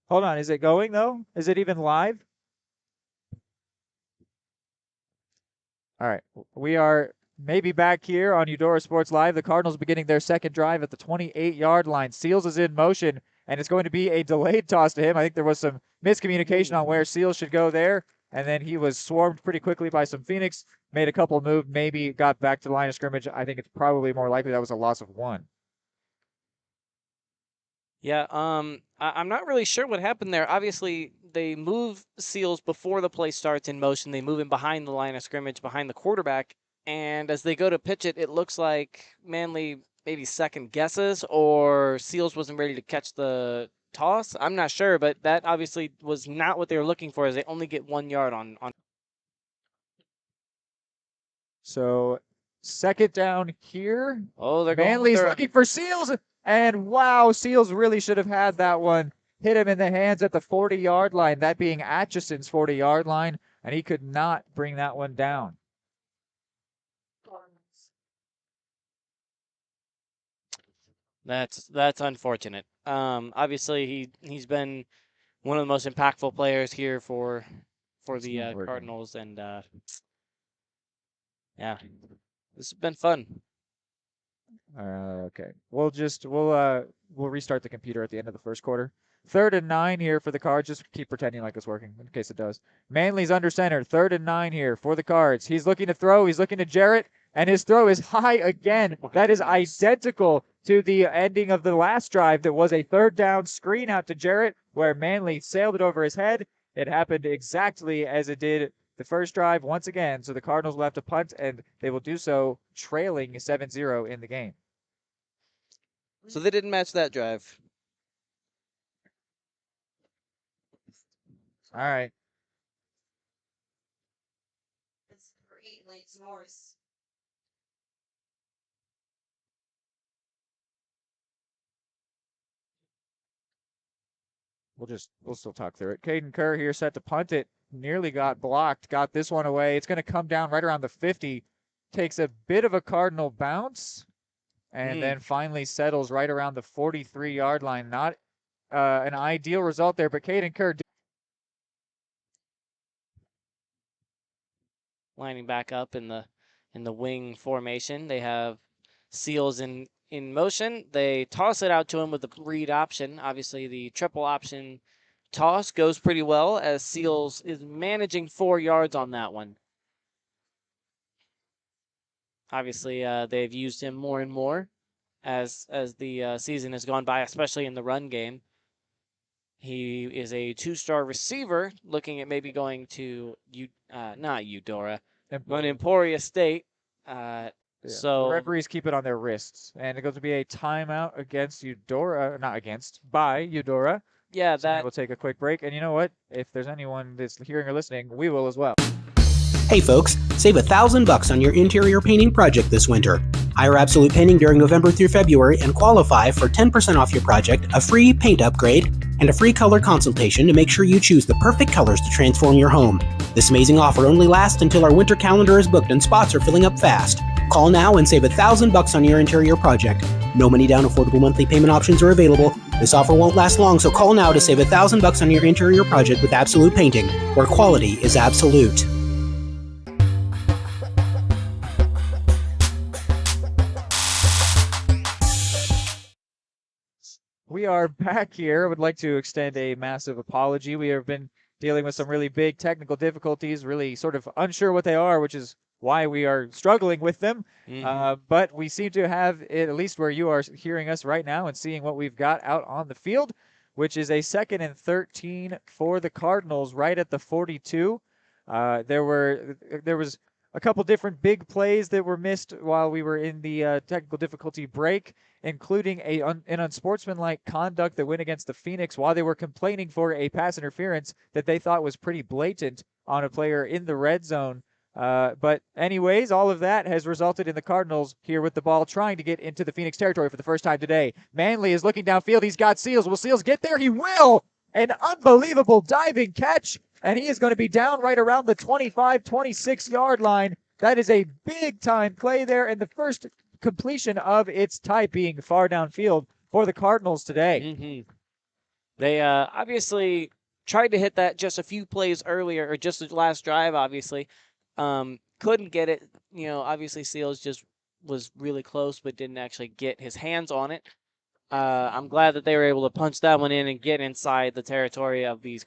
Hold on. Is it going, though? Is it even live? All right. We are maybe back here on Eudora Sports Live. The Cardinals beginning their second drive at the 28-yard line. Seals is in motion, and it's going to be a delayed toss to him. I think there was some miscommunication on where Seals should go there, and then he was swarmed pretty quickly by some Phoenix, made a couple moves, maybe got back to the line of scrimmage. I think it's probably more likely that was a loss of 1. Yeah, I'm not really sure what happened there. Obviously, they move Seals before the play starts in motion. They move him behind the line of scrimmage, behind the quarterback. And as they go to pitch it, it looks like Manley maybe second guesses or Seals wasn't ready to catch the toss. I'm not sure, but that obviously was not what they were looking for, as they only get 1 yard on. So second down here. Oh, they're Manley's going looking for Seals, and wow, Seals really should have had that one. Hit him in the hands at the 40-yard line, that being Atchison's 40-yard line, and he could not bring that one down. That's unfortunate. Obviously he's been one of the most impactful players here for the Cardinals, and yeah, this has been fun. Okay, we'll restart the computer at the end of the first quarter. 3rd and 9 here for the Cards. Just keep pretending like it's working in case it does. Manley's under center. 3rd and 9 here for the Cards. He's looking to throw. He's looking to Jarrett, and his throw is high again. That is identical to the ending of the last drive. That was a 3rd down screen out to Jarrett, where Manley sailed it over his head. It happened exactly as it did the first drive once again. So the Cardinals will have to punt, and they will do so trailing 7-0 in the game. So they didn't match that drive. All right. We'll still talk through it. Caden Kerr here set to punt it. Nearly got blocked. Got this one away. It's going to come down right around the 50. Takes a bit of a Cardinal bounce, and then finally settles right around the 43-yard line. Not an ideal result there, but Caden Kerr lining back up in the wing formation. They have Seals in motion. They toss it out to him with the read option. Obviously, the triple option toss goes pretty well, as Seals is managing 4 yards on that one. Obviously, they've used him more and more as the season has gone by, especially in the run game. He is a 2-star receiver, looking at maybe going to not Eudora, but Emporia State. So the referees keep it on their wrists, and it goes to be a timeout against Eudora, by Eudora. Yeah, so we'll take a quick break, and you know what? If there's anyone that's hearing or listening, we will as well. Hey folks, save $1,000 on your interior painting project this winter. Hire Absolute Painting during November through February and qualify for 10% off your project, a free paint upgrade, and a free color consultation to make sure you choose the perfect colors to transform your home. This amazing offer only lasts until our winter calendar is booked and spots are filling up fast. Call now and save $1,000 on your interior project. No money down, affordable monthly payment options are available. This offer won't last long, so call now to save $1,000 on your interior project with Absolute Painting, where quality is absolute. We are back here. I would like to extend a massive apology. We have been dealing with some really big technical difficulties, really sort of unsure what they are, which is why we are struggling with them. But we seem to have it, at least where you are hearing us right now and seeing what we've got out on the field, which is a 2nd and 13 for the Cardinals right at the 42. There was a couple different big plays that were missed while we were in the technical difficulty break, including an unsportsmanlike conduct that went against the Phoenix while they were complaining for a pass interference that they thought was pretty blatant on a player in the red zone. But anyways, all of that has resulted in the Cardinals here with the ball trying to get into the Phoenix territory for the first time today. Manley is looking downfield. He's got Seals. Will Seals get there? He will! An unbelievable diving catch, and he is going to be down right around the 25, 26-yard line. That is a big-time play there, and the first completion of its type being far downfield for the Cardinals today. They obviously tried to hit that just a few plays earlier, or just the last drive, obviously. Couldn't get it. Obviously Seals just was really close, but didn't actually get his hands on it. I'm glad that they were able to punch that one in and get inside the territory of these.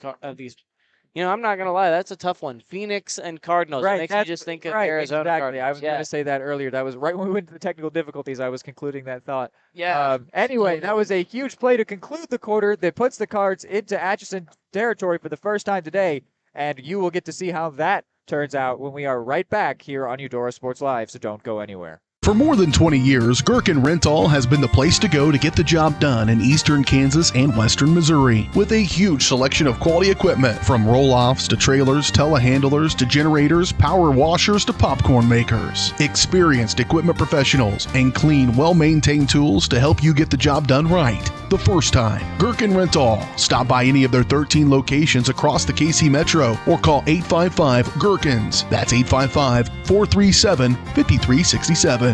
I'm not gonna lie, that's a tough one. Phoenix and Cardinals. Right, It makes you just think of right, Arizona exactly. I Cardinals. was going to say that earlier. That was right when we went to the technical difficulties. I was concluding that thought. Yeah. Anyway, that was a huge play to conclude the quarter that puts the Cards into Atchison territory for the first time today, and you will get to see how that turns out when we are right back here on Eudora Sports Live, so don't go anywhere. For more than 20 years, Gherkin Rental has been the place to go to get the job done in eastern Kansas and western Missouri. With a huge selection of quality equipment, from roll-offs to trailers, telehandlers to generators, power washers to popcorn makers. Experienced equipment professionals and clean, well-maintained tools to help you get the job done right the first time. Gherkin Rental. Stop by any of their 13 locations across the KC Metro or call 855-GHERKINS. That's 855-437-5367.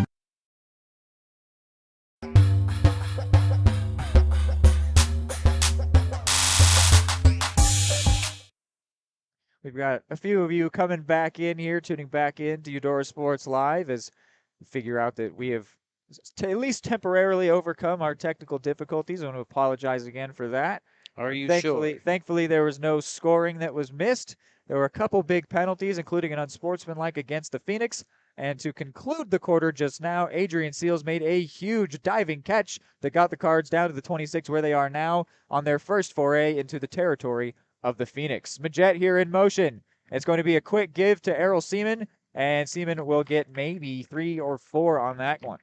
We've got a few of you coming back in here, tuning back in to Eudora Sports Live as we figure out that we have at least temporarily overcome our technical difficulties. I want to apologize again for that. Are you Thankfully, sure? Thankfully, there was no scoring that was missed. There were a couple big penalties, including an unsportsmanlike against the Phoenix. And to conclude the quarter just now, Adrian Seals made a huge diving catch that got the Cards down to the 26 where they are now on their first foray into the territory of the Phoenix. Majette here in motion. It's going to be a quick give to Errol Seaman, and Seaman will get maybe 3 or 4 on that one.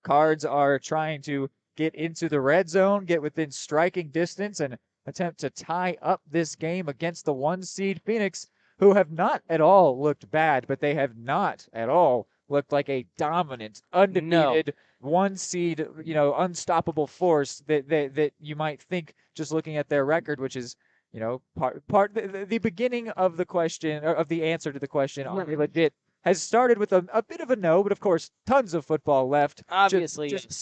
Cards are trying to get into the red zone, get within striking distance, and attempt to tie up this game against the 1-seed Phoenix, who have not at all looked bad, but they have not at all looked like a dominant, undefeated 1-seed, unstoppable force that you might think just looking at their record, which is, the beginning of the question, or of the answer to the question, are they legit? Has started with a bit of a no, but of course, tons of football left. Obviously, just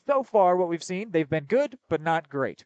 so far, what we've seen, they've been good, but not great.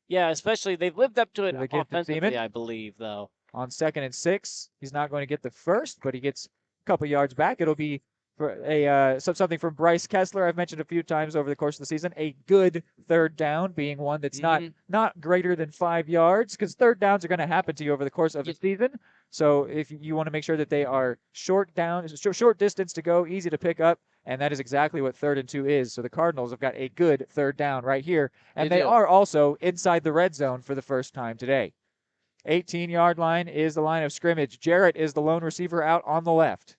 Yeah, especially they've lived up to it They give to offensively, Seaman. I believe, though. On 2nd and 6, he's not going to get the first, but he gets a couple yards back. It'll be for something from Bryce Kessler. I've mentioned a few times over the course of the season. A good third down being one that's not greater than 5 yards, because third downs are going to happen to you over the course of the season. So if you want to make sure that they are short distance to go, easy to pick up, and that is exactly what 3rd and 2 is. So the Cardinals have got a good third down right here, and they are also inside the red zone for the first time today. 18-yard line is the line of scrimmage. Jarrett is the lone receiver out on the left.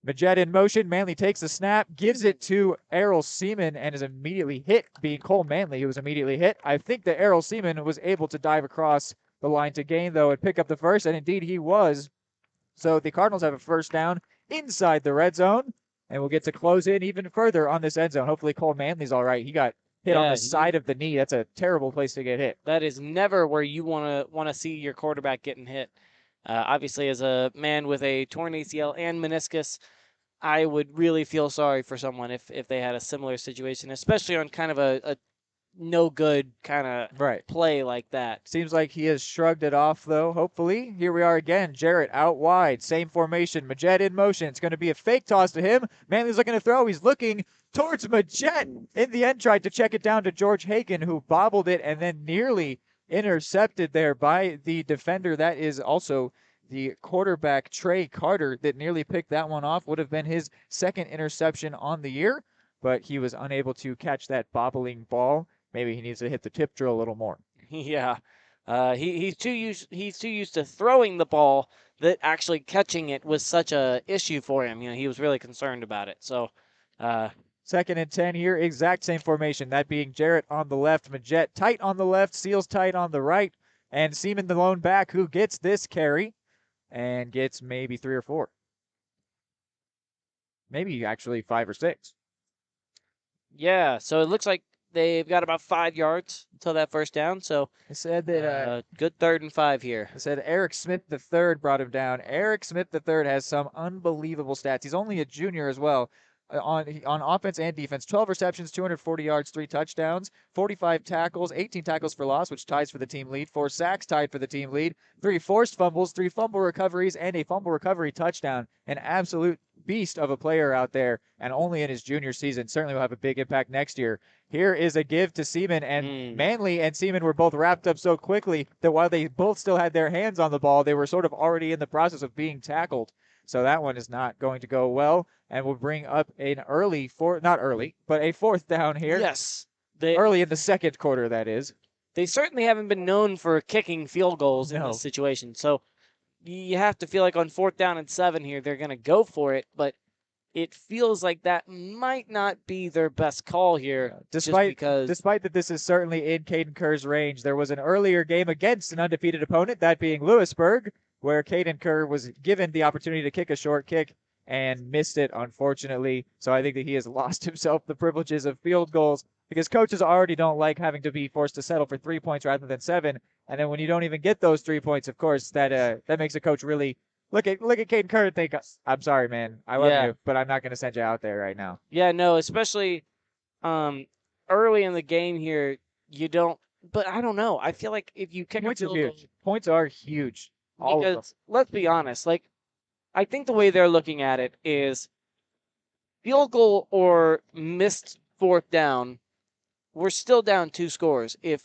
Majette in motion. Manley takes the snap, gives it to Errol Seaman, and is immediately hit, being Cole Manley who was immediately hit. I think that Errol Seaman was able to dive across the line to gain, though, and pick up the first, and indeed he was. So the Cardinals have a first down inside the red zone, and we'll get to close in even further on this end zone. Hopefully Cole Manley's all right. He got hit on the side of the knee. That's a terrible place to get hit. That is never where you want to see your quarterback getting hit. Obviously, as a man with a torn ACL and meniscus, I would really feel sorry for someone if they had a similar situation, especially on kind of a no good kind of play like that. Seems like he has shrugged it off, though, hopefully. Here we are again. Jarrett out wide. Same formation. Majette in motion. It's going to be a fake toss to him. Manley's looking to throw. He's looking towards Majette. In the end, tried to check it down to George Hagan, who bobbled it and then nearly intercepted there by the defender. That is also the quarterback, Trey Carter, that nearly picked that one off. Would have been his 2nd interception on the year, but he was unable to catch that bobbling ball. Maybe he needs to hit the tip drill a little more. Yeah, he's too used to throwing the ball that actually catching it was such a issue for him. He was really concerned about it. So, 2nd and 10 here, exact same formation. That being Jarrett on the left, Majette tight on the left, Seals tight on the right, and Seaman the lone back who gets this carry and gets maybe 3 or 4. Maybe actually 5 or 6. Yeah, so it looks like they've got about 5 yards until that first down. So I said that good 3rd and 5 here. I said Eric Smith III brought him down. Eric Smith III has some unbelievable stats. He's only a junior as well. on offense and defense. 12 receptions, 240 yards, 3 touchdowns, 45 tackles, 18 tackles for loss, which ties for the team lead. 4 sacks tied for the team lead. 3 forced fumbles, 3 fumble recoveries, and a fumble recovery touchdown. An absolute beast of a player out there, and only in his junior season. Certainly will have a big impact next year. Here is a give to Seaman, and Manley and Seaman were both wrapped up so quickly that while they both still had their hands on the ball, they were sort of already in the process of being tackled. So that one is not going to go well, and will bring up an not early, but a 4th down here. Yes. Early in the second quarter, that is. They certainly haven't been known for kicking field goals in this situation. So you have to feel like on 4th down and 7 here, they're going to go for it, but it feels like that might not be their best call here. Despite that this is certainly in Caden Kerr's range. There was an earlier game against an undefeated opponent, that being Lewisburg, where Caden Kerr was given the opportunity to kick a short kick and missed it, unfortunately. So I think that he has lost himself the privileges of field goals, because coaches already don't like having to be forced to settle for 3 points rather than 7. And then when you don't even get those 3 points, of course, that makes a coach really look at Caden Kerr and think, I'm sorry, man, I love you, but I'm not going to send you out there right now. Yeah, no, especially early in the game here, you don't. But I don't know. I feel like if you kick a field goal, points are huge. Because let's be honest, like, I think the way they're looking at it is field goal or missed 4th down, we're still down 2 scores if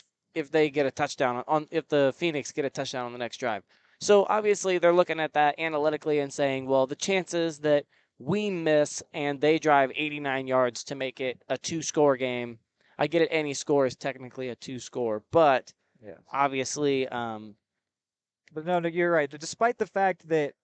they get a touchdown if the Phoenix get a touchdown on the next drive. So obviously they're looking at that analytically and saying, well, the chances that we miss and they drive 89 yards to make it a 2-score game. I get it, any score is technically a 2-score, but obviously But no, you're right. Despite the fact that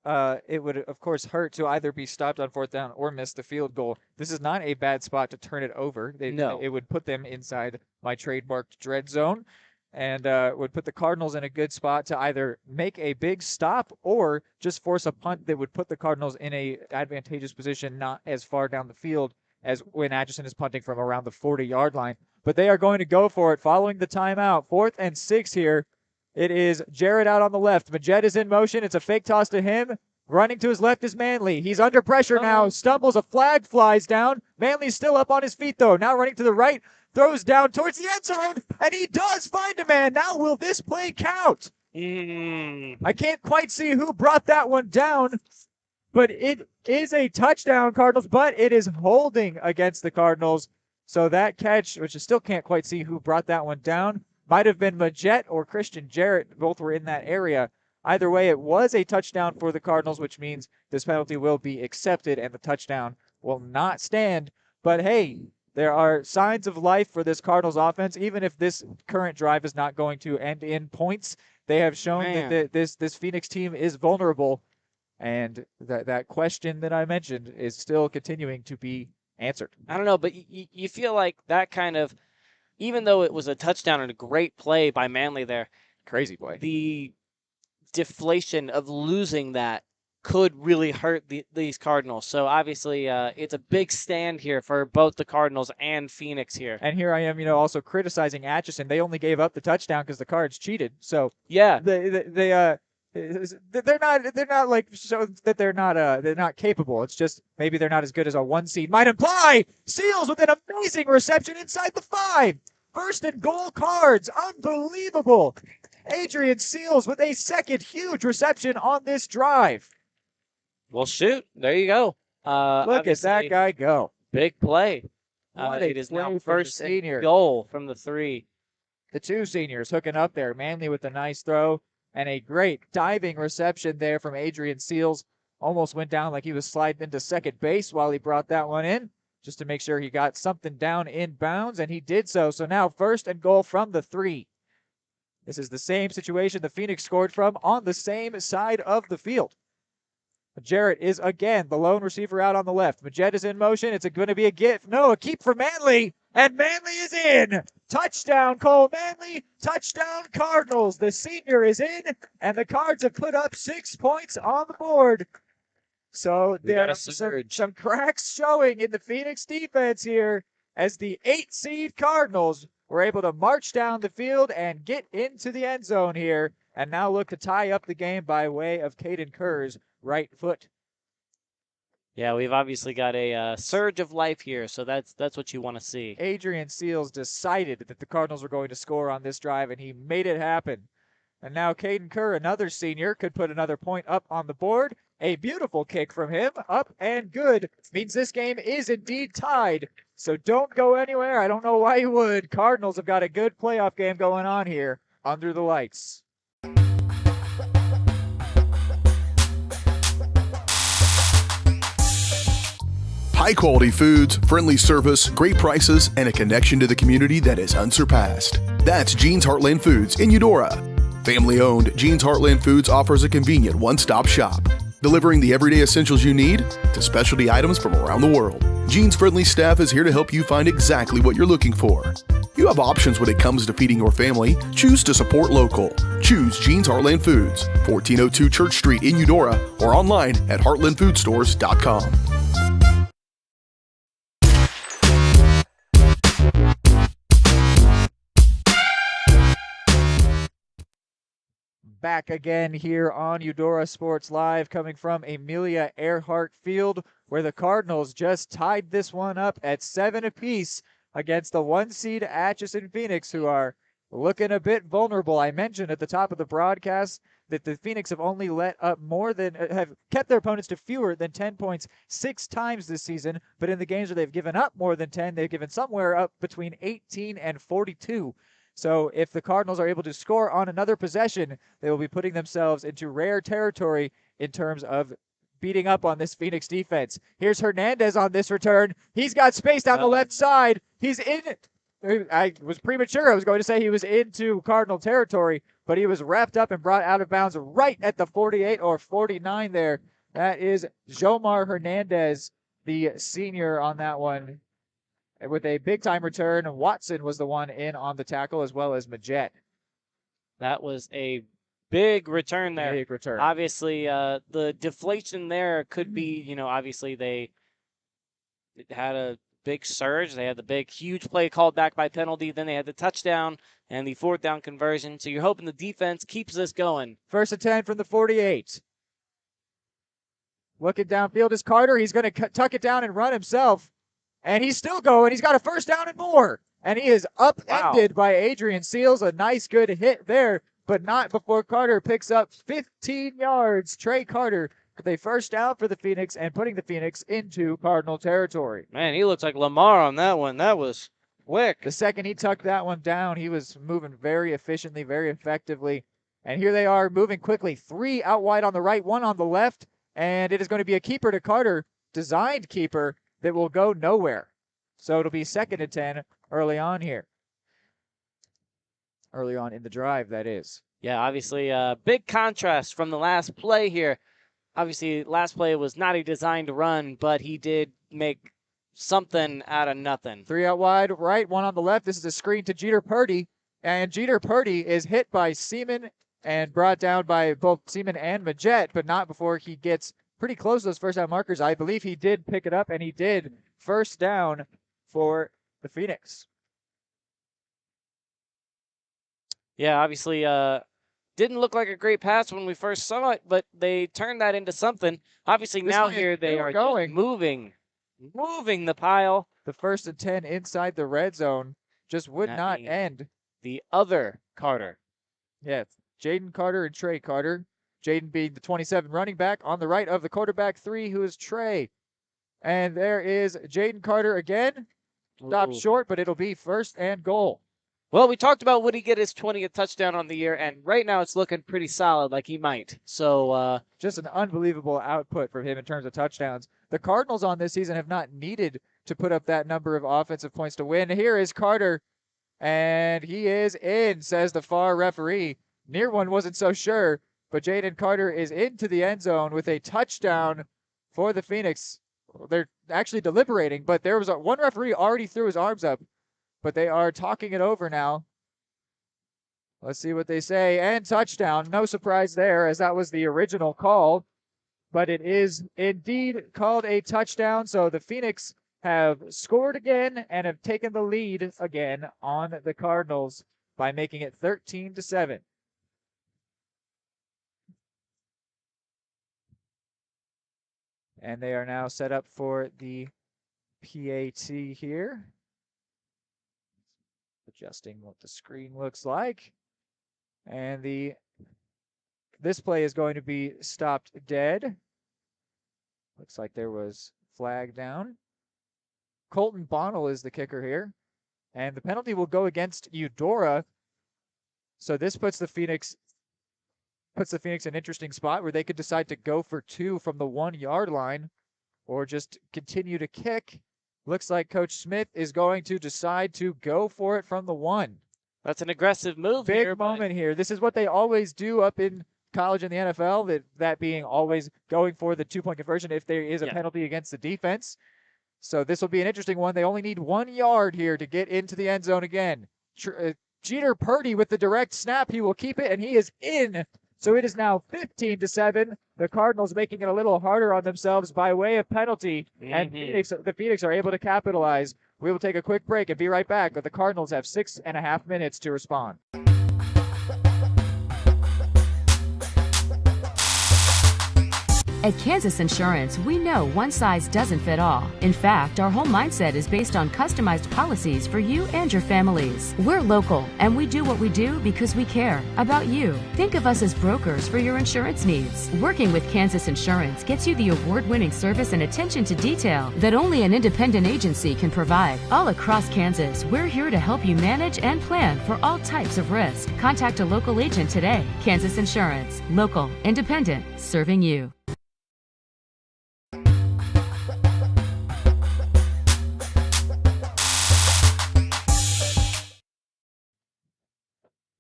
it would, of course, hurt to either be stopped on 4th down or miss the field goal, this is not a bad spot to turn it over. It would put them inside my trademarked dread zone, and would put the Cardinals in a good spot to either make a big stop or just force a punt that would put the Cardinals in a advantageous position, not as far down the field as when Atchison is punting from around the 40-yard line. But they are going to go for it following the timeout. 4th and 6 here. It is Jarrett out on the left. Majette is in motion. It's a fake toss to him. Running to his left is Manley. He's under pressure now. Stumbles. A flag flies down. Manley's still up on his feet, though. Now running to the right. Throws down towards the end zone. And he does find a man. Now will this play count? I can't quite see who brought that one down. But it is a touchdown, Cardinals. But it is holding against the Cardinals. So that catch, which I still can't quite see who brought that one down, might have been Majette or Christian Jarrett. Both were in that area. Either way, it was a touchdown for the Cardinals, which means this penalty will be accepted and the touchdown will not stand. But hey, there are signs of life for this Cardinals offense. Even if this current drive is not going to end in points, they have shown that this Phoenix team is vulnerable. And that question that I mentioned is still continuing to be answered. I don't know, but you feel like that kind of, even though it was a touchdown and a great play by Manley there, crazy play, the deflation of losing that could really hurt these Cardinals. So obviously it's a big stand here for both the Cardinals and Phoenix here. And here I am, also criticizing Atchison. They only gave up the touchdown because the Cards cheated. So yeah, they're not like so that they're not capable. It's just maybe they're not as good as a 1 seed might imply. Seals with an amazing reception inside the 5. 1st and goal, Cards. Unbelievable. Adrian Seals with a second huge reception on this drive. Well, shoot. There you go. Look at that guy go. Big play. It is now 1st and goal from the 3. The 2 seniors hooking up there. Manley with a nice throw and a great diving reception there from Adrian Seals. Almost went down like he was sliding into second base while he brought that one in, just to make sure he got something down in bounds, and he did so. So now 1st and goal from the 3. This is the same situation the Phoenix scored from on the same side of the field. Jarrett is again the lone receiver out on the left. Majette is in motion. It's going to be a gift. No, a keep for Manley. And Manley is in. Touchdown, Cole Manley. Touchdown, Cardinals. The senior is in, and the Cards have put up 6 points on the board. So there are some cracks showing in the Phoenix defense here as the 8 seed Cardinals were able to march down the field and get into the end zone here, and now look to tie up the game by way of Caden Kerr's right foot. Yeah, we've obviously got a surge of life here, so that's what you want to see. Adrian Seals decided that the Cardinals were going to score on this drive, and he made it happen. And now Caden Kerr, another senior, could put another point up on the board. A beautiful kick from him, up and good. Means this game is indeed tied. So don't go anywhere. I don't know why you would. Cardinals have got a good playoff game going on here under the lights. High quality foods, friendly service, great prices, and a connection to the community that is unsurpassed. That's Gene's Heartland Foods in Eudora. Family owned, Gene's Heartland Foods offers a convenient one-stop shop, delivering the everyday essentials you need to specialty items from around the world. Gene's friendly staff is here to help you find exactly what you're looking for. You have options when it comes to feeding your family. Choose to support local. Choose Gene's Heartland Foods, 1402 Church Street in Eudora, or online at heartlandfoodstores.com. Back again here on Eudora Sports Live, coming from Amelia Earhart Field, where the Cardinals just tied this one up at 7 apiece against the 1-seed Atchison Phoenix, who are looking a bit vulnerable. I mentioned at the top of the broadcast that the Phoenix have only let up have kept their opponents to fewer than 10 points 6 times this season, but in the games where they've given up more than 10, they've given somewhere up between 18 and 42. So if the Cardinals are able to score on another possession, they will be putting themselves into rare territory in terms of beating up on this Phoenix defense. Here's Hernandez on this return. He's got space down the left side. He's in it. I was premature. I was going to say he was into Cardinal territory, but he was wrapped up and brought out of bounds right at the 48 or 49 there. That is Jomar Hernandez, the senior on that one. With a big-time return, Watson was the one in on the tackle, as well as Majet. That was a big return there. Big return. Obviously, the deflation there could be, obviously they had a big surge. They had the big, huge play called back by penalty. Then they had the touchdown and the 4th down conversion. So you're hoping the defense keeps this going. 1st and 10 from the 48. Looking downfield is Carter. He's going to tuck it down and run himself. And he's still going. He's got a 1st down and more. And he is upended by Adrian Seals. A nice, good hit there, but not before Carter picks up 15 yards. Trey Carter with a 1st down for the Phoenix and putting the Phoenix into Cardinal territory. Man, he looks like Lamar on that one. That was quick. The second he tucked that one down, he was moving very efficiently, very effectively. And here they are moving quickly. 3 out wide on the right, 1 on the left. And it is going to be a keeper to Carter, designed keeper, that will go nowhere. So it'll be 2nd and 10 early on here. Early on in the drive, that is. Yeah, obviously a big contrast from the last play here. Obviously, last play was not a designed run, but he did make something out of nothing. 3 out wide, right, 1 on the left. This is a screen to Jeter Purdy. And Jeter Purdy is hit by Seaman and brought down by both Seaman and Majet, but not before he gets pretty close to those 1st down markers. I believe he did pick it up, and he did 1st down for the Phoenix. Yeah, obviously didn't look like a great pass when we first saw it, but they turned that into something. Obviously now here they are just moving the pile. The 1st and 10 inside the red zone just would not end. The other Carter. Yeah, Jaden Carter and Trey Carter. Jaden being the 27 running back on the right of the quarterback 3, who is Trey. And there is Jaden Carter again. Stopped short, but it'll be 1st and goal. Well, we talked about would he get his 20th touchdown on the year, and right now it's looking pretty solid, like he might. So just an unbelievable output from him in terms of touchdowns. The Cardinals on this season have not needed to put up that number of offensive points to win. Here is Carter, and he is in, says the far referee. Near one wasn't so sure, but Jaden Carter is into the end zone with a touchdown for the Phoenix. They're actually deliberating, but there was one referee already threw his arms up, but they are talking it over now. Let's see what they say. And touchdown. No surprise there, as that was the original call, but it is indeed called a touchdown. So the Phoenix have scored again and have taken the lead again on the Cardinals by making it 13-7. And they are now set up for the PAT here. Adjusting what the screen looks like. And this play is going to be stopped dead. Looks like there was flag down. Colton Bonnell is the kicker here. And the penalty will go against Eudora. So this puts the Phoenix in an interesting spot where they could decide to go for 2 from the 1-yard line or just continue to kick. Looks like Coach Smith is going to decide to go for it from the 1. That's an aggressive move Big here. moment here. This is what they always do up in college and the NFL, that being always going for the 2-point conversion if there is a penalty against the defense. So this will be an interesting one. They only need 1 yard here to get into the end zone again. Jeter Purdy with the direct snap. He will keep it, and he is in. So it is now 15-7. The Cardinals making it a little harder on themselves by way of penalty, and the Phoenix are able to capitalize. We will take a quick break and be right back, but the Cardinals have 6.5 minutes to respond. At Kansas Insurance, we know one size doesn't fit all. In fact, our whole mindset is based on customized policies for you and your families. We're local, and we do what we do because we care about you. Think of us as brokers for your insurance needs. Working with Kansas Insurance gets you the award-winning service and attention to detail that only an independent agency can provide. All across Kansas, we're here to help you manage and plan for all types of risk. Contact a local agent today. Kansas Insurance. Local, independent, serving you.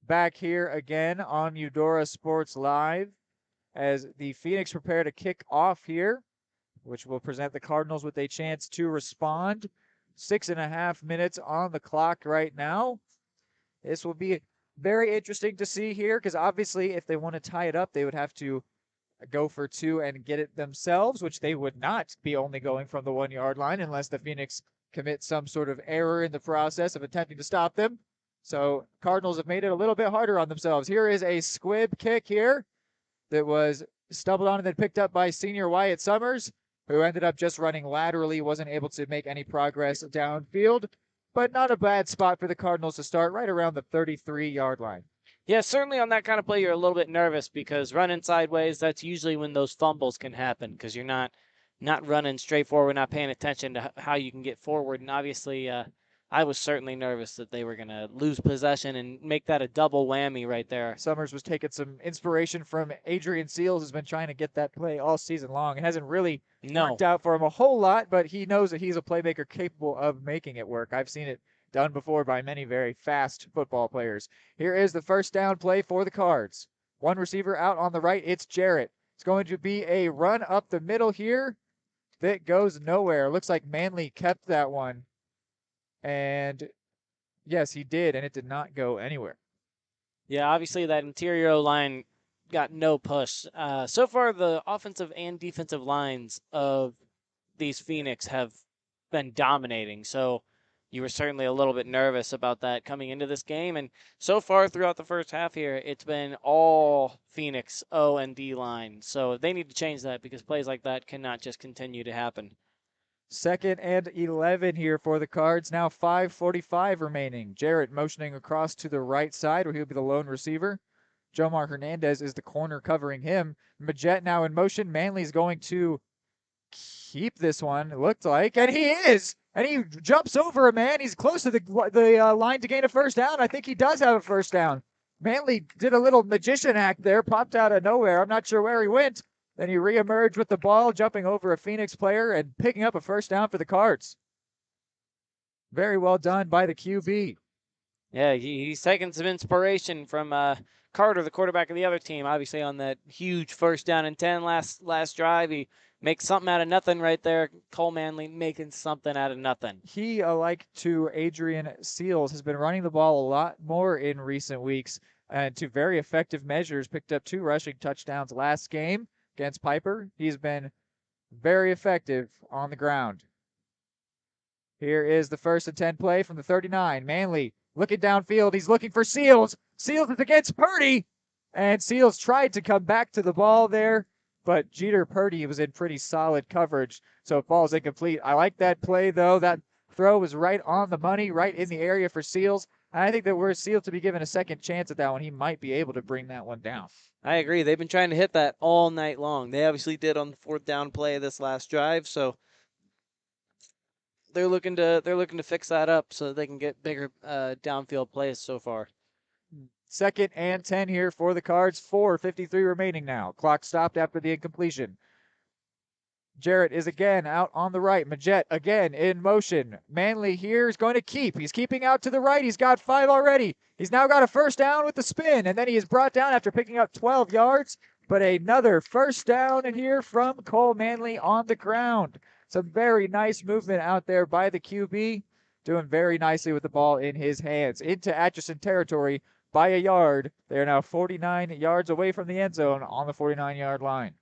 Back here again on Eudora Sports Live as the Phoenix prepare to kick off here, which will present the Cardinals with a chance to respond. 6.5 minutes on the clock right now. This will be very interesting to see here because obviously if they want to tie it up, they would have to go for 2 and get it themselves, which they would not be only going from the 1-yard line unless the Phoenix commit some sort of error in the process of attempting to stop them. So Cardinals have made it a little bit harder on themselves. Here is a squib kick here that was stumbled on and then picked up by senior Wyatt Summers, who ended up just running laterally, wasn't able to make any progress downfield, but not a bad spot for the Cardinals to start right around the 33-yard line. Yeah, certainly on that kind of play, you're a little bit nervous because running sideways, that's usually when those fumbles can happen because you're not running straight forward, not paying attention to how you can get forward. And obviously, I was certainly nervous that they were going to lose possession and make that a double whammy right there. Summers was taking some inspiration from Adrian Seals, who's been trying to get that play all season long. It hasn't really worked out for him a whole lot, but he knows that he's a playmaker capable of making it work. I've seen it done before by many very fast football players. Here is the first down play for the Cards. One receiver out on the right, it's Jarrett. It's going to be a run up the middle here that goes nowhere. Looks like Manley kept that one. And yes, he did, and it did not go anywhere. Yeah, obviously that interior line got no push. So far, the offensive and defensive lines of these Phoenix have been dominating. So you were certainly a little bit nervous about that coming into this game. And so far throughout the first half here, it's been all Phoenix O and D line. So they need to change that because plays like that cannot just continue to happen. 2nd and 11 here for the Cards. Now 5:45 remaining. Jarrett motioning across to the right side where he'll be the lone receiver. Jomar Hernandez is the corner covering him. Majette now in motion. Manley's going to keep this one, it looked like, and he is! And he jumps over a man. He's close to the line to gain a first down. I think he does have a first down. Manley did a little magician act there, popped out of nowhere. I'm not sure where he went. Then he reemerged with the ball, jumping over a Phoenix player and picking up a first down for the Cards. Very well done by the QB. Yeah, he's taking some inspiration from Carter, the quarterback of the other team. Obviously on that huge first down and 10 last drive, he makes something out of nothing right there. Cole Manley making something out of nothing. He, alike to Adrian Seals, has been running the ball a lot more in recent weeks and to very effective measures. Picked up 2 rushing touchdowns last game against Piper. He's been very effective on the ground. Here is the 1st and 10 play from the 39. Manley looking downfield. He's looking for Seals. Seals is against Purdy. And Seals tried to come back to the ball there, but Jeter Purdy was in pretty solid coverage, so it falls incomplete. I like that play, though. That throw was right on the money, right in the area for Seals. I think that were Seals to be given a second chance at that one, he might be able to bring that one down. I agree. They've been trying to hit that all night long. They obviously did on the 4th down play of this last drive, so they're looking to fix that up so that they can get bigger downfield plays so far. 2nd and 10 here for the Cards. 4:53 remaining now. Clock stopped after the incompletion. Jarrett is again out on the right. Majette again in motion. Manley here is going to keep. He's keeping out to the right. He's got 5 already. He's now got a first down with the spin, and then he is brought down after picking up 12 yards. But another first down here from Cole Manley on the ground. Some very nice movement out there by the QB. Doing very nicely with the ball in his hands. Into Atchison territory by a yard. They are now 49 yards away from the end zone on the 49-yard line.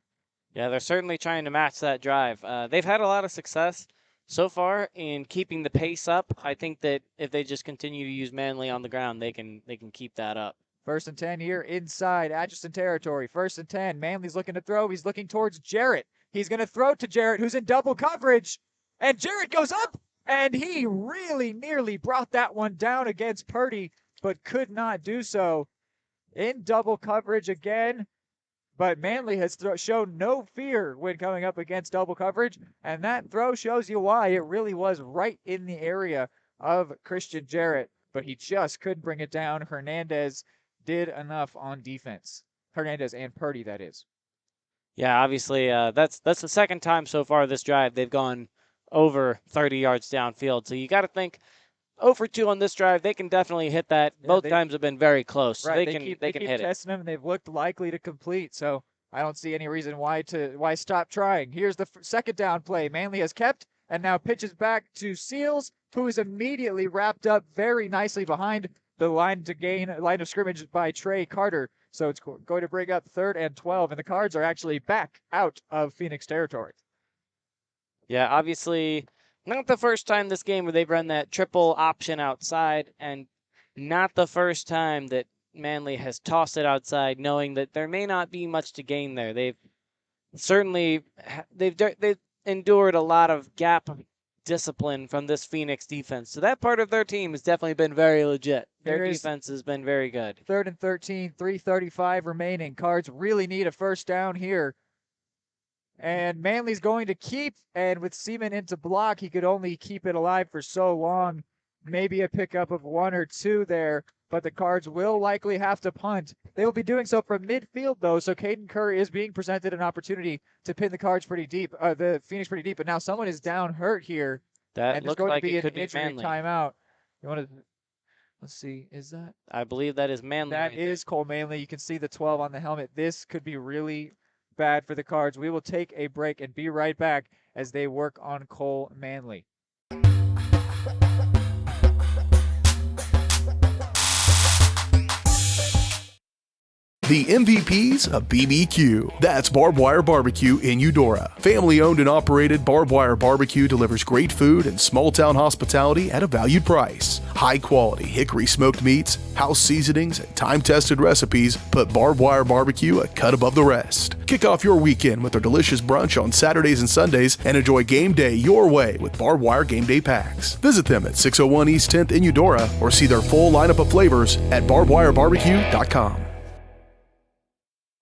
Yeah, they're certainly trying to match that drive. They've had a lot of success so far in keeping the pace up. I think that if they just continue to use Manley on the ground, they can keep that up. 1st and 10 here inside Atchison territory. 1st and 10. Manley's looking to throw. He's looking towards Jarrett. He's going to throw to Jarrett, who's in double coverage. And Jarrett goes up, and he really nearly brought that one down against Purdy, but could not do so. In double coverage again. But Manley has shown no fear when coming up against double coverage, and that throw shows you why. It really was right in the area of Christian Jarrett, but he just couldn't bring it down. Hernandez did enough on defense. Hernandez and Purdy, that is. Yeah, obviously, that's the 2nd time so far this drive they've gone over 30 yards downfield. So you got to think 0 for 2 on this drive. They can definitely hit that. Yeah, Both times have been very close. Right, They can hit it. Testing them, and they've looked likely to complete. So I don't see any reason why stop trying. Here's the 2nd down play. Manley has kept and now pitches back to Seals, who is immediately wrapped up very nicely behind the line of scrimmage by Trey Carter. So it's going to bring up 3rd and 12, and the Cards are actually back out of Phoenix territory. Yeah, obviously not the first time this game where they've run that triple option outside, and not the first time that Manley has tossed it outside, knowing that there may not be much to gain there. They've certainly they've endured a lot of gap discipline from this Phoenix defense. So that part of their team has definitely been very legit. Their defense has been very good. 3rd and 13, 3:35 remaining. Cards really need a first down here. And Manley's going to keep, and with Seaman into block, he could only keep it alive for so long. Maybe a pickup of 1 or 2 there, but the Cards will likely have to punt. They will be doing so from midfield, though, so Caden Kerr is being presented an opportunity to pin the Cards pretty deep, the Phoenix pretty deep, but now someone is down hurt here. That looks like it could be Manley. Timeout. You want to, let's see, is that? I believe that is Manley. That is Cole Manley. You can see the 12 on the helmet. This could be really bad for the Cards. We will take a break and be right back as they work on Cole Manley. The MVPs of BBQ. That's Barbed Wire Barbecue in Eudora. Family owned and operated, Barbed Wire Barbecue delivers great food and small town hospitality at a valued price. High quality hickory smoked meats, house seasonings, and time tested recipes put Barbed Wire Barbecue a cut above the rest. Kick off your weekend with their delicious brunch on Saturdays and Sundays and enjoy game day your way with Barbed Wire Game Day Packs. Visit them at 601 East 10th in Eudora or see their full lineup of flavors at barbedwirebarbecue.com.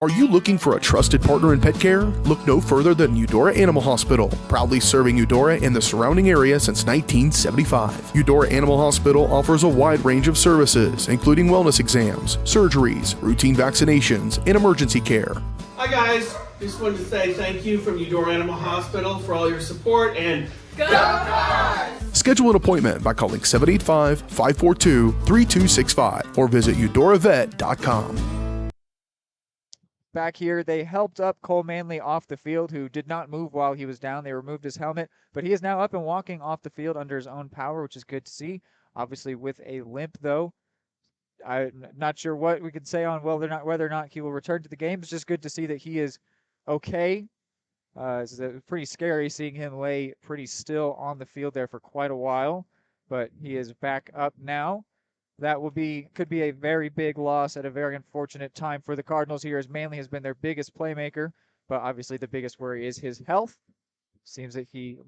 Are you looking for a trusted partner in pet care? Look no further than Eudora Animal Hospital, proudly serving Eudora and the surrounding area since 1975. Eudora Animal Hospital offers a wide range of services, including wellness exams, surgeries, routine vaccinations, and emergency care. Hi guys, just wanted to say thank you from Eudora Animal Hospital for all your support and go Cards! Schedule an appointment by calling 785-542-3265 or visit eudoravet.com. Back here, they helped up Cole Manley off the field, who did not move while he was down. They removed his helmet, but he is now up and walking off the field under his own power, which is good to see. Obviously with a limp, though. I'm not sure what we can say on whether or not he will return to the game. It's just good to see that he is okay. It's pretty scary seeing him lay pretty still on the field there for quite a while, but he is back up now. That could be a very big loss at a very unfortunate time for the Cardinals here, as Manley has been their biggest playmaker. but obviously the biggest worry is his health. Seems that he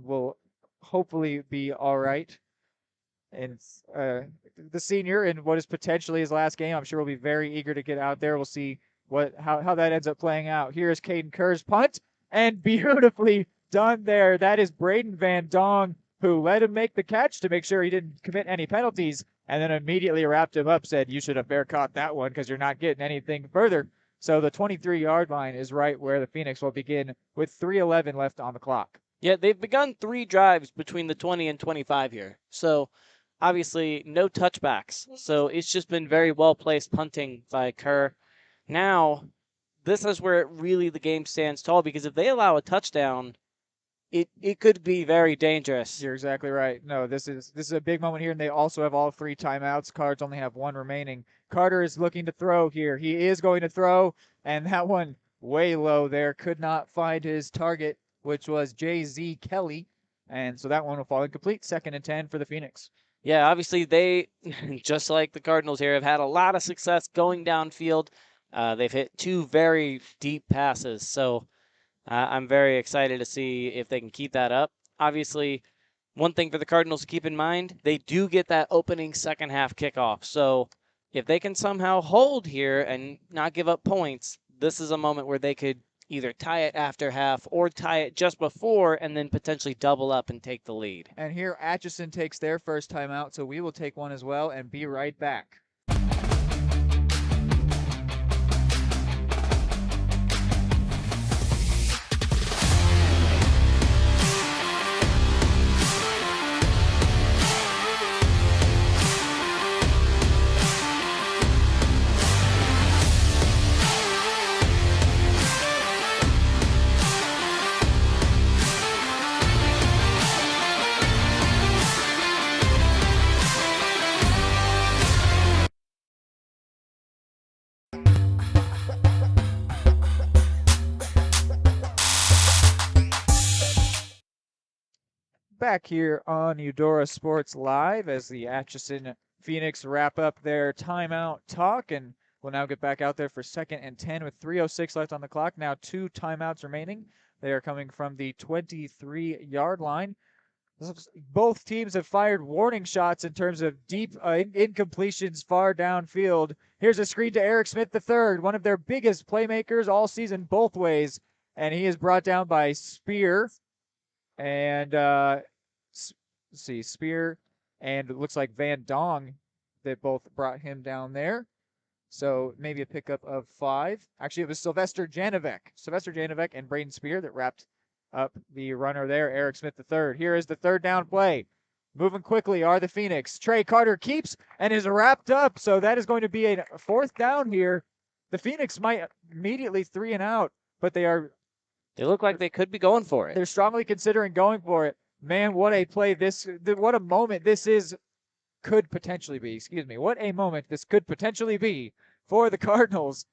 will hopefully be all right. And the senior in what is potentially his last game, I'm sure will be very eager to get out there. We'll see how that ends up playing out. Here is Caden Kerr's punt, and beautifully done there. That is Braden Van Dong, who let him make the catch to make sure he didn't commit any penalties, and then immediately wrapped him up, said, you should have fair caught that one because you're not getting anything further. So the 23-yard line is right where the Phoenix will begin with 3:11 left on the clock. Yeah, they've begun 3 drives between the 20 and 25 here. So obviously no touchbacks. So it's just been very well-placed punting by Kerr. Now, this is where really the game stands tall, because if they allow a touchdown, it could be very dangerous. You're exactly right. No, this is a big moment here, and they also have all 3 timeouts. Cards only have 1 remaining. Carter is looking to throw here. He is going to throw, and that one way low there. Could not find his target, which was J.Z. Kelly, and so that one will fall incomplete. 2nd and 10 for the Phoenix. Yeah, obviously they, just like the Cardinals here, have had a lot of success going downfield. They've hit 2 very deep passes, so I'm very excited to see if they can keep that up. Obviously, one thing for the Cardinals to keep in mind, they do get that opening second half kickoff. So if they can somehow hold here and not give up points, this is a moment where they could either tie it after half or tie it just before and then potentially double up and take the lead. And here Atchison takes their first timeout, so we will take one as well and be right back. Back here on Eudora Sports Live as the Atchison Phoenix wrap up their timeout talk, and we'll now get back out there for 2nd and 10 with 3:06 left on the clock. Now 2 timeouts remaining. They are coming from the 23-yard line. Both teams have fired warning shots in terms of deep incompletions far downfield. Here's a screen to Eric Smith III, one of their biggest playmakers all season both ways, and he is brought down by Spear. And let's see, Spear and it looks like Van Dong that both brought him down there. So maybe a pickup of 5. Actually, it was Sylvester Janovic and Braden Spear that wrapped up the runner there, Eric Smith III. Here is the 3rd down play. Moving quickly are the Phoenix. Trey Carter keeps and is wrapped up, so that is going to be a 4th down here. The Phoenix might immediately 3 and out, but they look like they could be going for it. They're strongly considering going for it. Man, what a play what a moment this could potentially be. What a moment this could potentially be for the Cardinals.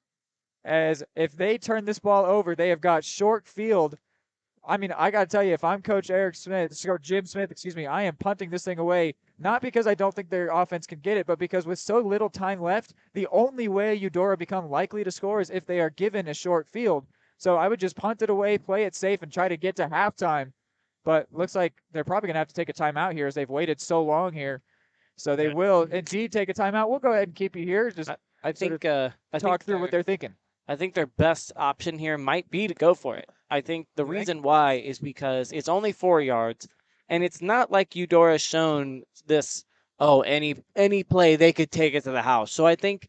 As if they turn this ball over, they have got short field. I mean, I got to tell you, if I'm Coach Jim Smith, I am punting this thing away, not because I don't think their offense can get it, but because with so little time left, the only way Eudora become likely to score is if they are given a short field. So I would just punt it away, play it safe, and try to get to halftime. But looks like they're probably going to have to take a timeout here as they've waited so long here. So they will indeed take a timeout. We'll go ahead and keep you here. Just I think talk through what they're thinking. I think their best option here might be to go for it. I think the reason why is because it's only 4 yards, and it's not like Eudora's shown this, any play, they could take it to the house. So I think,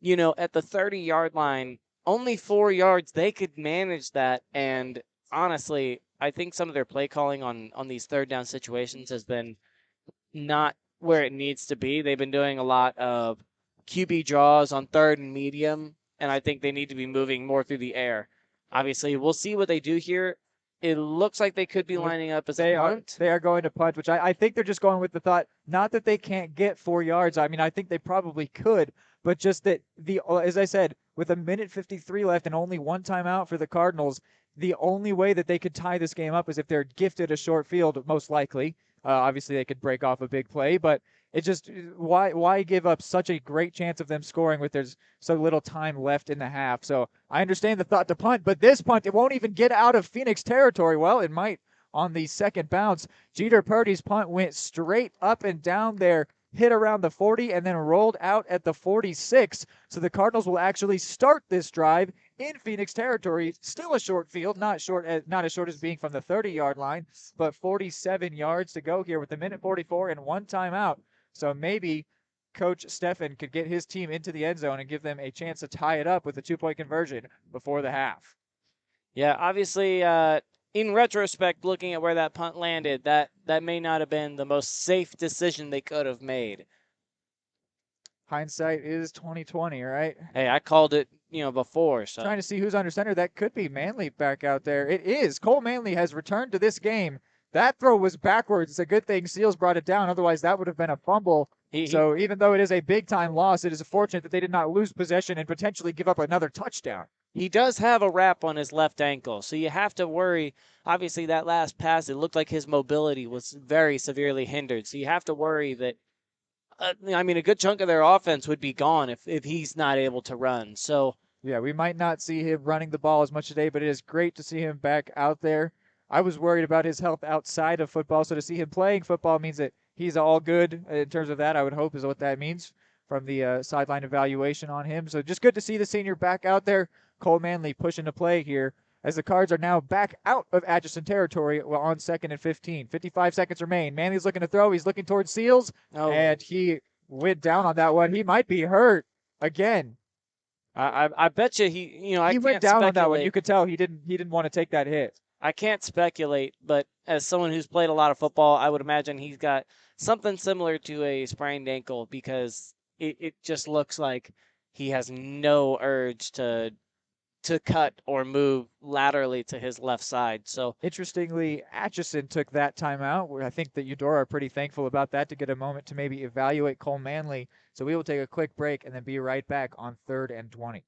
at the 30-yard line, only 4 yards, they could manage that. And honestly, I think some of their play calling on these 3rd down situations has been not where it needs to be. They've been doing a lot of QB draws on 3rd and medium, and I think they need to be moving more through the air. Obviously, we'll see what they do here. It looks like they could be lining up as a punt. They are going to punt, which I think they're just going with the thought, not that they can't get 4 yards. I mean, I think they probably could, but just that as I said, with 1:53 left and only 1 timeout for the Cardinals, the only way that they could tie this game up is if they're gifted a short field, most likely. Obviously, they could break off a big play, but It just why give up such a great chance of them scoring with there's so little time left in the half. So I understand the thought to punt, but this punt, it won't even get out of Phoenix territory. Well, it might on the second bounce. Jeter Purdy's punt went straight up and down there, hit around the 40, and then rolled out at the 46. So the Cardinals will actually start this drive in Phoenix territory. Still a short field, not as short as being from the 30-yard line, but 47 yards to go here with a minute 44 and one timeout. So maybe Coach Steffen could get his team into the end zone and give them a chance to tie it up with a 2-point conversion before the half. Yeah, obviously, in retrospect, looking at where that punt landed, that may not have been the most safe decision they could have made. Hindsight is 2020, right? Hey, I called it, before. So Trying to see who's under center. That could be Manley back out there. It is. Cole Manley has returned to this game. That throw was backwards. It's a good thing Seals brought it down. Otherwise, that would have been a fumble. So even though it is a big-time loss, it is fortunate that they did not lose possession and potentially give up another touchdown. He does have a wrap on his left ankle, so you have to worry. Obviously, that last pass, it looked like his mobility was very severely hindered. So you have to worry that, a good chunk of their offense would be gone if he's not able to run. So yeah, we might not see him running the ball as much today, but it is great to see him back out there. I was worried about his health outside of football, so to see him playing football means that he's all good in terms of that, I would hope is what that means from the sideline evaluation on him. So just good to see the senior back out there. Cole Manley pushing to play here as the Cards are now back out of Atchison territory on 2nd and 15. 55 seconds remain. Manley's looking to throw. He's looking towards Seals, and he went down on that one. He might be hurt again. I bet you he went down on that one. You could tell he didn't want to take that hit. I can't speculate, but as someone who's played a lot of football, I would imagine he's got something similar to a sprained ankle because it just looks like he has no urge to cut or move laterally to his left side. So interestingly, Atchison took that timeout, where I think that Eudora are pretty thankful about that to get a moment to maybe evaluate Cole Manley. So we will take a quick break and then be right back on 3rd and 20.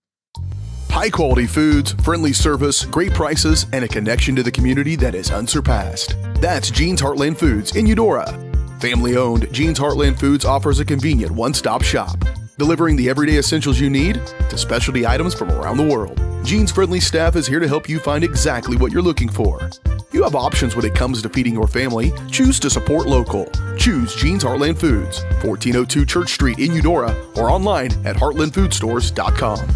High-quality foods, friendly service, great prices, and a connection to the community that is unsurpassed. That's Jean's Heartland Foods in Eudora. Family-owned, Jean's Heartland Foods offers a convenient one-stop shop, delivering the everyday essentials you need to specialty items from around the world. Jean's friendly staff is here to help you find exactly what you're looking for. You have options when it comes to feeding your family. Choose to support local. Choose Jean's Heartland Foods, 1402 Church Street in Eudora, or online at heartlandfoodstores.com.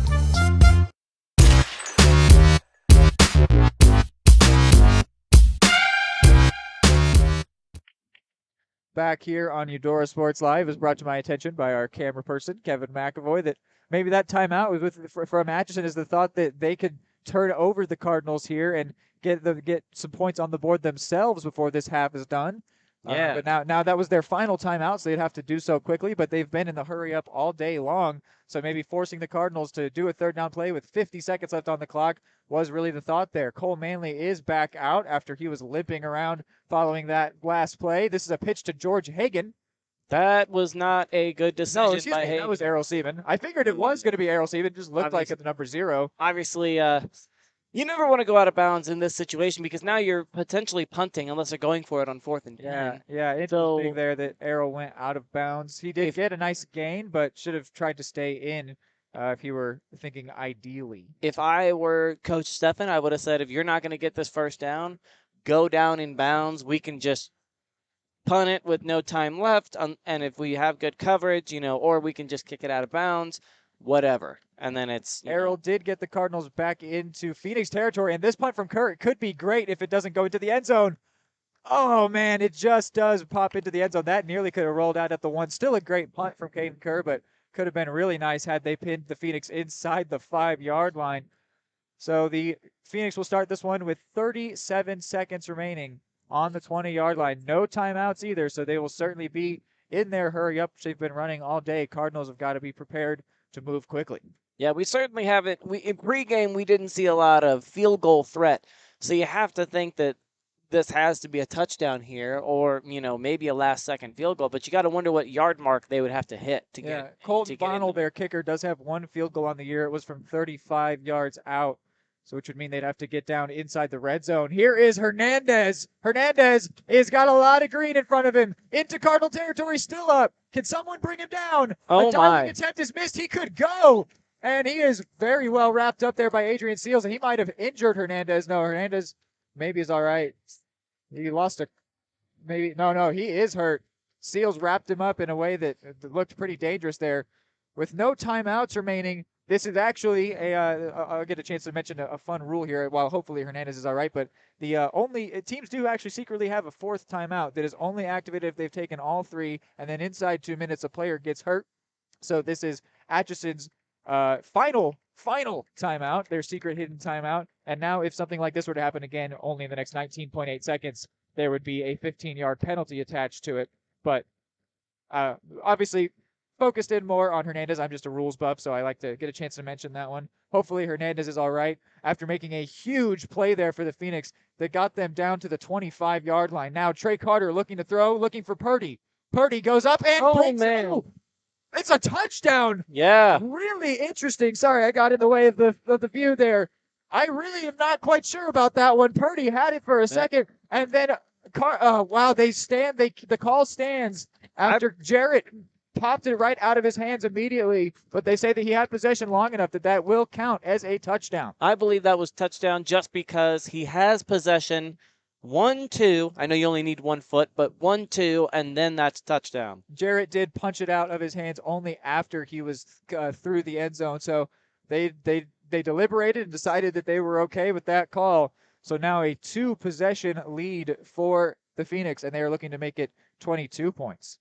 Back here on Eudora Sports Live is brought to my attention by our camera person, Kevin McAvoy, that maybe that timeout was from Atchison is the thought that they could turn over the Cardinals here and get some points on the board themselves before this half is done. Yeah. But now that was their final timeout, so they'd have to do so quickly, but they've been in the hurry up all day long. So maybe forcing the Cardinals to do a third down play with 50 seconds left on the clock was really the thought there. Cole Manley is back out after he was limping around following that last play. This is a pitch to George Hagan. That was not a good decision by Hagan. That was Errol Seaman. I figured it was going to be Errol Seaman. Just looked like the number 0. Obviously, you never want to go out of bounds in this situation because now you're potentially punting unless they're going for it on 4th and 10. Yeah, interesting there that Errol went out of bounds. He had a nice gain, but should have tried to stay in if he were thinking ideally. If I were Coach Steffen, I would have said, if you're not going to get this first down, go down in bounds. We can just punt it with no time left, and if we have good coverage, or we can just kick it out of bounds, whatever. And then it's Errol did get the Cardinals back into Phoenix territory, and this punt from Kerr could be great if it doesn't go into the end zone. Oh man, it just does pop into the end zone. That nearly could have rolled out at the 1. Still a great punt from Caden Kerr, but could have been really nice had they pinned the Phoenix inside the 5-yard line. So the Phoenix will start this one with 37 seconds remaining on the 20-yard line. No timeouts either, so they will certainly be in their hurry up. They've been running all day. Cardinals have got to be prepared to move quickly. Yeah, we certainly haven't. In pregame, we didn't see a lot of field goal threat. So you have to think that this has to be a touchdown here or, maybe a last-second field goal. But you got to wonder what yard mark they would have to hit to get. Colton Bonnell, their kicker, does have 1 field goal on the year. It was from 35 yards out. So which would mean they'd have to get down inside the red zone. Here is Hernandez. Hernandez has got a lot of green in front of him. Into Cardinal territory, still up. Can someone bring him down? Oh, a diving my. attempt is missed. He could go. And he is very well wrapped up there by Adrian Seals. And he might have injured Hernandez. No, Hernandez maybe is all right. He lost a maybe. No, he is hurt. Seals wrapped him up in a way that looked pretty dangerous there. With no timeouts remaining, this is actually I'll get a chance to mention a fun rule here. While hopefully Hernandez is all right, but the teams do actually secretly have a fourth timeout that is only activated if they've taken all three, and then inside 2 minutes a player gets hurt. So this is Atchison's final timeout, their secret hidden timeout. And now if something like this were to happen again, only in the next 19.8 seconds, there would be a 15-yard penalty attached to it. But obviously, focused in more on Hernandez. I'm just a rules buff, so I like to get a chance to mention that one. Hopefully Hernandez is all right after making a huge play there for the Phoenix that got them down to the 25-yard line. Now Trey Carter looking to throw, looking for Purdy. Purdy goes up and breaks through. It's a touchdown. Yeah. Really interesting. Sorry, I got in the way of the view there. I really am not quite sure about that one. Purdy had it for a second, and then wow, the call stands after Jarrett popped it right out of his hands immediately, but they say that he had possession long enough that will count as a touchdown. I believe that was touchdown just because he has possession. 1-2. I know you only need 1 foot, but 1-2, and then that's touchdown. Jarrett did punch it out of his hands only after he was through the end zone, so they deliberated and decided that they were okay with that call. So now a 2-possession lead for the Phoenix, and they are looking to make it 22 points.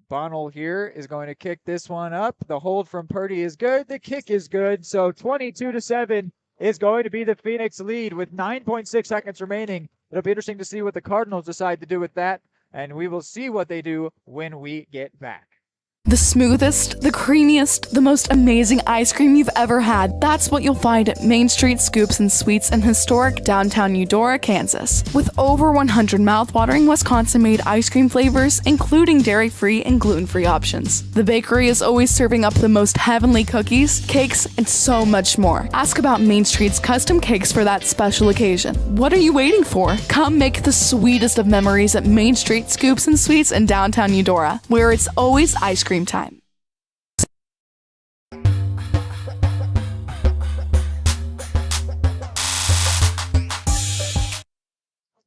Bonnell here is going to kick this one up. The hold from Purdy is good. The kick is good. So 22-7 is going to be the Phoenix lead with 9.6 seconds remaining. It'll be interesting to see what the Cardinals decide to do with that, and we will see what they do when we get back. The smoothest, the creamiest, the most amazing ice cream you've ever had. That's what you'll find at Main Street Scoops and Sweets in historic downtown Eudora, Kansas. With over 100 mouthwatering Wisconsin-made ice cream flavors, including dairy-free and gluten-free options. The bakery is always serving up the most heavenly cookies, cakes, and so much more. Ask about Main Street's custom cakes for that special occasion. What are you waiting for? Come make the sweetest of memories at Main Street Scoops and Sweets in downtown Eudora, where it's always ice cream time.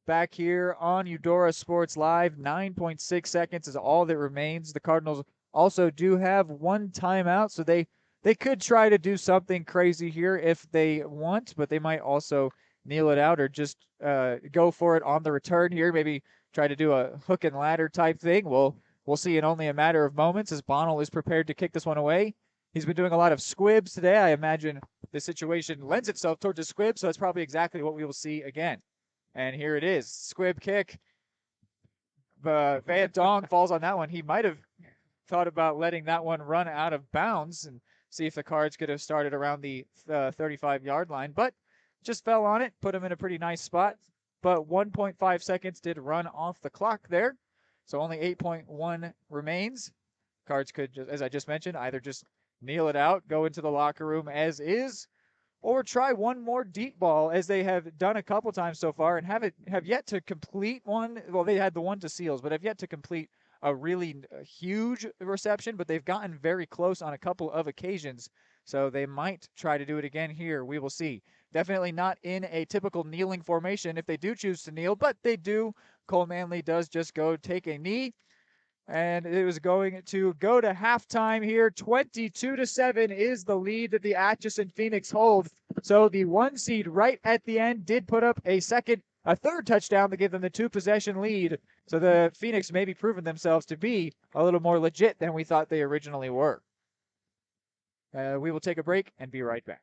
Back here on Eudora Sports Live, 9.6 seconds is all that remains. The Cardinals also do have 1 timeout, so they could try to do something crazy here if they want, but they might also kneel it out or just go for it on the return here. Maybe try to do a hook and ladder type thing. We'll see in only a matter of moments as Bonnell is prepared to kick this one away. He's been doing a lot of squibs today. I imagine the situation lends itself towards a squib, so that's probably exactly what we will see again. And here it is. Squib kick. Van Dong falls on that one. He might have thought about letting that one run out of bounds and see if the Cards could have started around the 35-yard line, but just fell on it, put him in a pretty nice spot. But 1.5 seconds did run off the clock there. So only 8.1 remains. Cards could, as I just mentioned, either just kneel it out, go into the locker room as is, or try one more deep ball as they have done a couple times so far and have yet to complete one. Well, they had the one to Seals, but have yet to complete a really huge reception, but they've gotten very close on a couple of occasions. So they might try to do it again here. We will see. Definitely not in a typical kneeling formation if they do choose to kneel, but they do. Cole Manley does just go take a knee, and it was going to go to halftime here. 22-7 is the lead that the Atchison Phoenix hold. So the 1 seed right at the end did put up a third touchdown to give them the 2-possession lead. So the Phoenix may be proving themselves to be a little more legit than we thought they originally were. We will take a break and be right back.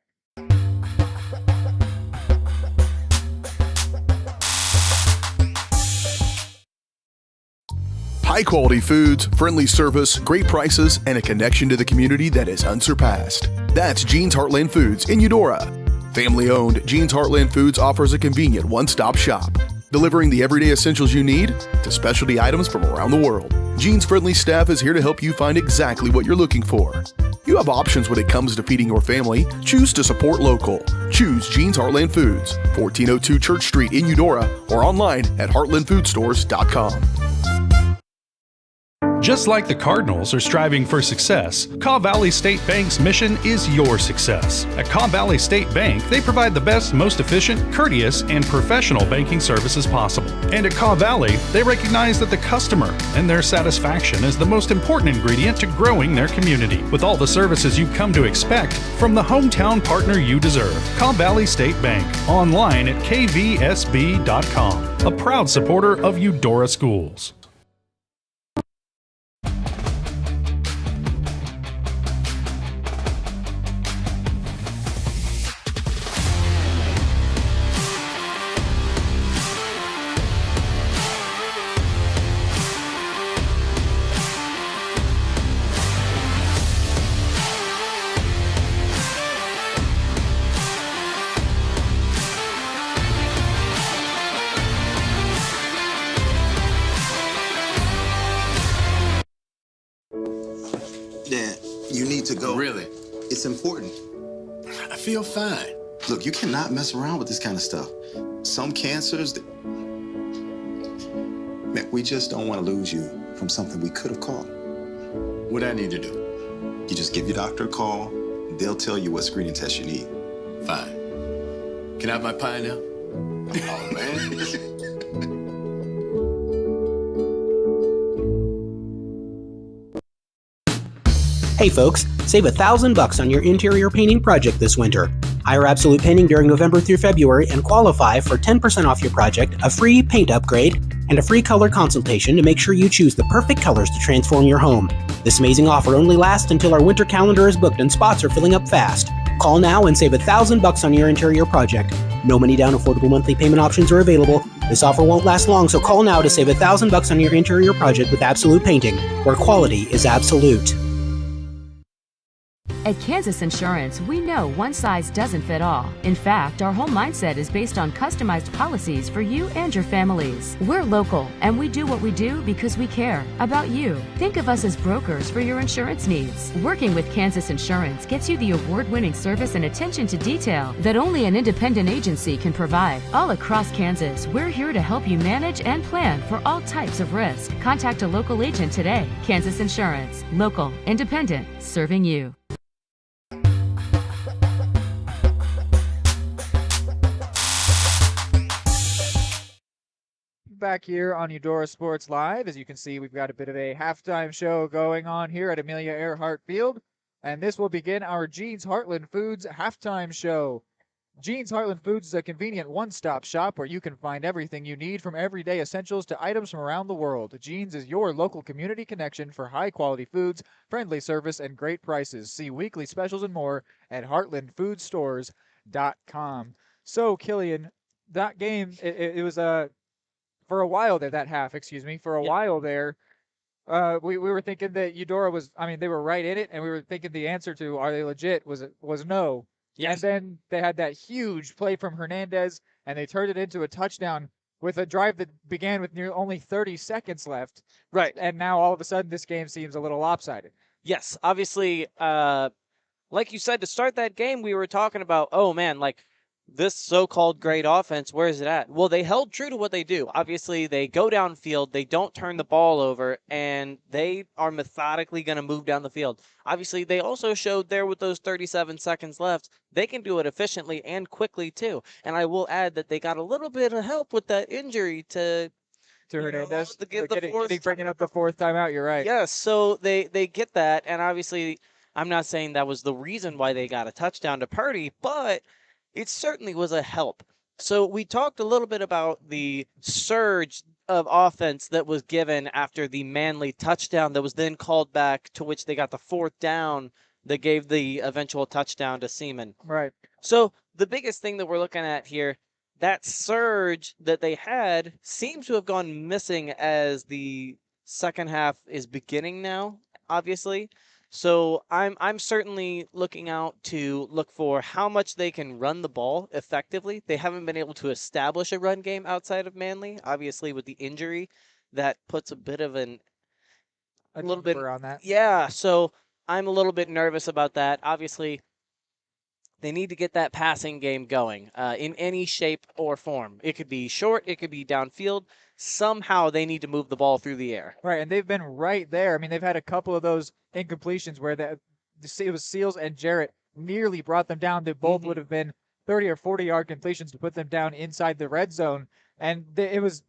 High-quality foods, friendly service, great prices, and a connection to the community that is unsurpassed. That's Jean's Heartland Foods in Eudora. Family-owned, Jean's Heartland Foods offers a convenient one-stop shop, delivering the everyday essentials you need to specialty items from around the world. Jean's friendly staff is here to help you find exactly what you're looking for. You have options when it comes to feeding your family. Choose to support local. Choose Jean's Heartland Foods, 1402 Church Street in Eudora, or online at heartlandfoodstores.com. Just like the Cardinals are striving for success, Kaw Valley State Bank's mission is your success. At Kaw Valley State Bank, they provide the best, most efficient, courteous, and professional banking services possible. And at Kaw Valley, they recognize that the customer and their satisfaction is the most important ingredient to growing their community. With all the services you've come to expect from the hometown partner you deserve, Kaw Valley State Bank, online at kvsb.com, a proud supporter of Eudora Schools. Dad, you need to go. Really? It's important. I feel fine. Look, you cannot mess around with this kind of stuff. Some cancers, man, we just don't want to lose you from something we could have caught. What I need to do? You just give your doctor a call. They'll tell you what screening test you need. Fine. Can I have my pie now? Oh, man. Hey folks, save $1,000 on your interior painting project this winter. Hire Absolute Painting during November through February and qualify for 10% off your project, a free paint upgrade, and a free color consultation to make sure you choose the perfect colors to transform your home. This amazing offer only lasts until our winter calendar is booked and spots are filling up fast. Call now and save $1,000 on your interior project. No money down, affordable monthly payment options are available. This offer won't last long, so call now to save $1,000 on your interior project with Absolute Painting, where quality is absolute. At Kansas Insurance, we know one size doesn't fit all. In fact, our whole mindset is based on customized policies for you and your families. We're local, and we do what we do because we care about you. Think of us as brokers for your insurance needs. Working with Kansas Insurance gets you the award-winning service and attention to detail that only an independent agency can provide. All across Kansas, we're here to help you manage and plan for all types of risk. Contact a local agent today. Kansas Insurance. Local, independent, serving you. Back here on Eudora Sports Live. As you can see, we've got a bit of a halftime show going on here at Amelia Earhart Field, and this will begin our Jean's Heartland Foods halftime show. Jean's Heartland Foods is a convenient one-stop shop where you can find everything you need from everyday essentials to items from around the world. Jean's is your local community connection for high-quality foods, friendly service, and great prices. See weekly specials and more at heartlandfoodstores.com. So, Killian, that game, it was for a while there, for a while there, we were thinking that Eudora was, they were right in it, and we were thinking the answer to are they legit was no. Yes. And then they had that huge play from Hernandez, and they turned it into a touchdown with a drive that began with only 30 seconds left. Right. And now all of a sudden this game seems a little lopsided. Yes, obviously, like you said, to start that game, we were talking about, oh man, like this so-called great offense, where is it at? Well, they held true to what they do. Obviously, they go downfield, they don't turn the ball over, and they are methodically going to move down the field. Obviously, they also showed there with those 37 seconds left, they can do it efficiently and quickly too. And I will add that they got a little bit of help with that injury to Hernandez. Bringing up the fourth timeout, you're right. Yes, so they get that, and obviously, I'm not saying that was the reason why they got a touchdown to Purdy, but it certainly was a help. So we talked a little bit about the surge of offense that was given after the Manly touchdown that was then called back, to which they got the fourth down that gave the eventual touchdown to Seaman. Right. So the biggest thing that we're looking at here, that surge that they had seems to have gone missing as the second half is beginning now, obviously. So I'm certainly looking out to look for how much they can run the ball effectively. They haven't been able to establish a run game outside of Manly. Obviously, with the injury, that puts a bit of a little bit on that. Yeah, so I'm a little bit nervous about that. Obviously, they need to get that passing game going in any shape or form. It could be short, it could be downfield. Somehow they need to move the ball through the air. Right, and they've been right there. I mean, they've had a couple of those incompletions where it was Seals and Jarrett nearly brought them down. They both would have been 30 or 40-yard completions to put them down inside the red zone, and it was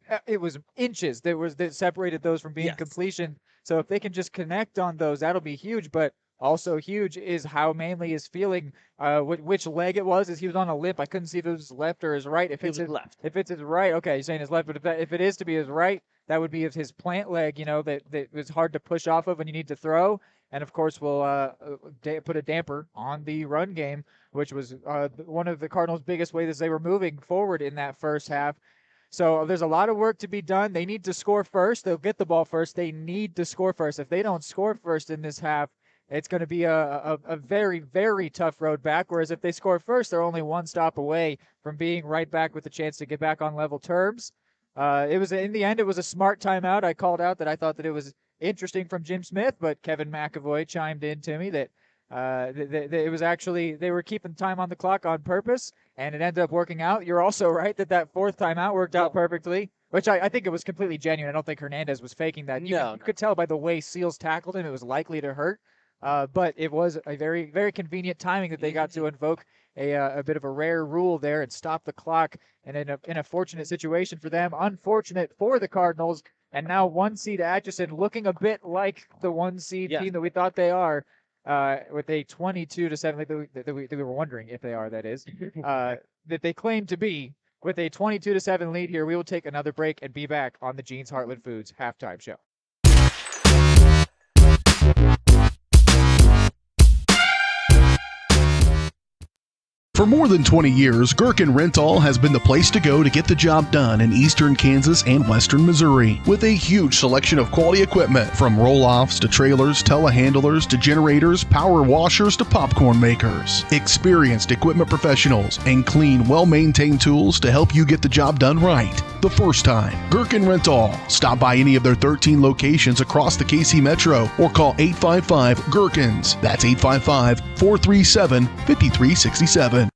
inches that separated those from being completion. So if they can just connect on those, that'll be huge. But also huge is how Manley is feeling. Which leg it was? As he was on a limp. I couldn't see if it was his left or his right. If it's his left. If it's his right, okay, you're saying his left. But if it is to be his right, that would be his plant leg. That was hard to push off of when you need to throw. And of course, we'll put a damper on the run game, which was one of the Cardinals' biggest ways they were moving forward in that first half. So there's a lot of work to be done. They need to score first. They'll get the ball first. They need to score first. If they don't score first in this half, it's going to be a very, very tough road back. Whereas if they score first, they're only one stop away from being right back with a chance to get back on level terms. In the end, it was a smart timeout. I called out that I thought that it was interesting from Jim Smith, but Kevin McAvoy chimed in to me that it was actually they were keeping time on the clock on purpose, and it ended up working out. You're also right that fourth timeout worked out perfectly, which I think it was completely genuine. I don't think Hernandez was faking that. You could tell by the way Seals tackled him, it was likely to hurt. But it was a very, very convenient timing that they got to invoke a bit of a rare rule there and stop the clock. And in a fortunate situation for them, unfortunate for the Cardinals, and now 1 seed Atchison looking a bit like the 1 seed team that we thought they are, with a 22-7 that we were wondering if they are. That is that they claim to be with a 22-7 lead here. We will take another break and be back on the Jeans Heartland Foods halftime show. For more than 20 years, Gherkin Rental has been the place to go to get the job done in eastern Kansas and western Missouri. With a huge selection of quality equipment, from roll-offs to trailers, telehandlers to generators, power washers to popcorn makers. Experienced equipment professionals and clean, well-maintained tools to help you get the job done right the first time. Gherkin Rental. Stop by any of their 13 locations across the KC Metro or call 855-GHERKINS. That's 855-437-5367.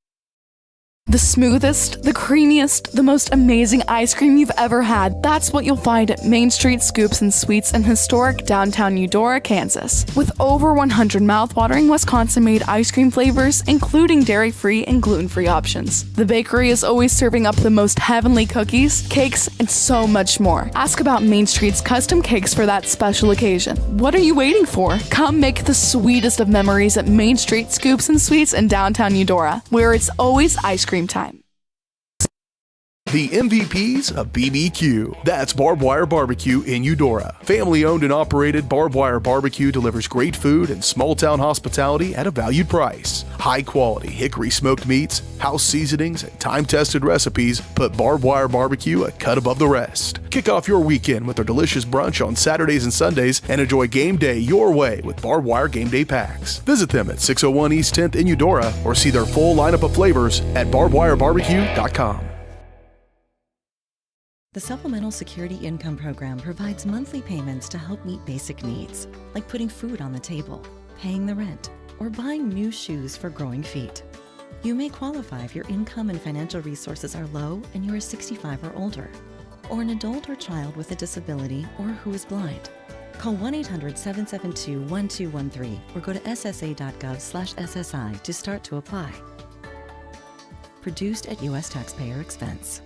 The smoothest, the creamiest, the most amazing ice cream you've ever had. That's what you'll find at Main Street Scoops and Sweets in historic downtown Eudora, Kansas. With over 100 mouthwatering Wisconsin-made ice cream flavors, including dairy-free and gluten-free options. The bakery is always serving up the most heavenly cookies, cakes, and so much more. Ask about Main Street's custom cakes for that special occasion. What are you waiting for? Come make the sweetest of memories at Main Street Scoops and Sweets in downtown Eudora, where it's always ice cream time. The MVPs of BBQ. That's Barbed Wire Barbecue in Eudora. Family owned and operated, Barbed Wire Barbecue delivers great food and small town hospitality at a valued price. High quality hickory smoked meats, house seasonings, and time tested recipes put Barbed Wire Barbecue a cut above the rest. Kick off your weekend with their delicious brunch on Saturdays and Sundays and enjoy game day your way with Barbed Wire Game Day Packs. Visit them at 601 East 10th in Eudora or see their full lineup of flavors at barbedwirebarbecue.com. The Supplemental Security Income Program provides monthly payments to help meet basic needs, like putting food on the table, paying the rent, or buying new shoes for growing feet. You may qualify if your income and financial resources are low and you are 65 or older, or an adult or child with a disability or who is blind. Call 1-800-772-1213 or go to ssa.gov/SSI to start to apply. Produced at U.S. taxpayer expense.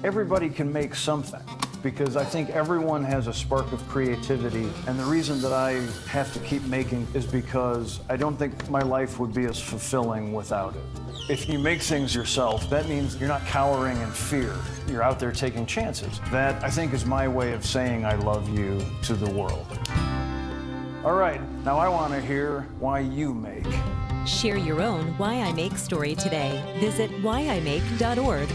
Everybody can make something, because I think everyone has a spark of creativity, and the reason that I have to keep making is because I don't think my life would be as fulfilling without it. If you make things yourself, that means you're not cowering in fear. You're out there taking chances. That, I think, is my way of saying I love you to the world. All right, now I want to hear why you make. Share your own Why I Make story today. Visit whyimake.org.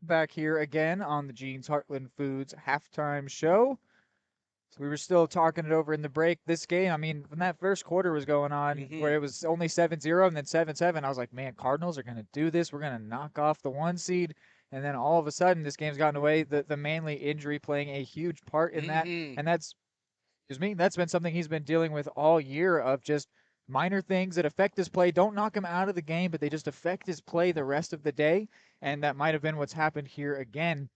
Back here again on the Jeans Heartland Foods halftime show. So we were still talking it over in the break. This game, I mean, when that first quarter was going on, where it was only 7-0 and then 7-7, I was like, man, Cardinals are going to do this. We're going to knock off the 1 seed. And then all of a sudden, this game's gotten away. The Manley injury playing a huge part in that. And that's been something he's been dealing with all year, of just minor things that affect his play. Don't knock him out of the game, but they just affect his play the rest of the day. And that might have been what's happened here again.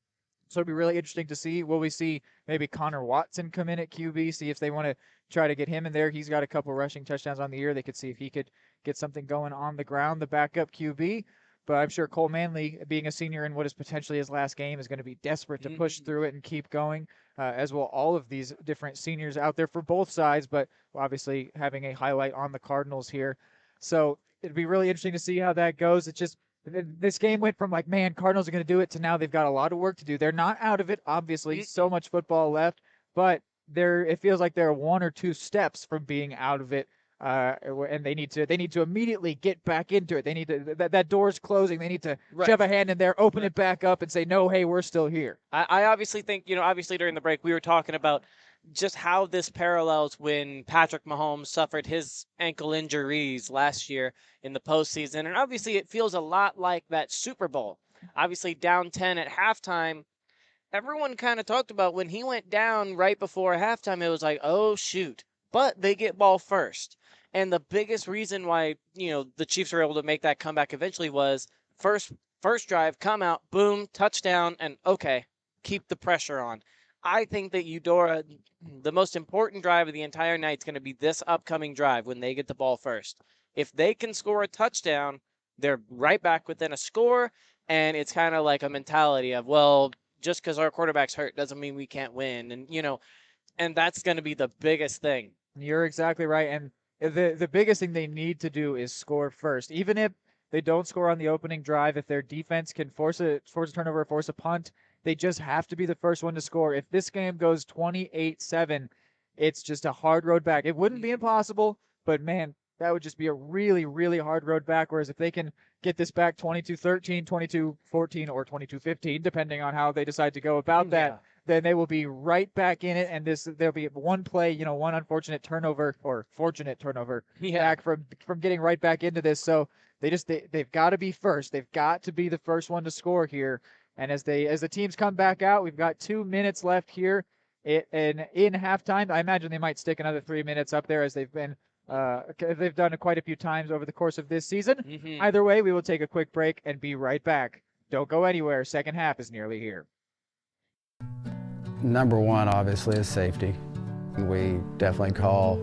So it'll be really interesting to see. Will we see maybe Connor Watson come in at QB, see if they want to try to get him in there? He's got a couple rushing touchdowns on the year. They could see if he could get something going on the ground, the backup QB. But I'm sure Cole Manley, being a senior in what is potentially his last game, is going to be desperate to push through it and keep going, as will all of these different seniors out there for both sides, but obviously having a highlight on the Cardinals here. So it'd be really interesting to see how that goes. It's just, this game went from like, man, Cardinals are going to do it, to now they've got a lot of work to do. They're not out of it, obviously. So much football left, but it feels like they're 1 or 2 steps from being out of it. And they need to immediately get back into it. They need to, that door's closing. They need to shove a hand in there, open it back up, and say, no, hey, we're still here. I obviously think, obviously during the break we were talking about just how this parallels when Patrick Mahomes suffered his ankle injuries last year in the postseason. And obviously it feels a lot like that Super Bowl. Obviously down 10 at halftime, everyone kind of talked about when he went down right before halftime, it was like, oh, shoot. But they get ball first. And the biggest reason why, the Chiefs were able to make that comeback eventually was first drive, come out, boom, touchdown, and okay, keep the pressure on. I think that Eudora, the most important drive of the entire night is going to be this upcoming drive when they get the ball first. If they can score a touchdown, they're right back within a score, and it's kind of like a mentality of, well, just because our quarterback's hurt doesn't mean we can't win. And, and that's going to be the biggest thing. You're exactly right. And the biggest thing they need to do is score first. Even if they don't score on the opening drive, if their defense can force a turnover, force a punt, they just have to be the first one to score. If this game goes 28-7, it's just a hard road back. It wouldn't be impossible, but man, that would just be a really, really hard road back. Whereas if they can get this back 22-13, 22-14, or 22-15, depending on how they decide to go about that, then they will be right back in it. And there'll be one play, one unfortunate turnover or fortunate turnover back from getting right back into this. So they've got to be first. They've got to be the first one to score here. And as the teams come back out, we've got 2 minutes left here in halftime. I imagine they might stick another 3 minutes up there, as they've done it quite a few times over the course of this season. Either way, we will take a quick break and be right back. Don't go anywhere. Second half is nearly here. Number one, obviously, is safety. We definitely call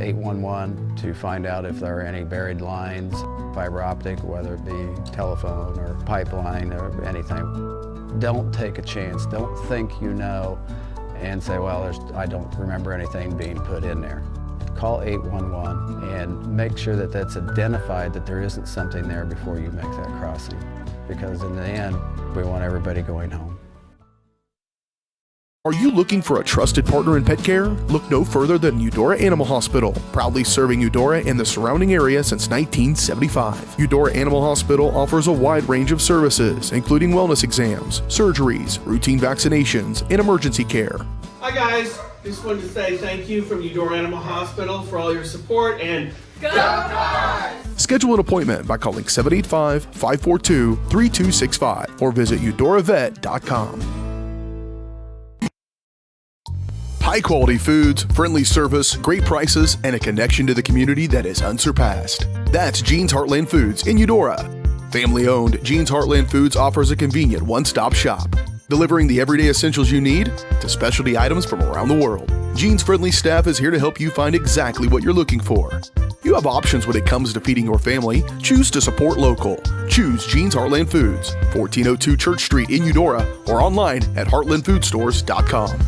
811 to find out if there are any buried lines, fiber optic, whether it be telephone or pipeline or anything. Don't take a chance. Don't think and say, well, I don't remember anything being put in there. Call 811 and make sure that that's identified, that there isn't something there before you make that crossing. Because in the end, we want everybody going home. Are you looking for a trusted partner in pet care? Look no further than Eudora Animal Hospital, proudly serving Eudora and the surrounding area since 1975. Eudora Animal Hospital offers a wide range of services, including wellness exams, surgeries, routine vaccinations, and emergency care. Hi guys, just wanted to say thank you from Eudora Animal Hospital for all your support, and go Cards! Schedule an appointment by calling 785-542-3265 or visit eudoravet.com. High-quality foods, friendly service, great prices, and a connection to the community that is unsurpassed. That's Jeans Heartland Foods in Eudora. Family-owned, Jeans Heartland Foods offers a convenient one-stop shop, delivering the everyday essentials you need to specialty items from around the world. Jeans' friendly staff is here to help you find exactly what you're looking for. You have options when it comes to feeding your family. Choose to support local. Choose Jeans Heartland Foods, 1402 Church Street in Eudora, or online at heartlandfoodstores.com.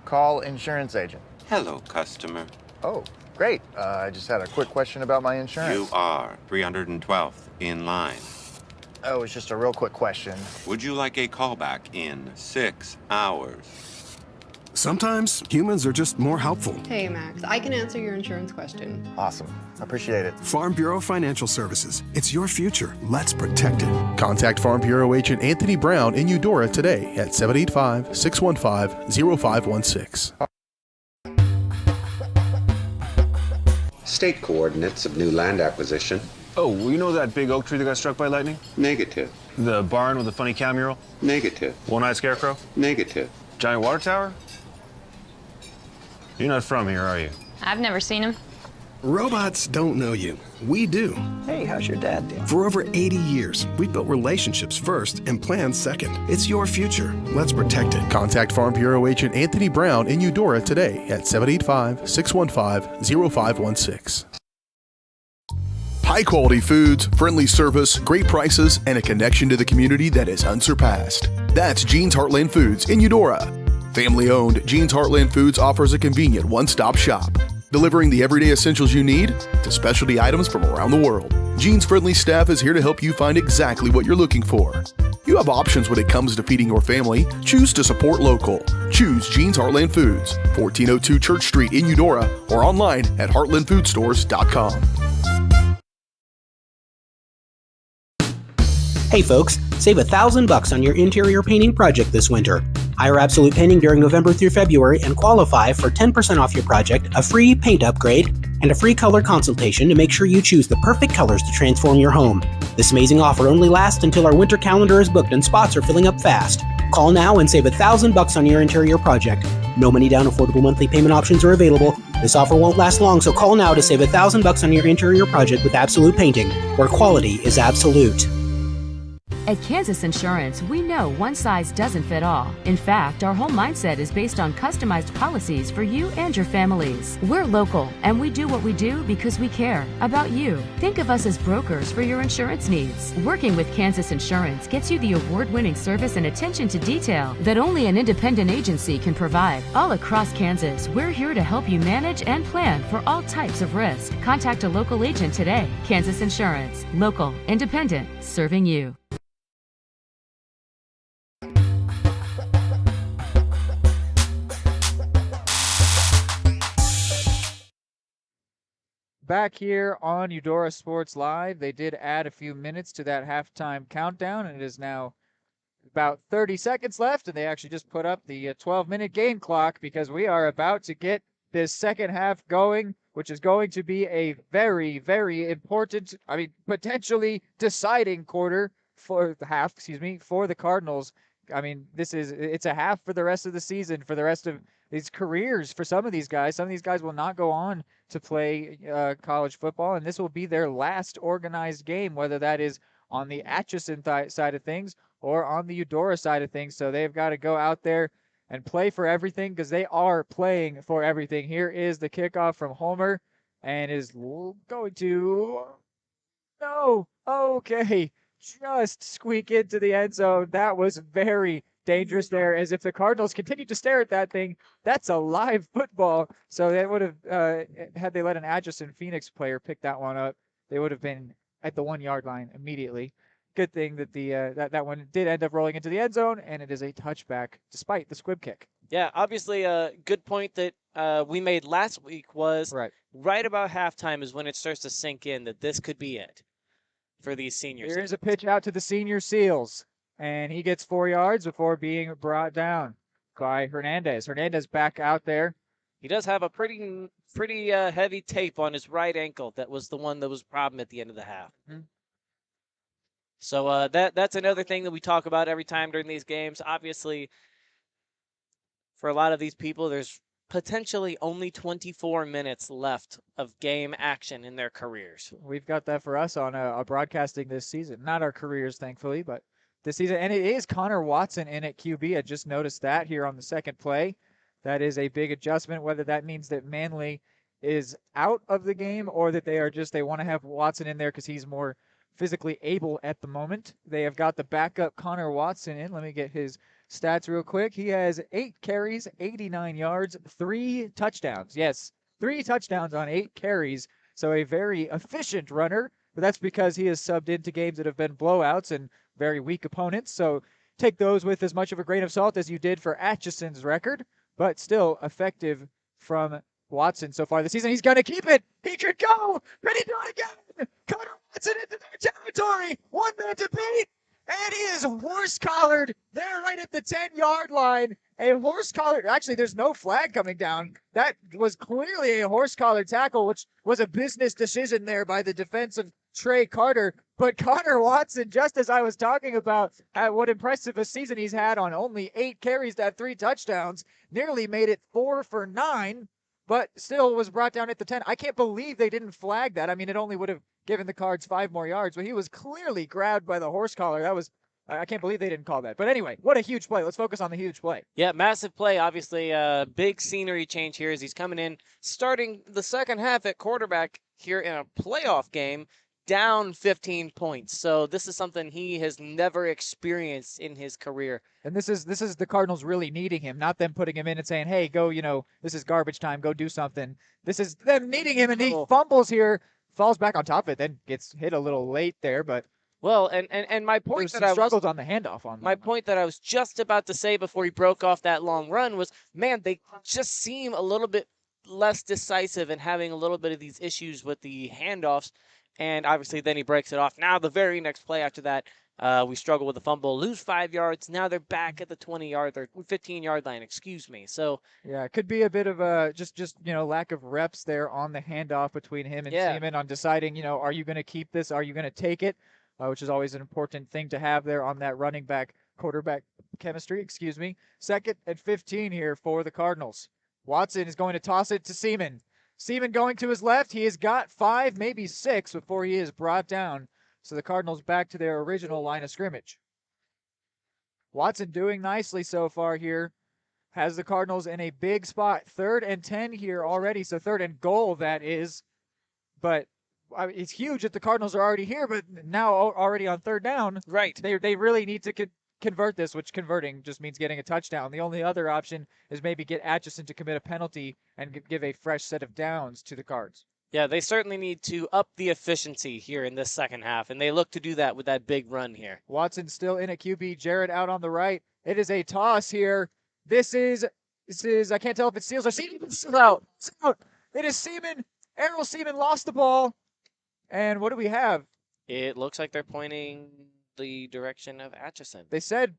Call insurance agent. Hello, customer. Oh, great. I just had a quick question about my insurance. You are 312th in line. Oh, it's just a real quick question. Would you like a callback in 6 hours? Sometimes humans are just more helpful. Hey, Max, I can answer your insurance question. Awesome. Appreciate it. Farm Bureau Financial Services. It's your future. Let's protect it. Contact Farm Bureau agent Anthony Brown in Eudora today at 785-615-0516. State coordinates of new land acquisition. Oh, well, you know that big oak tree that got struck by lightning? Negative. The barn with the funny cow mural? Negative. One-eyed scarecrow? Negative. Giant water tower? You're not from here, are you? I've never seen him. Robots don't know you. We do. Hey, how's your dad doing? For over 80 years, we built relationships first and plans second. It's your future. Let's protect it. Contact Farm Bureau agent Anthony Brown in Eudora today at 785-615-0516. High-quality foods, friendly service, great prices, and a connection to the community that is unsurpassed. That's Gene's Heartland Foods in Eudora. Family-owned, Gene's Heartland Foods offers a convenient one-stop shop, delivering the everyday essentials you need to specialty items from around the world. Gene's friendly staff is here to help you find exactly what you're looking for. You have options when it comes to feeding your family. Choose to support local. Choose Gene's Heartland Foods, 1402 Church Street in Eudora, or online at heartlandfoodstores.com. Hey folks, save $1,000 on your interior painting project this winter. Hire Absolute Painting during November through February and qualify for 10% off your project, a free paint upgrade, and a free color consultation to make sure you choose the perfect colors to transform your home. This amazing offer only lasts until our winter calendar is booked and spots are filling up fast. Call now and save $1,000 on your interior project. No money down, affordable monthly payment options are available. This offer won't last long, so call now to save $1,000 on your interior project with Absolute Painting, where quality is absolute. At Kansas Insurance, we know one size doesn't fit all. In fact, our whole mindset is based on customized policies for you and your families. We're local, and we do what we do because we care about you. Think of us as brokers for your insurance needs. Working with Kansas Insurance gets you the award-winning service and attention to detail that only an independent agency can provide. All across Kansas, we're here to help you manage and plan for all types of risk. Contact a local agent today. Kansas Insurance. Local, independent, serving you. Back here on Eudora Sports Live, they did add a few minutes to that halftime countdown, and it is now about 30 seconds left, and they actually just put up the 12-minute game clock because we are about to get this second half going, which is going to be a very, very important, potentially deciding quarter for the half, for the Cardinals. It's a half for the rest of the season, for the rest of these careers for some of these guys. Some of these guys will not go on to play college football, and this will be their last organized game, whether that is on the Atchison side of things or on the Eudora side of things. So they've got to go out there and play for everything because they are playing for everything. Here is the kickoff from Homer, and is going to... No! Okay. Just squeak into the end zone. That was very dangerous there, as if the Cardinals continue to stare at that thing, that's a live football. So they would have, had they let an Atchison Phoenix player pick that one up, they would have been at the 1-yard line immediately. Good thing that that one did end up rolling into the end zone, and it is a touchback despite the squib kick. Yeah, obviously a good point that we made last week was right about halftime is when it starts to sink in that this could be it for these seniors. Here's a pitch out to the senior Seals, and he gets 4 yards before being brought down by Hernandez. Hernandez back out there. He does have a pretty heavy tape on his right ankle. That was the one that was a problem at the end of the half. Mm-hmm. So that's another thing that we talk about every time during these games. Obviously, for a lot of these people, there's potentially only 24 minutes left of game action in their careers. We've got that for us on broadcasting this season. Not our careers, thankfully, but this season. And it is Connor Watson in at QB. I just noticed that here on the second play. That is a big adjustment, whether that means that Manley is out of the game or that they want to have Watson in there because he's more physically able at the moment. They have got the backup Connor Watson in. Let me get his stats real quick. He has 8 carries, 89 yards, 3 touchdowns. Yes, 3 touchdowns on 8 carries. So a very efficient runner, but that's because he has subbed into games that have been blowouts and very weak opponents. So take those with as much of a grain of salt as you did for Atchison's record. but still effective from Watson so far this season. He's going to keep it. He could go. Ready to do it again. Connor Watson into their territory. 1 minute to beat. And he is horse-collared there right at the 10-yard line. A horse-collared. Actually, there's no flag coming down. That was clearly a horse-collared tackle, which was a business decision there by the defensive Trey Carter. But Connor Watson, just as I was talking about what impressive a season he's had on only 8 carries to have 3 touchdowns, nearly made it 4 for 9, but still was brought down at the 10. I can't believe they didn't flag that. I mean, it only would have given the Cards 5 more yards, but he was clearly grabbed by the horse collar. That was, I can't believe they didn't call that. But anyway, what a huge play. Let's focus on the huge play. Yeah, massive play. Obviously, big scenery change here as he's coming in, starting the second half at quarterback here in a playoff game, down 15 points. So this is something he has never experienced in his career. And this is the Cardinals really needing him, not them putting him in and saying, hey, go, this is garbage time, go do something. This is them needing him, and he fumbles here, falls back on top of it, then gets hit a little late there, but well, and my point that I struggled on the handoff on my point that I was just about to say before he broke off that long run was, man, they just seem a little bit less decisive and having a little bit of these issues with the handoffs. And obviously then he breaks it off. Now the very next play after that, we struggle with the fumble, lose 5 yards. Now they're back at the 20-yard or 15-yard line, excuse me. So yeah, it could be a bit of a just lack of reps there on the handoff between him and Seaman on deciding, are you going to keep this? Are you going to take it? Which is always an important thing to have there on that running back quarterback chemistry, excuse me. 2nd and 15 here for the Cardinals. Watson is going to toss it to Seaman. Seaman going to his left. He has got 5, maybe 6 before he is brought down. So the Cardinals back to their original line of scrimmage. Watson doing nicely so far here. Has the Cardinals in a big spot. 3rd and 10 here already. So 3rd and goal, that is. But it's huge that the Cardinals are already here, but now already on 3rd down. Right. They really need to convert this, which converting just means getting a touchdown. The only other option is maybe get Atchison to commit a penalty and give a fresh set of downs to the Cards. Yeah, they certainly need to up the efficiency here in this second half, and they look to do that with that big run here. Watson still in at QB. Jared out on the right. It is a toss here. This is I can't tell if it's Seals or Seaman. It's out. It is Seaman. Errol Seaman lost the ball. And what do we have? It looks like they're pointing the direction of Atchison. They said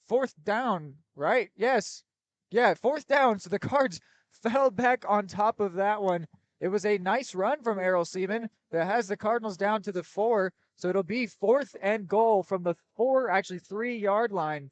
4th down, right? Yes. Yeah, 4th down. So the Cards fell back on top of that one. It was a nice run from Errol Seaman that has the Cardinals down to the 4. So it'll be 4th and goal from the 3-yard line.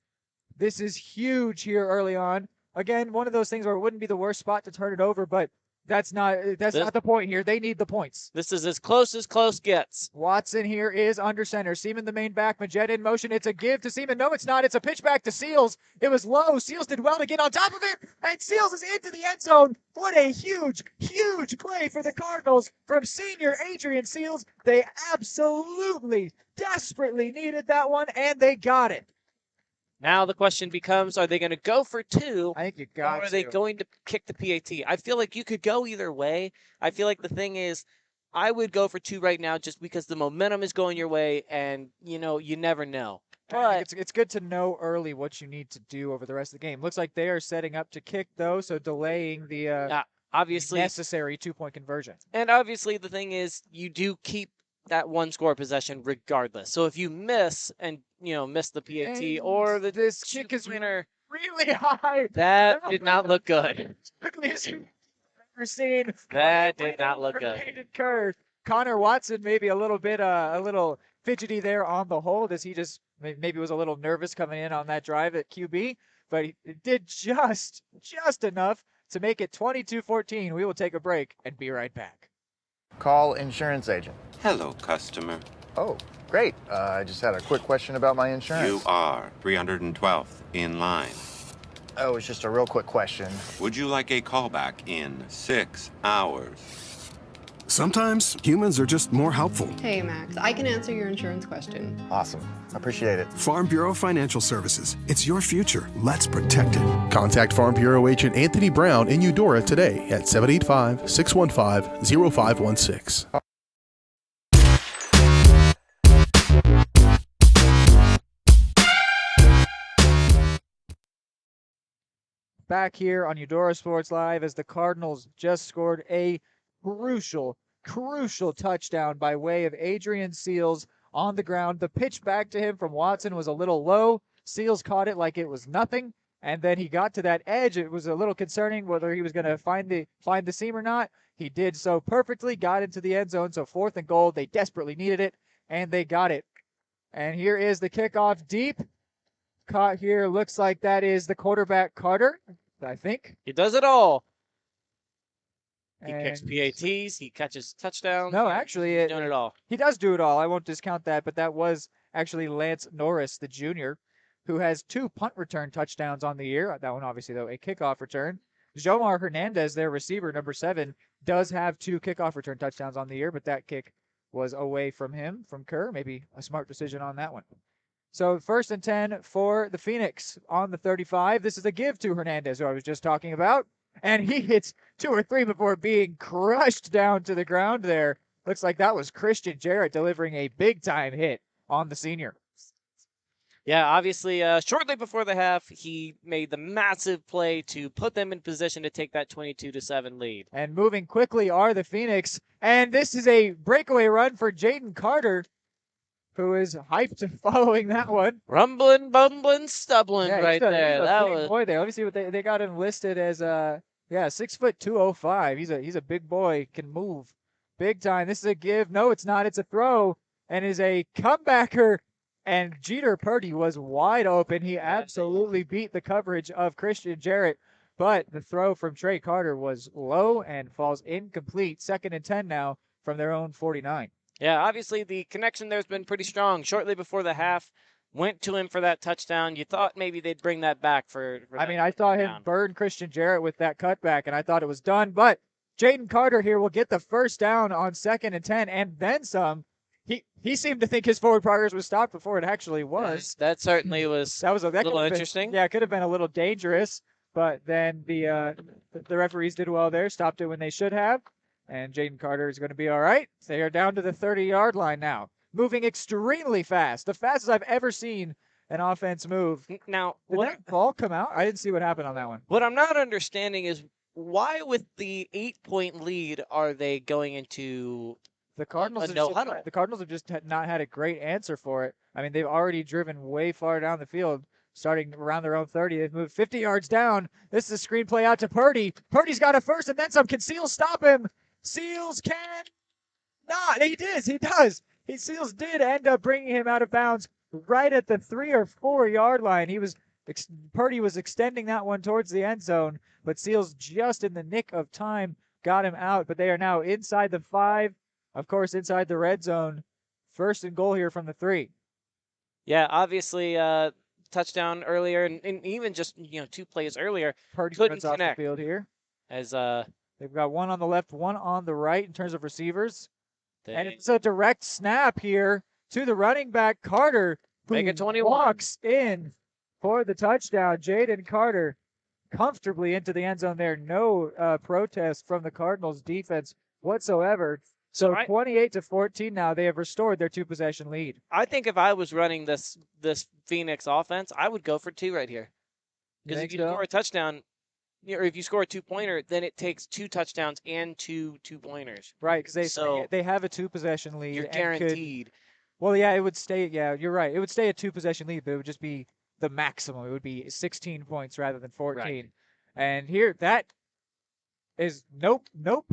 This is huge here early on. Again, one of those things where it wouldn't be the worst spot to turn it over, but that's not the point here. They need the points. This is as close gets. Watson here is under center. Seaman the main back. Majetta in motion. It's a give to Seaman. No, it's not. It's a pitch back to Seals. It was low. Seals did well to get on top of it. And Seals is into the end zone. What a huge, huge play for the Cardinals from senior Adrian Seals. They absolutely, desperately needed that one, and they got it. Now the question becomes, are they going to go for 2? I think you got Or are they going to kick the PAT? I feel like you could go either way. I feel like the thing is, I would go for 2 right now just because the momentum is going your way, and, you never know. But it's good to know early what you need to do over the rest of the game. Looks like they are setting up to kick, though, so delaying the obviously necessary 2-point conversion. And obviously the thing is, you do keep that 1-score possession regardless. So if you miss and miss the PAT and or this kick is winner really high, that did not look good. Quickly as you've ever seen. That did not look good. Curve. Connor Watson maybe a little fidgety there on the hold as he just maybe was a little nervous coming in on that drive at QB, but he did just enough to make it 22-14. We will take a break and be right back. Call insurance agent. Hello, customer. Oh, great. I just had a quick question about my insurance. You are 312th in line. Oh, it's just a real quick question. Would you like a callback in 6 hours? Sometimes humans are just more helpful. Hey, Max, I can answer your insurance question. Awesome. Appreciate it. Farm Bureau Financial Services. It's your future. Let's protect it. Contact Farm Bureau agent Anthony Brown in Eudora today at 785-615-0516. back here on Eudora Sports Live as the Cardinals just scored a crucial touchdown by way of Adrian Seals on the ground. The pitch back to him from Watson was a little low. Seals caught it like it was nothing, and then he got to that edge. It was a little concerning whether he was going to find the seam or not. He did so perfectly, got into the end zone, so 4th and goal. They desperately needed it, and they got it. And here is the kickoff deep. Caught here. Looks like that is the quarterback Carter, I think. He does it all. He And kicks PATs. He catches touchdowns. No, actually, he's doing it all. He does do it all. I won't discount that, but that was actually Lance Norris, the junior, who has 2 punt return touchdowns on the year. That one, obviously, though, a kickoff return. Jomar Hernandez, their receiver, number 7, does have 2 kickoff return touchdowns on the year, but that kick was away from him, from Kerr. Maybe a smart decision on that one. So 1st and 10 for the Phoenix on the 35. This is a give to Hernandez, who I was just talking about. And he hits 2 or 3 before being crushed down to the ground there. Looks like that was Christian Jarrett delivering a big-time hit on the senior. Yeah, obviously, shortly before the half, he made the massive play to put them in position to take that 22-7 lead. And moving quickly are the Phoenix. And this is a breakaway run for Jaden Carter, who is hyped following that one. Rumbling, bumbling, stumbling right there. That was boy there. Let me see what they got him listed as. 6 foot 205. He's a big boy, can move big time. This is a give. No, it's not. It's a throw, and is a comebacker. And Jeter Purdy was wide open. He absolutely beat the coverage of Christian Jarrett, but the throw from Trey Carter was low and falls incomplete. 2nd and 10 now from their own 49. Yeah, obviously the connection there's been pretty strong. Shortly before the half, went to him for that touchdown. You thought maybe they'd bring that back for I saw him burn Christian Jarrett with that cutback, and I thought it was done. But Jaden Carter here will get the first down on 2nd and 10, and then some. He seemed to think his forward progress was stopped before it actually was. That certainly was a little interesting. Yeah, it could have been a little dangerous, but then the referees did well there, stopped it when they should have. And Jaden Carter is going to be all right. They are down to the 30-yard line now, moving extremely fast, the fastest I've ever seen an offense move. Now, did that ball come out? I didn't see what happened on that one. What I'm not understanding is why, with the 8-point lead, are they going into the Cardinals? The Cardinals have just not had a great answer for it. I mean, they've already driven way far down the field. Starting around their own 30, they've moved 50 yards down. This is a screenplay out to Purdy. Purdy's got a first and then some. Can Seals stop him? Seals can not. He does. Seals did end up bringing him out of bounds right at the 3 or 4 yard line. Purdy was extending that one towards the end zone, but Seals just in the nick of time got him out. But they are now inside the 5, of course, inside the red zone. 1st and goal here from the 3. Yeah, obviously, touchdown earlier, and even just 2 plays earlier. Purdy couldn't runs connect off the field here. As they've got one on the left, one on the right in terms of receivers. And it's a direct snap here to the running back, Carter, who Make it 21. walks in for the touchdown. Jaden Carter comfortably into the end zone there. No protest from the Cardinals defense whatsoever. So 28-14 now. They have restored their 2-possession lead. I think if I was running this Phoenix offense, I would go for 2 right here. Because if you score a touchdown, or if you score a 2-pointer, then it takes 2 touchdowns and 2 2-pointers. Right, because they have a 2-possession lead. You're guaranteed. It would stay. Yeah, you're right. It would stay a 2-possession lead, but it would just be the maximum. It would be 16 points rather than 14. Right. And here, that is no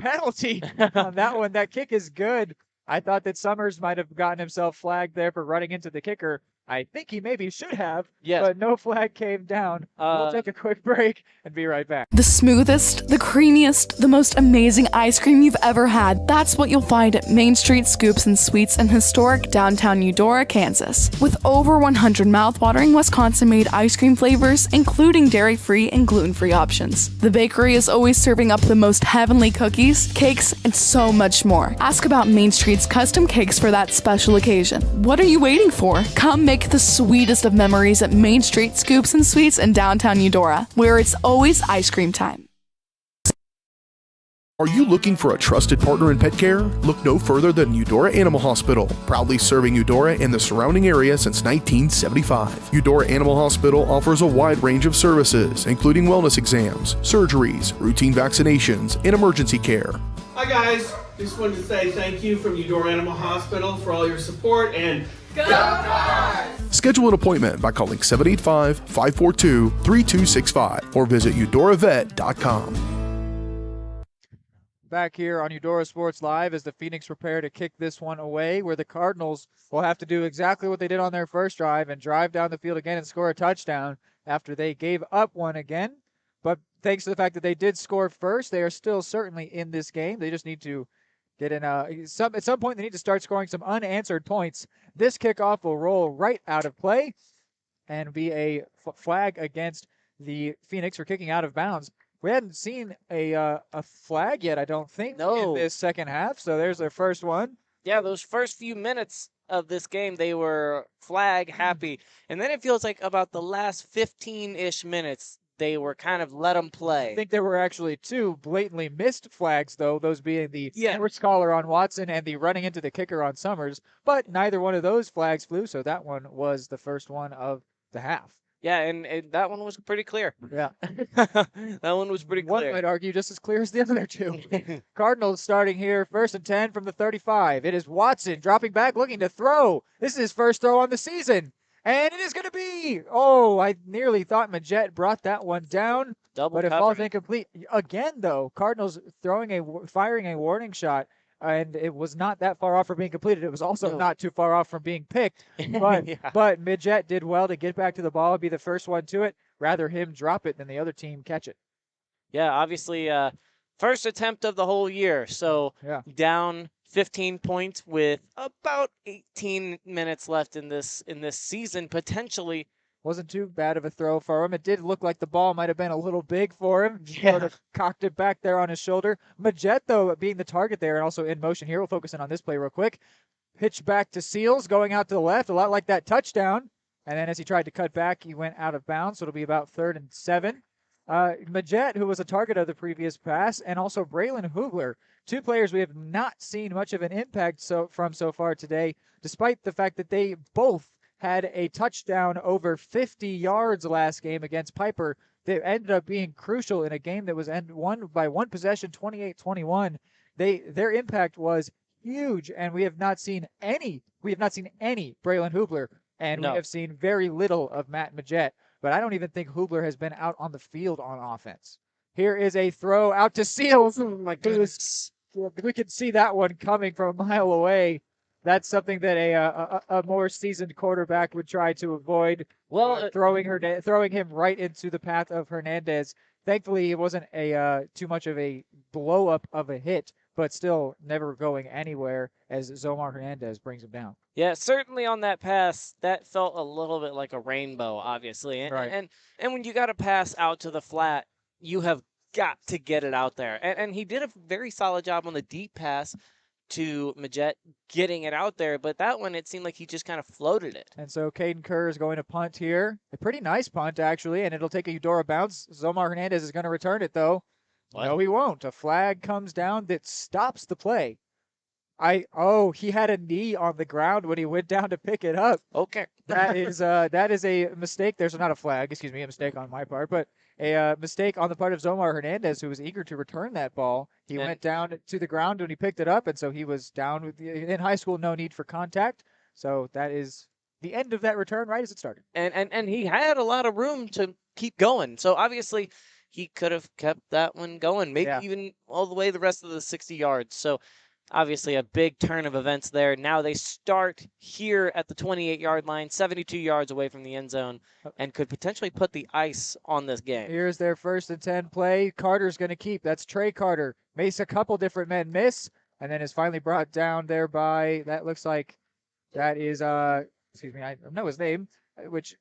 penalty on that one. That kick is good. I thought that Summers might have gotten himself flagged there for running into the kicker. I think he maybe should have, but no flag came down. We'll take a quick break and be right back. The smoothest, the creamiest, the most amazing ice cream you've ever had. That's what you'll find at Main Street Scoops and Sweets in historic downtown Eudora, Kansas. With over 100 mouthwatering Wisconsin-made ice cream flavors, including dairy-free and gluten-free options. The bakery is always serving up the most heavenly cookies, cakes, and so much more. Ask about Main Street's custom cakes for that special occasion. What are you waiting for? Come make the sweetest of memories at Main Street Scoops and Sweets in downtown Eudora, where it's always ice cream time. Are you looking for a trusted partner in pet care? Look no further than Eudora Animal Hospital, proudly serving Eudora and the surrounding area since 1975. Eudora Animal Hospital offers a wide range of services, including wellness exams, surgeries, routine vaccinations, and emergency care. Hi guys, just wanted to say thank you from Eudora Animal Hospital for all your support and go Cards! Schedule an appointment by calling 785-542-3265 or visit eudoravet.com. Back here on Eudora Sports Live as the Phoenix prepare to kick this one away, where the Cardinals will have to do exactly what they did on their first drive and drive down the field again and score a touchdown after they gave up one again. But thanks to the fact that they did score first, they are still certainly in this game. They just need to get in at some point they need to start scoring some unanswered points. This kickoff will roll right out of play and be a flag against the Phoenix for kicking out of bounds. We hadn't seen a flag yet, I don't think, in this second half. So there's their first one. Yeah, those first few minutes of this game, they were flag happy. And then it feels like about the last 15-ish minutes, they were kind of let them play. I think there were actually two blatantly missed flags, though, those being the sports collar on Watson and the running into the kicker on Summers. But neither one of those flags flew, so that one was the first one of the half. Yeah, and that one was pretty clear. Yeah. That one was pretty clear. One might argue just as clear as the other two. Cardinals starting here, 1st and 10 from the 35. It is Watson dropping back, looking to throw. This is his first throw on the season. And it is going to be. Oh, I nearly thought Majette brought that one down. But it falls incomplete. Again, though, Cardinals firing a warning shot. And it was not that far off from being completed. It was also not too far off from being picked. But but Midget did well to get back to the ball and be the first one to it. Rather him drop it than the other team catch it. Yeah, obviously, first attempt of the whole year. So down 15 points with about 18 minutes left in this season, potentially. Wasn't too bad of a throw for him. It did look like the ball might have been a little big for him. Yeah. Sort of cocked it back there on his shoulder. Majette, though, being the target there and also in motion here. We'll focus in on this play real quick. Pitch back to Seals, going out to the left, a lot like that touchdown. And then as he tried to cut back, he went out of bounds, so it'll be about 3rd and 7. Majette, who was a target of the previous pass, and also Braylon Hugler, two players we have not seen much of an impact from so far today, despite the fact that they both had a touchdown over 50 yards last game against Piper. They ended up being crucial in a game that was won by one possession, 28-21. Their impact was huge, and we have not seen any Braylon Hugler, and we have seen very little of Matt Majette. But I don't even think Hugler has been out on the field on offense. Here is a throw out to Seals. Oh my goodness. We can see that one coming from a mile away. That's something that a more seasoned quarterback would try to avoid. Well, throwing him right into the path of Hernandez. Thankfully, it wasn't too much of a blow up of a hit, but still never going anywhere as Zomar Hernandez brings him down. Yeah, certainly on that pass, that felt a little bit like a rainbow, obviously. And, right. and when you got to pass out to the flat, you have got to get it out there. And he did a very solid job on the deep pass to Majette getting it out there, but that one, it seemed like he just kind of floated it. And so Caden Kerr is going to punt here. A pretty nice punt, actually, and it'll take a Eudora bounce. Zomar Hernandez is going to return it, though. What? No, he won't. A flag comes down that stops the play. He had a knee on the ground when he went down to pick it up. Okay. That is a mistake. There's not a flag, a mistake on my part, but a mistake on the part of Zomar Hernandez, who was eager to return that ball. He went down to the ground when he picked it up, and so he was down. In high school, no need for contact. So that is the end of that return right as it started. And he had a lot of room to keep going. So obviously he could have kept that one going, maybe even all the way the rest of the 60 yards. So obviously a big turn of events there. Now they start here at the 28-yard line, 72 yards away from the end zone, and could potentially put the ice on this game. Here's their 1st and 10 play. Carter's going to keep. That's Trey Carter. Makes a couple different men miss, and then is finally brought down there by, that looks like, that is, I know his name, which,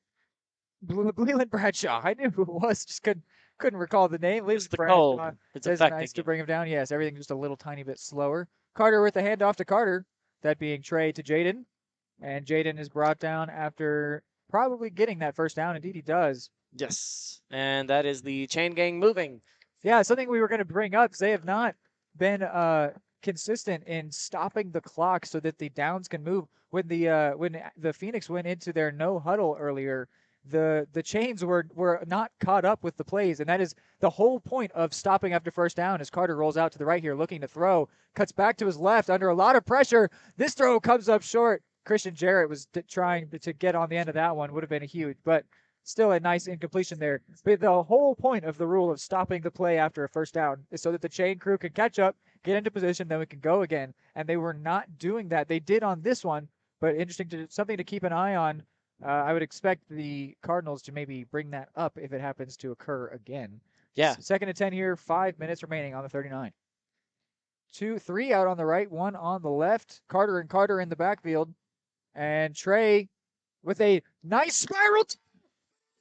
Leland Bradshaw. I knew who it was, just couldn't recall the name. It's the cold. It's affecting nice to bring him down. Yes, everything just a little tiny bit slower. Carter with the handoff to Carter, that being Trey to Jaden. And Jaden is brought down after probably getting that first down. Indeed, he does. Yes, and that is the chain gang moving. Yeah, something we were going to bring up because they have not been consistent in stopping the clock so that the downs can move. When the Phoenix went into their no huddle earlier, the chains were not caught up with the plays, and that is the whole point of stopping after first down. As Carter rolls out to the right here, looking to throw, cuts back to his left under a lot of pressure. This throw comes up short. Christian Jarrett was trying to get on the end of that one. Would have been a huge, but still a nice incompletion there. But the whole point of the rule of stopping the play after a first down is so that the chain crew can catch up, get into position, then we can go again. And they were not doing that. They did on this one, but something to keep an eye on. I would expect the Cardinals to maybe bring that up if it happens to occur again. Yeah. Second and 10 here, 5 minutes remaining on the 39. 3 out on the right, 1 on the left. Carter and Carter in the backfield. And Trey with a nice spiral.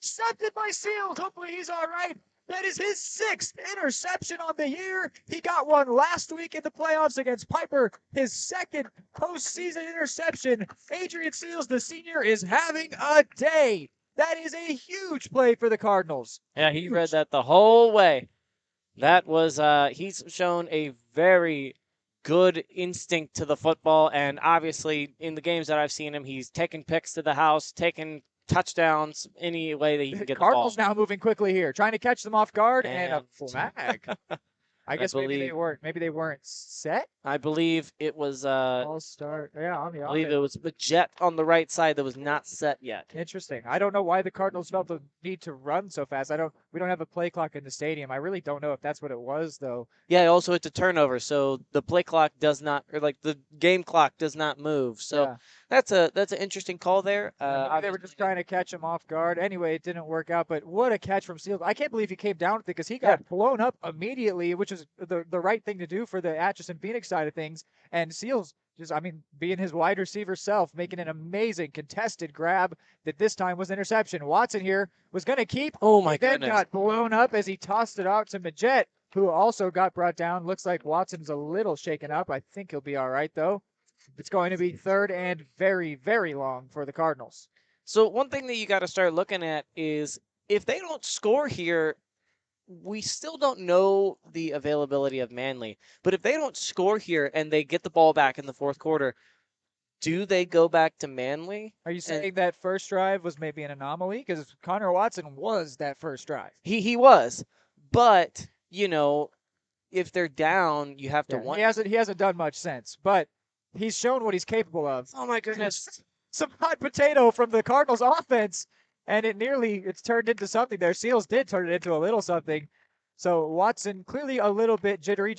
Intercepted by Seals. Hopefully he's all right. That is his 6th interception on the year. He got one last week in the playoffs against Piper. His 2nd postseason interception. Adrian Seals, the senior, is having a day. That is a huge play for the Cardinals. Yeah, he read that the whole way. That was, he's shown a very good instinct to the football, and obviously in the games that I've seen him, he's taken picks to the house, taken touchdowns any way that he can get Cardinals the ball. now moving quickly here, trying to catch them off guard, and a flag. I guess maybe they weren't set. I believe it was All start. Yeah, on the I believe it was the jet on the right side that was not set yet. Interesting. I don't know why the Cardinals felt the need to run so fast. We don't have a play clock in the stadium. I really don't know if that's what it was though. Yeah, also it's a turnover, so the play clock does not, or like the game clock does not move. So Yeah. that's an interesting call there. Maybe they were just trying to catch him off guard. Anyway, it didn't work out, but what a catch from Seals. I can't believe he came down with it because he got blown up immediately, which is the right thing to do for the Atchison Phoenix side of things. And Seals being his wide receiver self, making an amazing contested grab that this time was interception. Watson here was going to keep. Oh my then goodness. got blown up as he tossed it out to Majet, who also got brought down. Looks like Watson's a little shaken up. I think he'll be all right, though. It's going to be 3rd and very, very long for the Cardinals. So one thing that you got to start looking at is if they don't score here, we still don't know the availability of Manley. But if they don't score here and they get the ball back in the 4th quarter, do they go back to Manley? Are you saying that first drive was maybe an anomaly? Because Connor Watson was that first drive. He was. But, if they're down, you have to He hasn't done much since, but he's shown what he's capable of. Oh my goodness. Some hot potato from the Cardinals offense, and it's turned into something there. Seals did turn it into a little something. So Watson clearly a little bit jittery.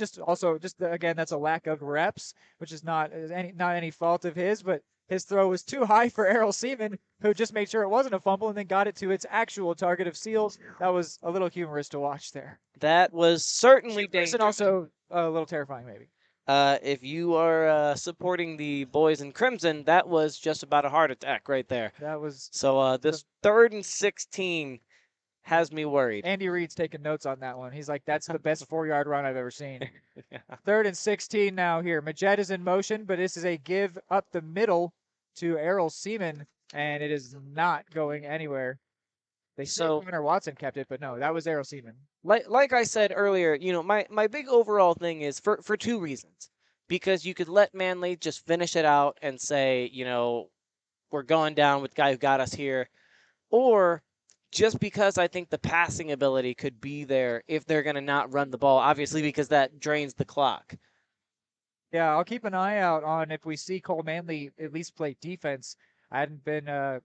Again, that's a lack of reps, which is not any fault of his, but his throw was too high for Errol Seaman, who just made sure it wasn't a fumble and then got it to its actual target of Seals. That was a little humorous to watch there. That was certainly dangerous. And also a little terrifying, maybe. If you are supporting the boys in crimson, that was just about a heart attack right there. That was so. This 3rd and 16 has me worried. Andy Reid's taking notes on that one. He's like, "That's the best 4-yard run I've ever seen." 3rd and 16 now here. Majet is in motion, but this is a give up the middle to Errol Seaman, and it is not going anywhere. Connor Watson kept it, but no, that was Errol Seaman. Like I said earlier, my big overall thing is for 2 reasons. Because you could let Manley just finish it out and say, we're going down with the guy who got us here. Or just because I think the passing ability could be there if they're going to not run the ball, obviously, because that drains the clock. Yeah, I'll keep an eye out on if we see Cole Manley at least play defense. I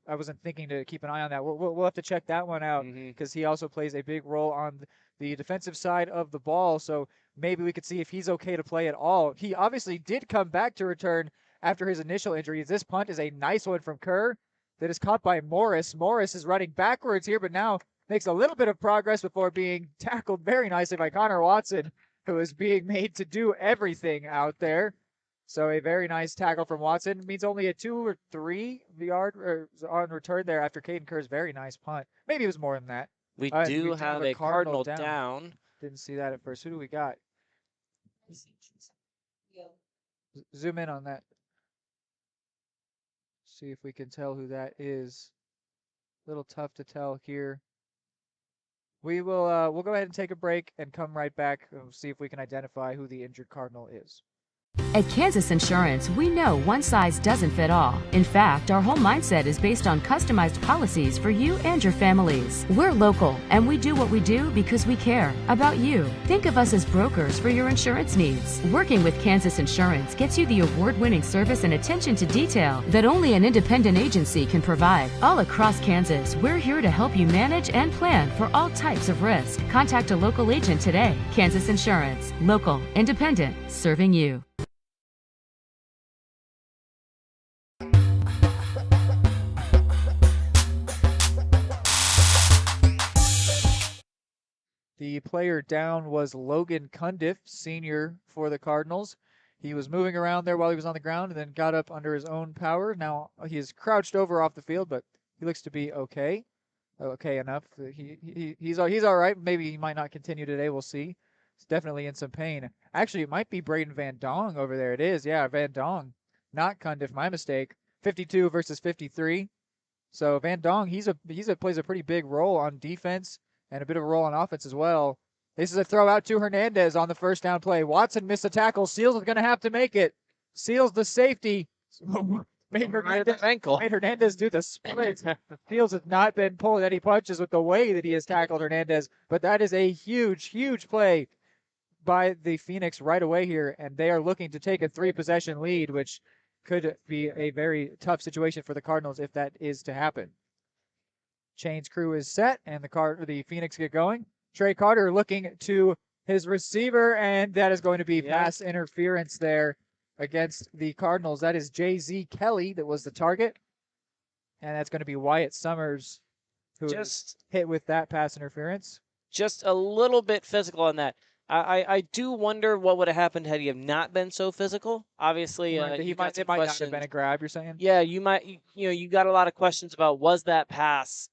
wasn't thinking to keep an eye on that. We'll have to check that one out because he also plays a big role on the defensive side of the ball. So maybe we could see if he's okay to play at all. He obviously did come back to return after his initial injuries. This punt is a nice one from Kerr that is caught by Morris. Morris is running backwards here, but now makes a little bit of progress before being tackled very nicely by Connor Watson, who is being made to do everything out there. So a very nice tackle from Watson. It means only a 2 or 3 yard on return there after Caden Kerr's very nice punt. Maybe it was more than that. We do have a Cardinal down. Didn't see that at first. Who do we got? Zoom in on that. See if we can tell who that is. A little tough to tell here We'll go ahead and take a break and come right back and see if we can identify who the injured Cardinal is. At Kansas Insurance, we know one size doesn't fit all. In fact, our whole mindset is based on customized policies for you and your families. We're local, and we do what we do because we care about you. Think of us as brokers for your insurance needs. Working with Kansas Insurance gets you the award-winning service and attention to detail that only an independent agency can provide. All across Kansas, we're here to help you manage and plan for all types of risk. Contact a local agent today. Kansas Insurance. Local, independent, serving you. The player down was Logan Cundiff, senior for the Cardinals. He was moving around there while he was on the ground and then got up under his own power. Now he is crouched over off the field, but he looks to be okay. Okay enough. He's all right. Maybe he might not continue today. We'll see. He's definitely in some pain. Actually, it might be Braden Van Dong over there. It is. Yeah, Van Dong, not Cundiff. My mistake. 52 versus 53. So Van Dong, plays a pretty big role on defense and a bit of a role on offense as well. This is a throw out to Hernandez on the first down play. Watson missed a tackle. Seals is going to have to make it. Seals the safety. Made Hernandez do the split. Seals has not been pulling any punches with the way that he has tackled Hernandez, but that is a huge, huge play by the Phoenix right away here, and they are looking to take a 3-possession lead, which could be a very tough situation for the Cardinals if that is to happen. Chains crew is set, and the Phoenix get going. Trey Carter looking to his receiver, and that is going to be pass interference there against the Cardinals. That is J.Z. Kelly that was the target, and that's going to be Wyatt Summers who is hit with that pass interference. Just a little bit physical on that. I do wonder what would have happened had he have not been so physical. Obviously, it might not have been a grab, you're saying? Yeah, you got a lot of questions about was that pass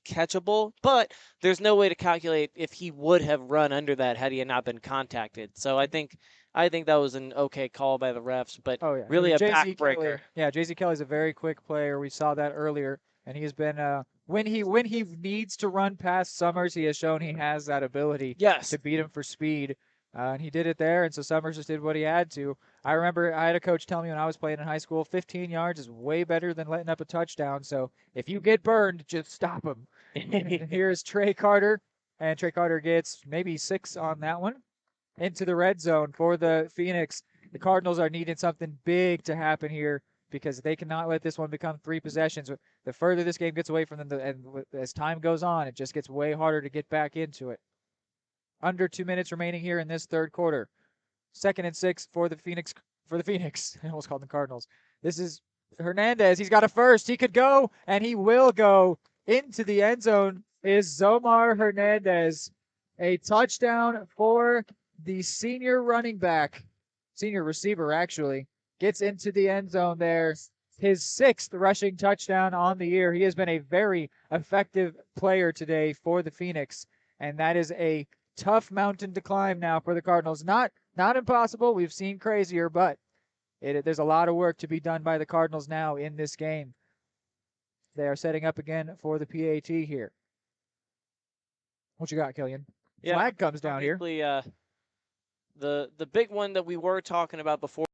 catchable, but there's no way to calculate if he would have run under that had he had not been contacted. So I think that was an okay call by the refs, but really a backbreaker. Yeah, J.Z. Kelly's a very quick player. We saw that earlier, and he's been when he needs to run past Summers, he has shown he has that ability to beat him for speed. And he did it there, and so Summers just did what he had to. I remember I had a coach tell me when I was playing in high school, 15 yards is way better than letting up a touchdown. So if you get burned, just stop him. Here's Trey Carter, and Trey Carter gets maybe 6 on that one into the red zone for the Phoenix. The Cardinals are needing something big to happen here because they cannot let this one become 3 possessions. The further this game gets away from them, and as time goes on, it just gets way harder to get back into it. Under 2 minutes remaining here in this third quarter. 2nd and 6 for the Phoenix. I almost called them Cardinals. This is Hernandez. He's got a first. He could go, and he will go into the end zone. Is Zomar Hernandez. A touchdown for the senior receiver, actually. Gets into the end zone there. His 6th rushing touchdown on the year. He has been a very effective player today for the Phoenix, and that is a tough mountain to climb now for the Cardinals. Not impossible. We've seen crazier, but there's a lot of work to be done by the Cardinals now in this game. They are setting up again for the PAT here. What you got, Killian? Flag comes down here. The big one that we were talking about before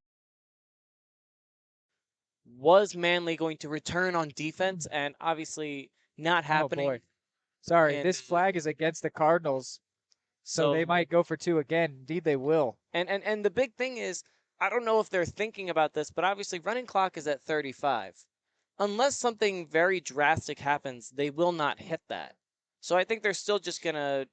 was Manley going to return on defense, and obviously not happening. Oh boy. Sorry, this flag is against the Cardinals. So they might go for 2 again. Indeed, they will. And the big thing is, I don't know if they're thinking about this, but obviously running clock is at 35. Unless something very drastic happens, they will not hit that. So I think they're still just gonna.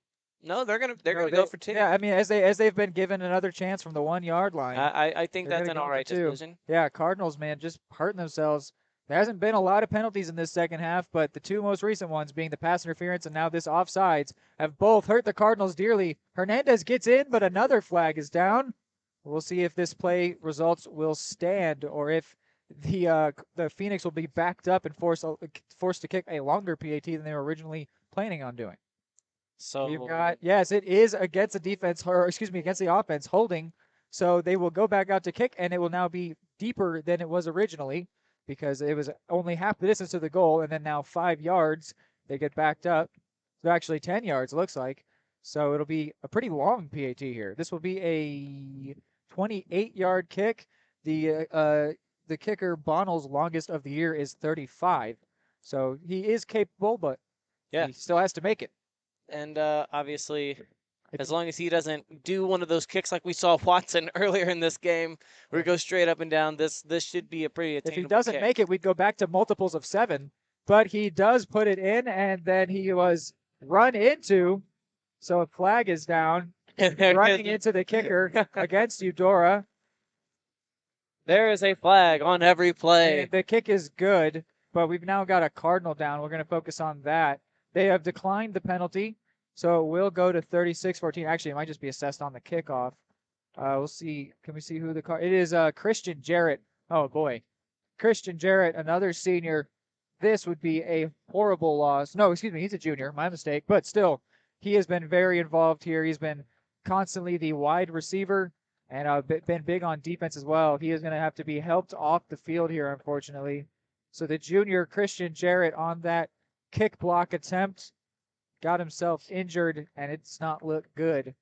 No, they're gonna go for 2. Yeah, I mean, as they've been given another chance from the 1-yard line. I think that's an all right decision. Yeah, Cardinals, man, just hurting themselves. There hasn't been a lot of penalties in this second half, but the 2 most recent ones, being the pass interference and now this offsides, have both hurt the Cardinals dearly. Hernandez gets in, but another flag is down. We'll see if this play results will stand, or if the Phoenix will be backed up and forced to kick a longer PAT than they were originally planning on doing. So we've got, yes, it is against the defense, or excuse me, against the offense holding. So they will go back out to kick, and it will now be deeper than it was originally, because it was only half the distance to the goal, and then now 5 yards, they get backed up. So actually 10 yards, it looks like. So it'll be a pretty long PAT here. This will be a 28-yard kick. The kicker, Bonnell's longest of the year, is 35. So he is capable, but Yeah. he still has to make it. And obviously, as long as he doesn't do one of those kicks like we saw Watson earlier in this game, where he goes straight up and down, this should be a pretty attainable If he doesn't kick. make it, we'd go back to multiples of 7. But he does put it in, and then he was run into. So a flag is down, running into the kicker against Eudora. There is a flag on every play. And the kick is good, but we've now got a Cardinal down. We're going to focus on that. They have declined the penalty, so it will go to 36-14. Actually, it might just be assessed on the kickoff. We'll see. Can we see who the It is Christian Jarrett. Oh, boy. Christian Jarrett, another senior. This would be a horrible loss. No, excuse me, he's a junior. My mistake. But still, he has been very involved here. He's been constantly the wide receiver and been big on defense as well. He is going to have to be helped off the field here, unfortunately. So the junior, Christian Jarrett, on that kick block attempt, got himself injured, and it's not looked good.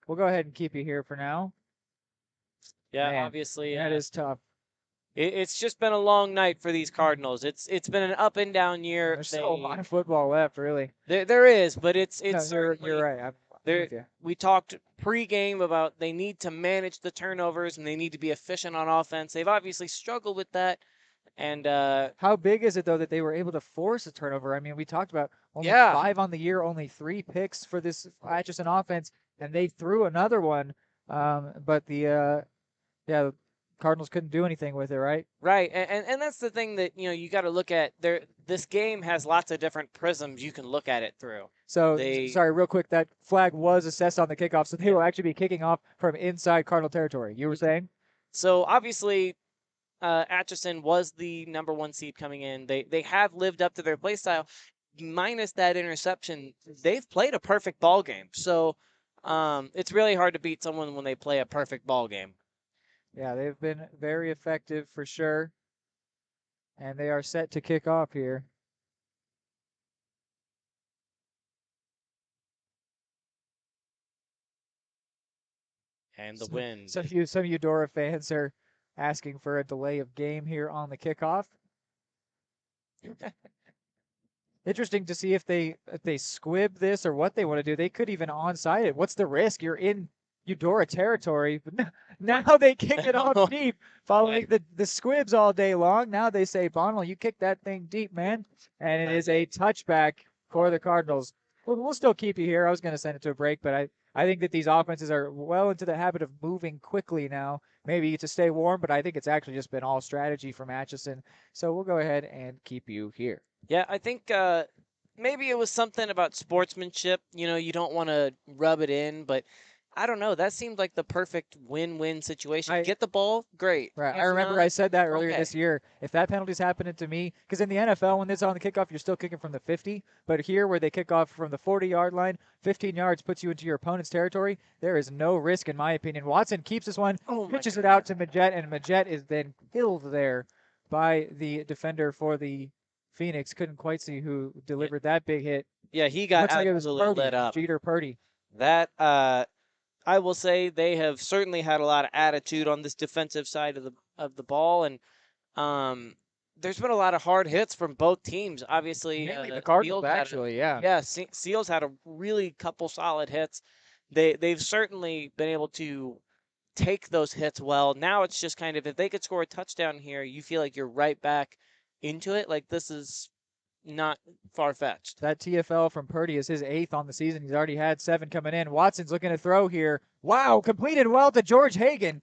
We'll go ahead and keep you here for now. Yeah, Man, obviously. that is tough. It's just been a long night for these Cardinals. It's been an up and down year. There's still a lot of football left, really. There is, but it's No, certainly, you're right. I'm with you. we talked pregame about they need to manage the turnovers and they need to be efficient on offense. They've obviously struggled with that. And how big is it though that they were able to force a turnover? I mean, we talked about only 5 on the year, only 3 picks for this Atchison offense, and they threw another one. But the Cardinals couldn't do anything with it, right? Right, and that's the thing that you got to look at. This game has lots of different prisms you can look at it through. So, sorry, real quick, that flag was assessed on the kickoff, so they will actually be kicking off from inside Cardinal territory. You were saying? So, obviously, Atchison was the number 1 seed coming in. They have lived up to their play style. Minus that interception, they've played a perfect ball game. So, it's really hard to beat someone when they play a perfect ball game. Yeah, they've been very effective for sure. And they are set to kick off here. And the wind. Some Eudora fans are asking for a delay of game here on the kickoff. Interesting to see if they squib this or what they want to do. They could even onside it. What's the risk? You're in Eudora territory. But now they kick it off deep following the squibs all day long. Now they say, Bonnell, you kick that thing deep, man. And it is a touchback for the Cardinals. We'll still keep you here. I was going to send it to a break, but I think that these offenses are well into the habit of moving quickly now. Maybe to stay warm, but I think it's actually just been all strategy from Atchison. So we'll go ahead and keep you here. Yeah, I think maybe it was something about sportsmanship. You don't want to rub it in, but I don't know. That seemed like the perfect win-win situation. Get the ball, great. Right. I remember I said that earlier this year. If that penalty's happening to me, because in the NFL, when it's on the kickoff, you're still kicking from the 50. But here, where they kick off from the 40-yard line, 15 yards puts you into your opponent's territory. There is no risk, in my opinion. Watson keeps this one, pitches it out to Majette, and Majette is then killed there by the defender for the Phoenix. Couldn't quite see who delivered that big hit. Yeah, he got Looks like it was absolutely lit up. Jeter Purdy. That I will say they have certainly had a lot of attitude on this defensive side of the ball, and there's been a lot of hard hits from both teams. Obviously, Mainly the Cardinals, actually, yeah. Yeah, Seals had a really couple solid hits. They've certainly been able to take those hits well. Now it's just kind of, if they could score a touchdown here, you feel like you're right back into it. Like, this is not far-fetched. That TFL from Purdy is his 8th on the season. He's already had 7 coming in. Watson's looking to throw here. Wow, completed well to George Hagan.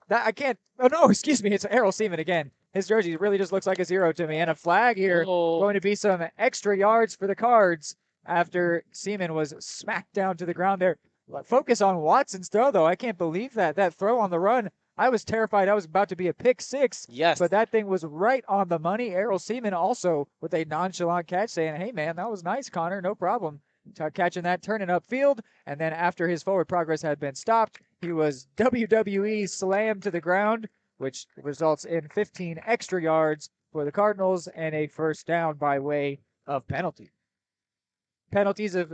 Oh, no, excuse me. It's Errol Seaman again. His jersey really just looks like a 0 to me. And a flag here. Going to be some extra yards for the Cards after Seaman was smacked down to the ground there. Focus on Watson's throw, though. I can't believe that. That throw on the run. I was terrified I was about to be a pick 6. Yes. But that thing was right on the money. Errol Seaman also with a nonchalant catch saying, hey, man, that was nice, Connor. No problem. Catching that, turning upfield. And then after his forward progress had been stopped, he was WWE slammed to the ground, which results in 15 extra yards for the Cardinals and a first down by way of penalty. Penalties have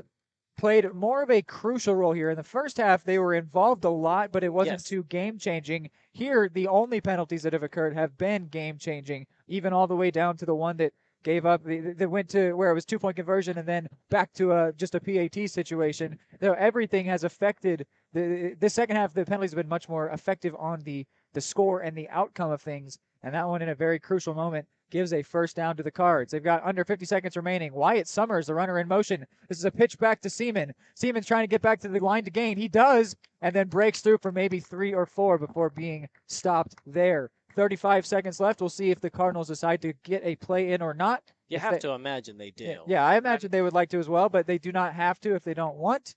played more of a crucial role here. In the first half, they were involved a lot, but it wasn't too game-changing. Here, the only penalties that have occurred have been game-changing, even all the way down to the one that gave up, that went to where it was 2-point conversion and then back to just a PAT situation. Though everything has affected the second half. The penalties have been much more effective on the score and the outcome of things, and that one in a very crucial moment gives a first down to the Cards. They've got under 50 seconds remaining. Wyatt Summers, the runner in motion. This is a pitch back to Seaman. Seaman's trying to get back to the line to gain. He does, and then breaks through for maybe 3 or 4 before being stopped there. 35 seconds left. We'll see if the Cardinals decide to get a play in or not. You have to imagine they do. Yeah, I imagine they would like to as well, but they do not have to if they don't want.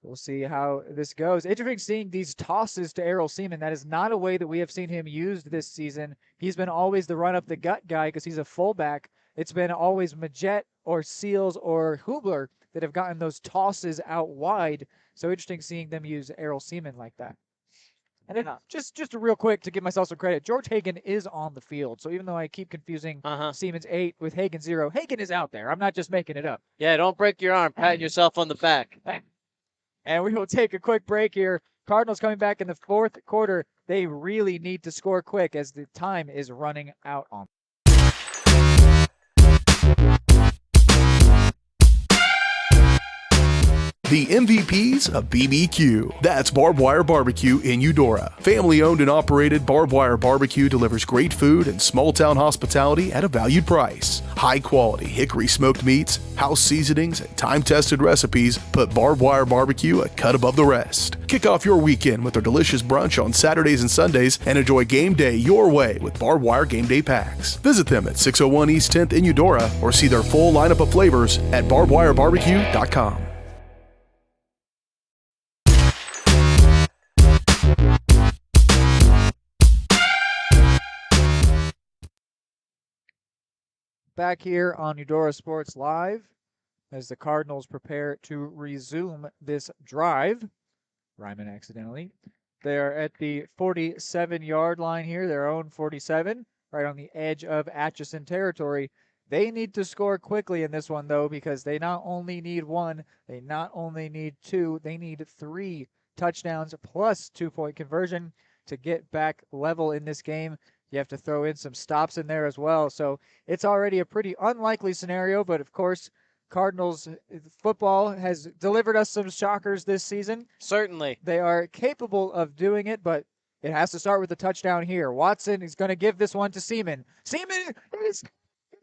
We'll see how this goes. Interesting seeing these tosses to Errol Seaman. That is not a way that we have seen him used this season. He's been always the run-up-the-gut guy because he's a fullback. It's been always Majette or Seals or Hubler that have gotten those tosses out wide. So interesting seeing them use Errol Seaman like that. And then just real quick to give myself some credit, George Hagan is on the field. So even though I keep confusing Seaman's 8 with Hagan 0, Hagan is out there. I'm not just making it up. Yeah, don't break your arm patting yourself on the back. And we will take a quick break here. Cardinals coming back in the fourth quarter. They really need to score quick as the time is running out on them. The MVPs of BBQ. That's Barbed Wire Barbecue in Eudora. Family owned and operated, Barbed Wire Barbecue delivers great food and small town hospitality at a valued price. High quality hickory smoked meats, house seasonings, and time tested recipes put Barbed Wire Barbecue a cut above the rest. Kick off your weekend with their delicious brunch on Saturdays and Sundays and enjoy game day your way with Barbed Wire Game Day Packs. Visit them at 601 East 10th in Eudora or see their full lineup of flavors at barbedwirebarbecue.com. Back here on Eudora Sports Live as the Cardinals prepare to resume this drive. Ryman accidentally. They're at the 47-yard line here, their own 47, right on the edge of Atchison territory. They need to score quickly in this one, though, because they not only need 1, they not only need 2, they need 3 touchdowns plus 2-point conversion to get back level in this game. You have to throw in some stops in there as well. So it's already a pretty unlikely scenario, but of course, Cardinals football has delivered us some shockers this season. Certainly. They are capable of doing it, but it has to start with a touchdown here. Watson is going to give this one to Seaman. Seaman, here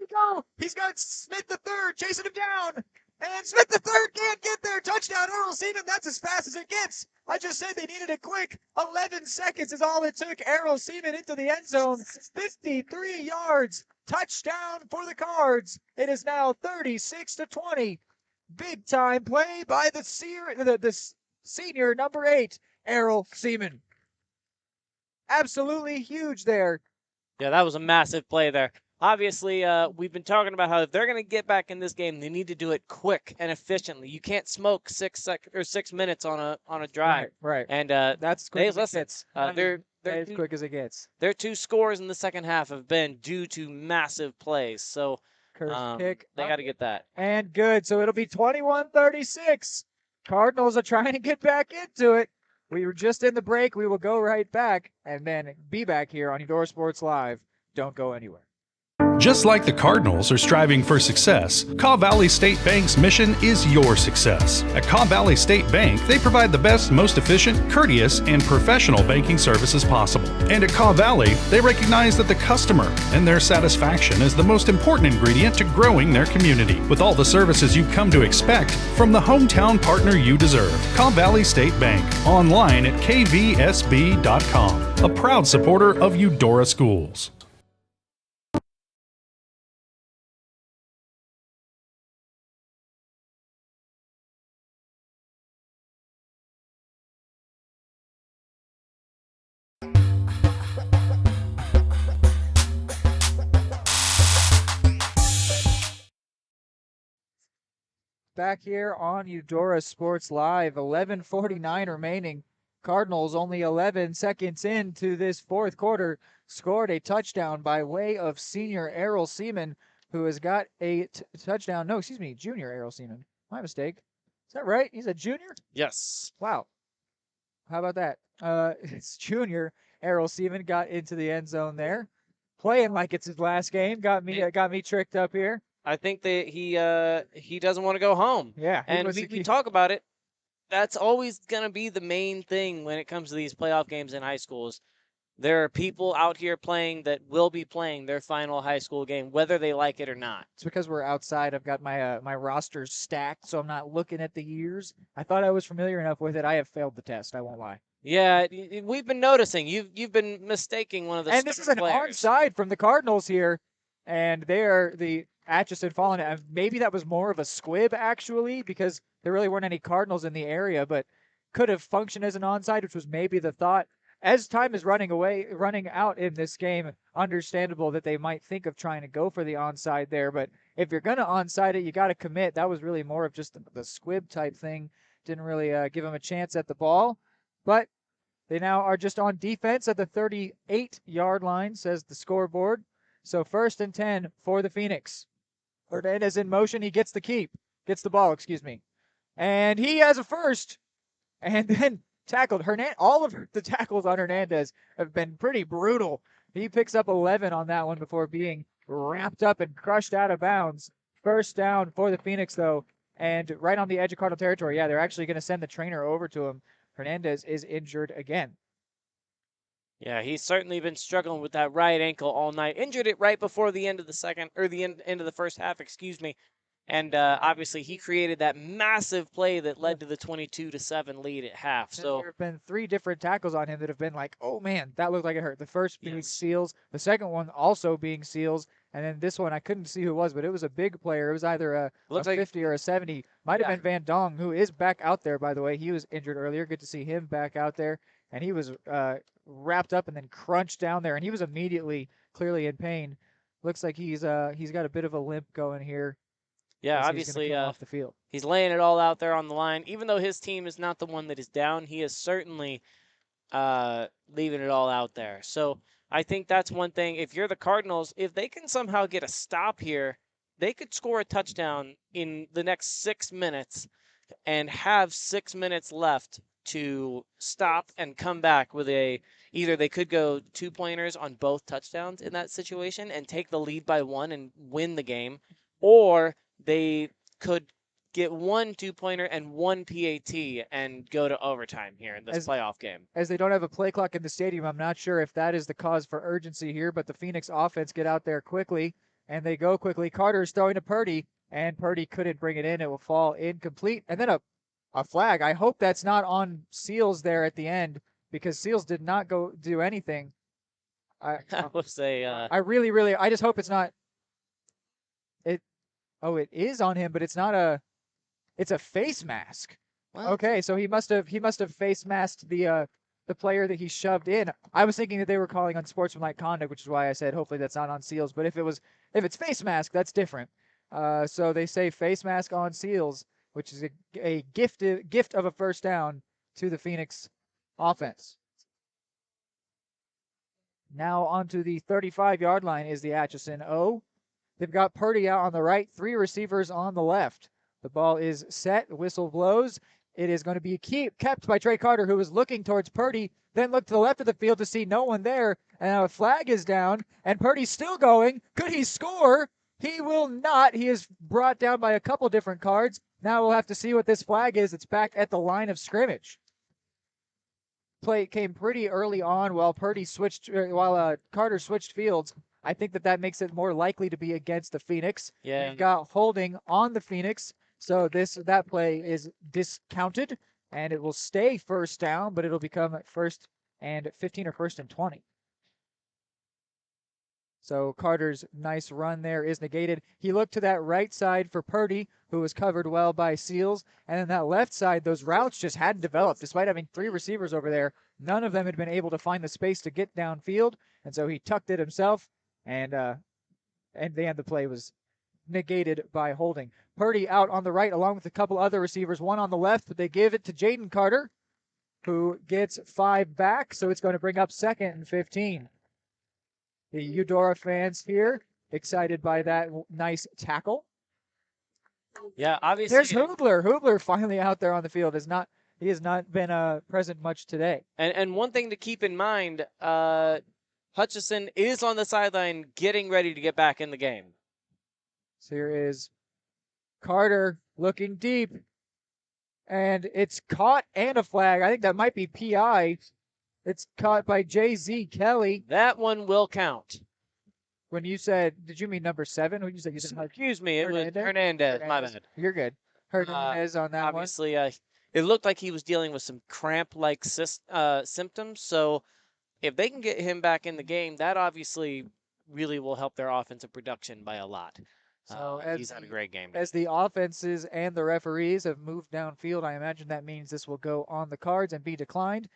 we go. He's got Smith the third chasing him down. And Smith the third can't get there. Touchdown, Earl Seaman. That's as fast as it gets. I just said they needed it quick. 11 seconds is all it took. Errol Seaman into the end zone. 53 yards. Touchdown for the Cards. It is now 36-20. Big time play by the senior number 8, Errol Seaman. Absolutely huge there. Yeah, that was a massive play there. Obviously, we've been talking about how if they're going to get back in this game, they need to do it quick and efficiently. You can't smoke 6 minutes on a drive. Right. And that's quick as it gets. They're as quick as it gets. Their 2 scores in the second half have been due to massive plays. So kick. They got to get that. And good. So it'll be 21-36. Cardinals are trying to get back into it. We were just in the break. We will go right back and then be back here on Eudora Sports Live. Don't go anywhere. Just like the Cardinals are striving for success, Kaw Valley State Bank's mission is your success. At Kaw Valley State Bank, they provide the best, most efficient, courteous, and professional banking services possible. And at Kaw Valley, they recognize that the customer and their satisfaction is the most important ingredient to growing their community. With all the services you've come to expect from the hometown partner you deserve, Kaw Valley State Bank, online at kvsb.com, a proud supporter of Eudora Schools. Back here on Eudora Sports Live, 11:49 remaining. Cardinals only 11 seconds into this fourth quarter scored a touchdown by way of senior Errol Seaman, who has got a touchdown. No, excuse me, junior Errol Seaman. My mistake. Is that right? He's a junior? Yes. Wow. How about that? It's junior. Errol Seaman got into the end zone there. Playing like it's his last game. Got me tricked up here. I think that he doesn't want to go home. Yeah. And we talk about it. That's always going to be the main thing when it comes to these playoff games in high schools. There are people out here playing that will be playing their final high school game, whether they like it or not. It's because we're outside. I've got my my roster stacked, so I'm not looking at the years. I thought I was familiar enough with it. I have failed the test. I won't lie. Yeah, we've been noticing. You've been mistaking one of the and this is an players. onside from the Cardinals here, and they are the Atchison falling. Maybe that was more of a squib actually, because there really weren't any Cardinals in the area, but could have functioned as an onside, which was maybe the thought. As time is running out in this game, understandable that they might think of trying to go for the onside there. But if you're going to onside it, you got to commit. That was really more of just the squib type thing. Didn't really give them a chance at the ball. But they now are just on defense at the 38-yard line, says the scoreboard. So 1st and 10 for the Phoenix. Hernandez in motion. He gets the ball, excuse me. And he has a first. And then tackled. All of the tackles on Hernandez have been pretty brutal. He picks up 11 on that one before being wrapped up and crushed out of bounds. First down for the Phoenix, though, and right on the edge of Cardinal territory. Yeah, they're actually going to send the trainer over to him. Hernandez is injured again. Yeah, he's certainly been struggling with that right ankle all night. Injured it right before the end of the end of the first half, excuse me. And obviously, he created that massive play that led to the 22-7 lead at half. So there have been 3 different tackles on him that have been like, oh man, that looked like it hurt. The first being Seals, the second one also being Seals, and then this one I couldn't see who it was, but it was a big player. It was either a 50 or a 70. Might have been Van Dong, who is back out there, by the way. He was injured earlier. Good to see him back out there, and he was wrapped up and then crunched down there, and he was immediately clearly in pain. Looks like he's got a bit of a limp going here. Yeah, He's obviously, off the field. He's laying it all out there on the line. Even though his team is not the one that is down, he is certainly leaving it all out there. So I think that's one thing. If you're the Cardinals, if they can somehow get a stop here, they could score a touchdown in the next 6 minutes and have 6 minutes left to stop and come back with either they could go 2-pointers on both touchdowns in that situation and take the lead by 1 and win the game, or they could get 1 2-pointer and 1 PAT and go to overtime here in this playoff game. As they don't have a play clock in the stadium, I'm not sure if that is the cause for urgency here, but the Phoenix offense get out there quickly, and they go quickly. Carter's throwing to Purdy, and Purdy couldn't bring it in. It will fall incomplete. And then a flag. I hope that's not on Seals there at the end, because Seals did not go do anything. I just hope it's not. It is on him, but it's not it's a face mask. What? Okay, so he must have face masked the player that he shoved in. I was thinking that they were calling unsportsmanlike conduct, which is why I said hopefully that's not on Seals. But if it's face mask, that's different. So they say face mask on Seals, which is a gift of a first down to the Phoenix offense. Now onto the 35-yard line is the Atchison O. They've got Purdy out on the right, 3 receivers on the left. The ball is set. The whistle blows. It is going to be kept by Trey Carter, who was looking towards Purdy, then looked to the left of the field to see no one there. And a flag is down, and Purdy's still going. Could he score? He will not. He is brought down by a couple different cards. Now we'll have to see what this flag is. It's back at the line of scrimmage. Play came pretty early on while Carter switched fields. I think that makes it more likely to be against the Phoenix. Yeah. We've got holding on the Phoenix, so that play is discounted, and it will stay first down, but it'll become 1st and 15 or 1st and 20. So Carter's nice run there is negated. He looked to that right side for Purdy, who was covered well by Seals, and then that left side, those routes just hadn't developed. Despite having 3 receivers over there, none of them had been able to find the space to get downfield, and so he tucked it himself. And the play was negated by holding. Purdy out on the right along with a couple other receivers, one on the left, but they give it to Jaden Carter, who gets 5 back, so it's going to bring up 2nd and 15. The Eudora fans here excited by that nice tackle. Yeah, obviously. There's Hoobler. Hoobler finally out there on the field. He has not been present much today. And one thing to keep in mind, Hutchison is on the sideline getting ready to get back in the game. So here is Carter looking deep. And it's caught and a flag. I think that might be PI. It's caught by J.Z. Kelly. That one will count. When you said, did you mean number 7? When you said Excuse me, it was Hernandez. My bad. You're good. Hernandez on that obviously, one. It looked like he was dealing with some cramp-like symptoms. So if they can get him back in the game, that obviously really will help their offensive production by a lot. So he's had a great game. As the offenses and the referees have moved downfield, I imagine that means this will go on the cards and be declined.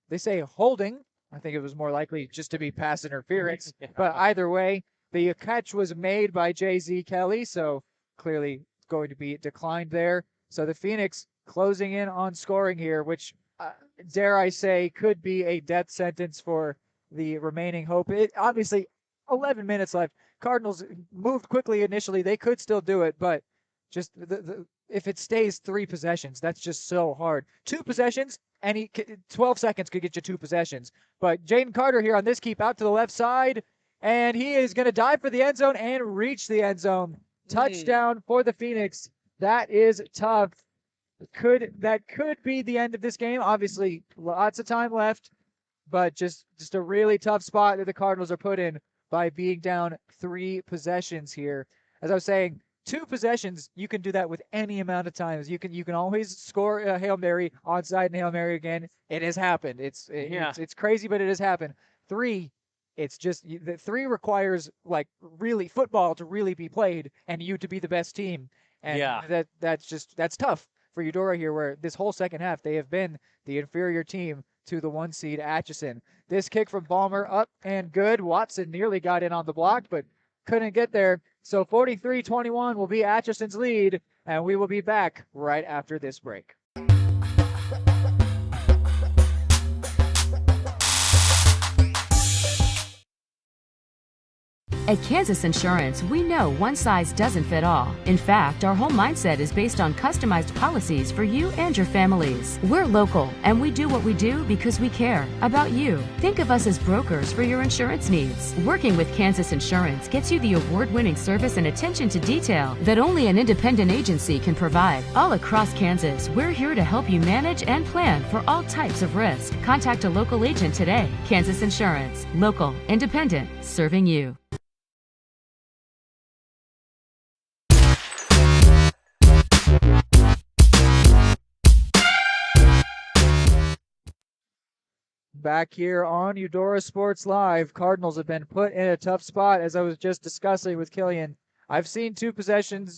They say holding. I think it was more likely just to be pass interference. Yeah. But either way, the catch was made by J.Z. Kelly, so clearly going to be declined there. So the Phoenix closing in on scoring here, which, dare I say, could be a death sentence for the remaining hope. Obviously, 11 minutes left. Cardinals moved quickly initially. They could still do it, but just if it stays 3 possessions, that's just so hard. 2 possessions, and 12 seconds could get you 2 possessions. But Jaden Carter here on this keep out to the left side, and he is going to dive for the end zone and reach the end zone. Touchdown for the Phoenix. That is tough. That could be the end of this game. Obviously, lots of time left, but just a really tough spot that the Cardinals are put in by being down 3 possessions here. As I was saying, 2 possessions, you can do that with any amount of times. You can always score a Hail Mary, onside and Hail Mary again. It has happened. It's crazy, but it has happened. 3, it's just the 3 requires like really football to really be played and you to be the best team. And that's tough for Eudora here, where this whole second half they have been the inferior team to the 1 seed Atchison. This kick from Balmer up and good. Watson nearly got in on the block, but couldn't get there. So 43-21 will be Atchison's lead, and we will be back right after this break. At Kansas Insurance, we know one size doesn't fit all. In fact, our whole mindset is based on customized policies for you and your families. We're local, and we do what we do because we care about you. Think of us as brokers for your insurance needs. Working with Kansas Insurance gets you the award-winning service and attention to detail that only an independent agency can provide. All across Kansas, we're here to help you manage and plan for all types of risk. Contact a local agent today. Kansas Insurance. Local, independent, serving you. Back here on Eudora Sports Live, Cardinals have been put in a tough spot, as I was just discussing with Killian. I've seen 2 possession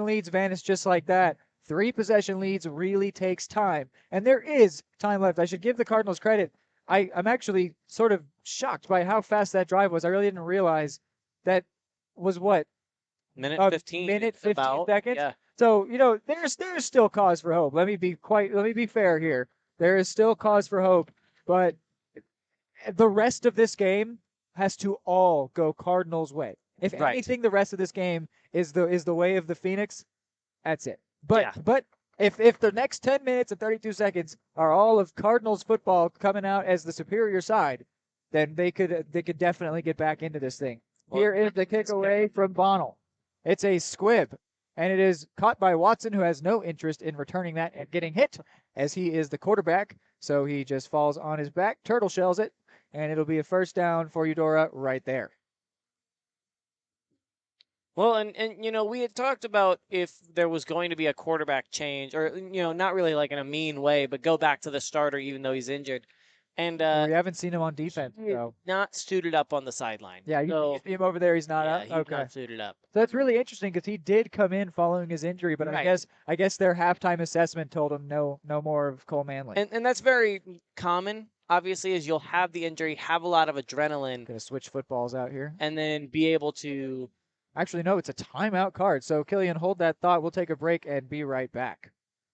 leads vanish just like that. 3 possession leads really takes time, and there is time left. I should give the Cardinals credit. I'm actually sort of shocked by how fast that drive was. I really didn't realize that was what? Minute 15 seconds. Yeah. So, there's still cause for hope. Let me be fair here. There is still cause for hope. But the rest of this game has to all go Cardinals' way. If anything, the rest of this game is the way of the Phoenix. That's it. But if the next 10 minutes and 32 seconds are all of Cardinals football coming out as the superior side, then they could definitely get back into this thing. Here is the kick away from Bonnell. It's a squib, and it is caught by Watson, who has no interest in returning that and getting hit, as he is the quarterback. So he just falls on his back, turtle shells it, and it'll be a first down for Eudora right there. Well, and we had talked about if there was going to be a quarterback change, or not really like in a mean way, but go back to the starter even though he's injured. And we haven't seen him on defense, though. Not suited up on the sideline. Yeah, you see him over there. He's not up. He's okay. not suited up. So that's really interesting because he did come in following his injury, but I guess their halftime assessment told him no more of Cole Manley. And that's very common. Obviously, as you'll have the injury, have a lot of adrenaline. Gonna switch footballs out here, and then be able to. Actually, no, it's a timeout card. So Killian, hold that thought. We'll take a break and be right back.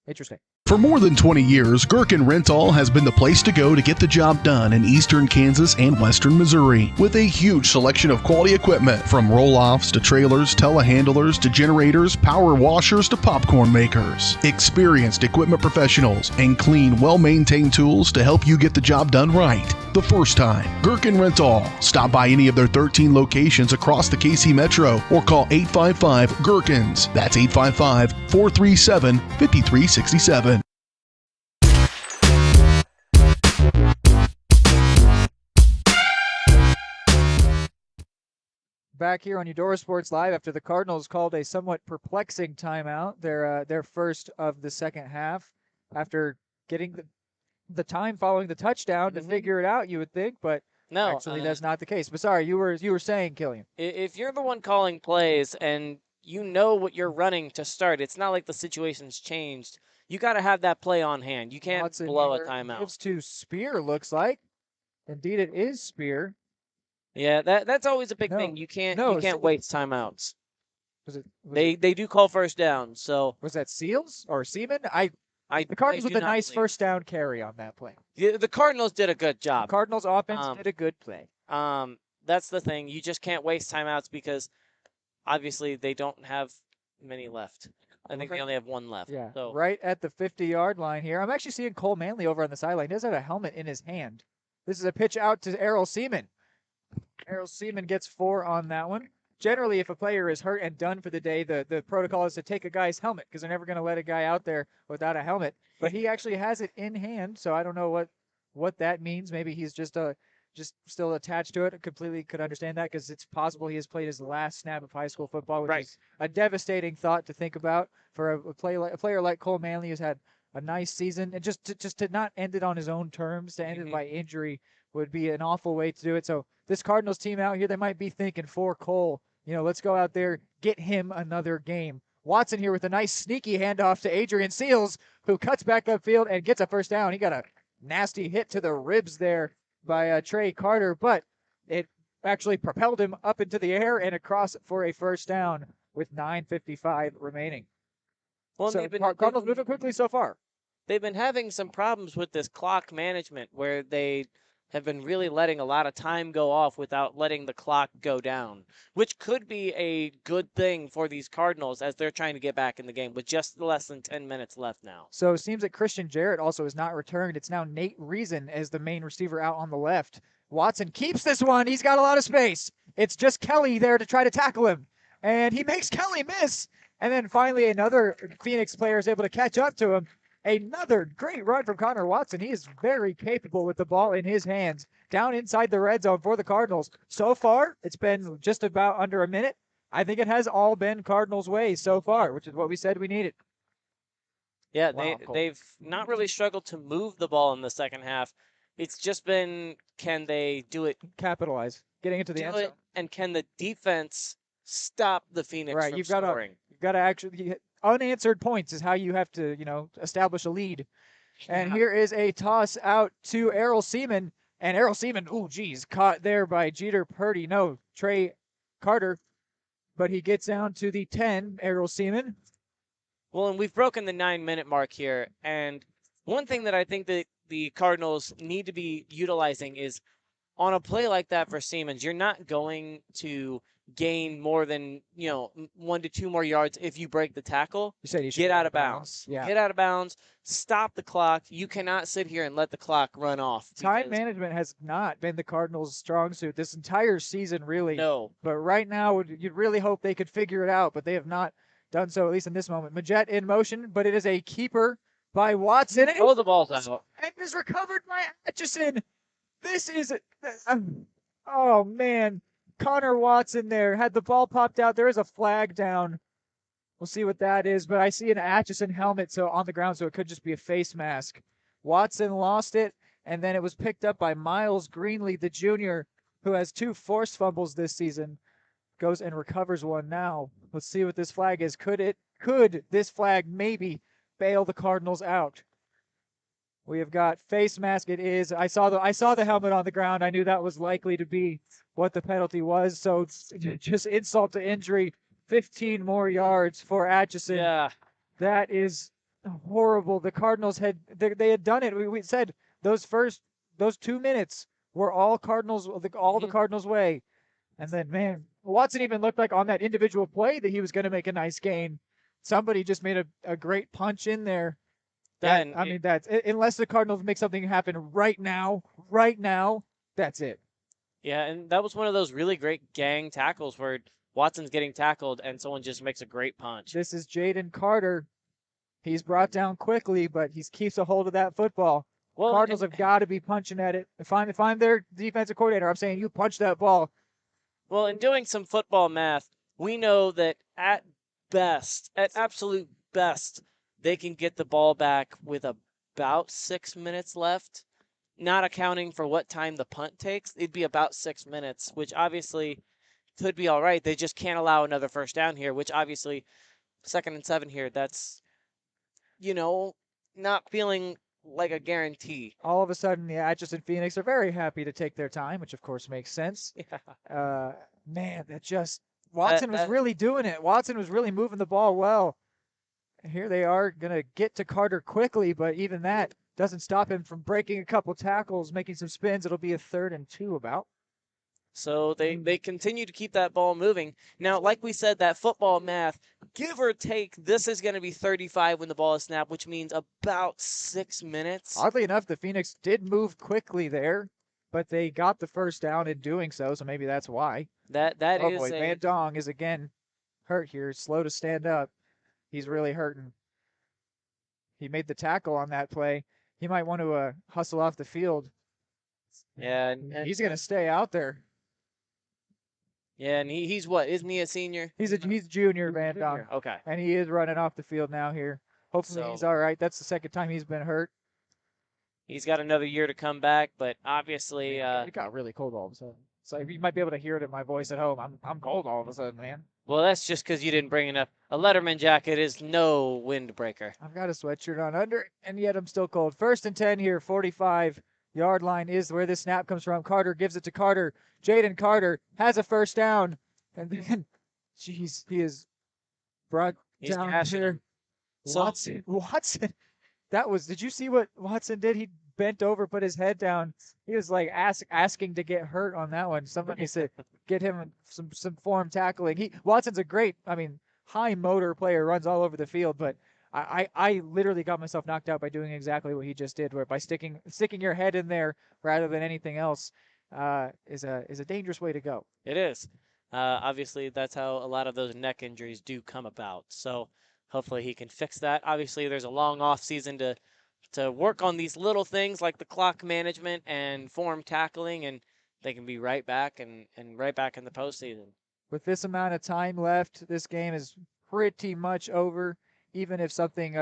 Interesting. For more than 20 years, Gherkin Rental has been the place to go to get the job done in eastern Kansas and western Missouri. With a huge selection of quality equipment, from roll-offs to trailers, telehandlers to generators, power washers to popcorn makers. Experienced equipment professionals and clean, well-maintained tools to help you get the job done right the first time. Gherkin Rental. Stop by any of their 13 locations across the KC Metro or call 855-GHERKINS. That's 855-437-5367. Back here on Eudora Sports Live after the Cardinals called a somewhat perplexing timeout, their first of the second half, after getting the time following the touchdown to figure it out, you would think, but No, actually that's not the case. But sorry, you were saying, Killian. If you're the one calling plays and you know what you're running to start, it's not like the situation's changed. You got to have that play on hand. You can't blow a timeout. Gives to Spear, looks like. Indeed, it is Spear. Yeah, that's always a big thing. You can't waste timeouts. They do call first down. So was that Seals or Seaman? The Cardinals with a nice first down carry on that play. Yeah, the Cardinals did a good job. The Cardinals offense did a good play. That's the thing. You just can't waste timeouts because obviously they don't have many left. I think they only have one left. Yeah, so. Right at the 50-yard line here. I'm actually seeing Cole Manley over on the sideline. He does have a helmet in his hand. This is a pitch out to Errol Seaman. Errol Seaman gets 4 on that one. Generally, if a player is hurt and done for the day, the protocol is to take a guy's helmet because they're never going to let a guy out there without a helmet. But he actually has it in hand, so I don't know what that means. Maybe he's just still attached to it. I completely could understand that because it's possible he has played his last snap of high school football, which is a devastating thought to think about for a player like Cole Manley who's had a nice season, and just to not end it on his own terms, to end it by injury would be an awful way to do it. So this Cardinals team out here, they might be thinking for Cole, let's go out there, get him another game. Watson here with a nice sneaky handoff to Adrian Seals, who cuts back upfield and gets a first down. He got a nasty hit to the ribs there by Trey Carter, but it actually propelled him up into the air and across for a first down with 9:55 remaining. Well, so Cardinals moving quickly so far. They've been having some problems with this clock management where they have been really letting a lot of time go off without letting the clock go down, which could be a good thing for these Cardinals as they're trying to get back in the game with just less than 10 minutes left now. So it seems that Christian Jarrett also has not returned. It's now Nate Reason as the main receiver out on the left. Watson keeps this one. He's got a lot of space. It's just Kelly there to try to tackle him, and he makes Kelly miss. And then finally another Phoenix player is able to catch up to him. Another great run from Connor Watson. He is very capable with the ball in his hands down inside the red zone for the Cardinals. So far, it's been just about under a minute. I think it has all been Cardinals' way so far, which is what we said we needed. Yeah, they've not really struggled to move the ball in the second half. It's just been, can they do it? Capitalize. Getting into the end zone. And can the defense stop the Phoenix from scoring? You've got to actually... Unanswered points is how you have to, establish a lead. And here is a toss out to Errol Seaman. And Errol Seaman, caught there by Jeter Purdy. No, Trey Carter. But he gets down to the 10, Errol Seaman. Well, and we've broken the 9-minute mark here. And one thing that I think that the Cardinals need to be utilizing is on a play like that for Siemens, you're not going to gain more than 1 to 2 more yards if you break the tackle. You said you should get out of bounds. Yeah. Get out of bounds. Stop the clock. You cannot sit here and let the clock run off. Time management has not been the Cardinals' strong suit this entire season, really. No. But right now, you'd really hope they could figure it out, but they have not done so, at least in this moment. Majette in motion, but it is a keeper by Watson. Oh, the ball's out. And is recovered by Atchison. This is oh man, Connor Watson there had the ball popped out. There is a flag down. We'll see what that is, but I see an Atchison helmet on the ground, so it could just be a face mask. Watson lost it, and then it was picked up by Miles Greenlee, the junior, who has 2 forced fumbles this season. Goes and recovers one now. Let's see what this flag is. Could this flag maybe bail the Cardinals out? We have got face mask. It is. I saw the helmet on the ground. I knew that was likely to be what the penalty was. So just insult to injury. 15 more yards for Atchison. Yeah. That is horrible. The Cardinals they had done it. We said those 2 minutes were all Cardinals, the Cardinals way. And then, man, Watson even looked like on that individual play that he was going to make a nice gain. Somebody just made a great punch in there. Unless the Cardinals make something happen right now, that's it. Yeah, and that was one of those really great gang tackles where Watson's getting tackled and someone just makes a great punch. This is Jaden Carter. He's brought down quickly, but he keeps a hold of that football. Well, Cardinals have got to be punching at it. If I'm their defensive coordinator, I'm saying you punch that ball. Well, in doing some football math, we know that at absolute best, they can get the ball back with about 6 minutes left, not accounting for what time the punt takes. It'd be about 6 minutes, which obviously could be all right. They just can't allow another first down here, which obviously 2nd and 7 here, that's, not feeling like a guarantee. All of a sudden, the Atchison Phoenix are very happy to take their time, which of course makes sense. Yeah. Man, Watson was really doing it. Watson was really moving the ball well. Here they are going to get to Carter quickly, but even that doesn't stop him from breaking a couple tackles, making some spins. It'll be a 3rd and 2 about. So they continue to keep that ball moving. Now, like we said, that football math, give or take, this is going to be 35 when the ball is snapped, which means about 6 minutes. Oddly enough, the Phoenix did move quickly there, but they got the first down in doing so maybe that's why. Van Dong is again hurt here, slow to stand up. He's really hurting. He made the tackle on that play. He might want to hustle off the field. Yeah, and he's going to stay out there. Yeah, and he's what? Isn't he a senior? He's junior, Van Dong. Okay. And he is running off the field now here. Hopefully he's all right. That's the second time he's been hurt. He's got another year to come back, but obviously it got really cold all of a sudden. So you might be able to hear it in my voice at home. I'm cold all of a sudden, man. Well, that's just because you didn't bring enough. A Letterman jacket is no windbreaker. I've got a sweatshirt on under, and yet I'm still cold. 1st and 10 here, 45-yard line is where this snap comes from. Carter gives it to Carter. Jaden Carter has a first down, and then, he is brought down here. Watson. Did you see what Watson did? He bent over, put his head down. He was like asking to get hurt on that one. Somebody said get him some form tackling. Watson's a great, high motor player, runs all over the field, but I literally got myself knocked out by doing exactly what he just did, where by sticking your head in there rather than anything else is a dangerous way to go. It is. Obviously, that's how a lot of those neck injuries do come about. So hopefully he can fix that. Obviously, there's a long off season to work on these little things like the clock management and form tackling, and they can be right back and right back in the postseason. With this amount of time left, this game is pretty much over. Even if something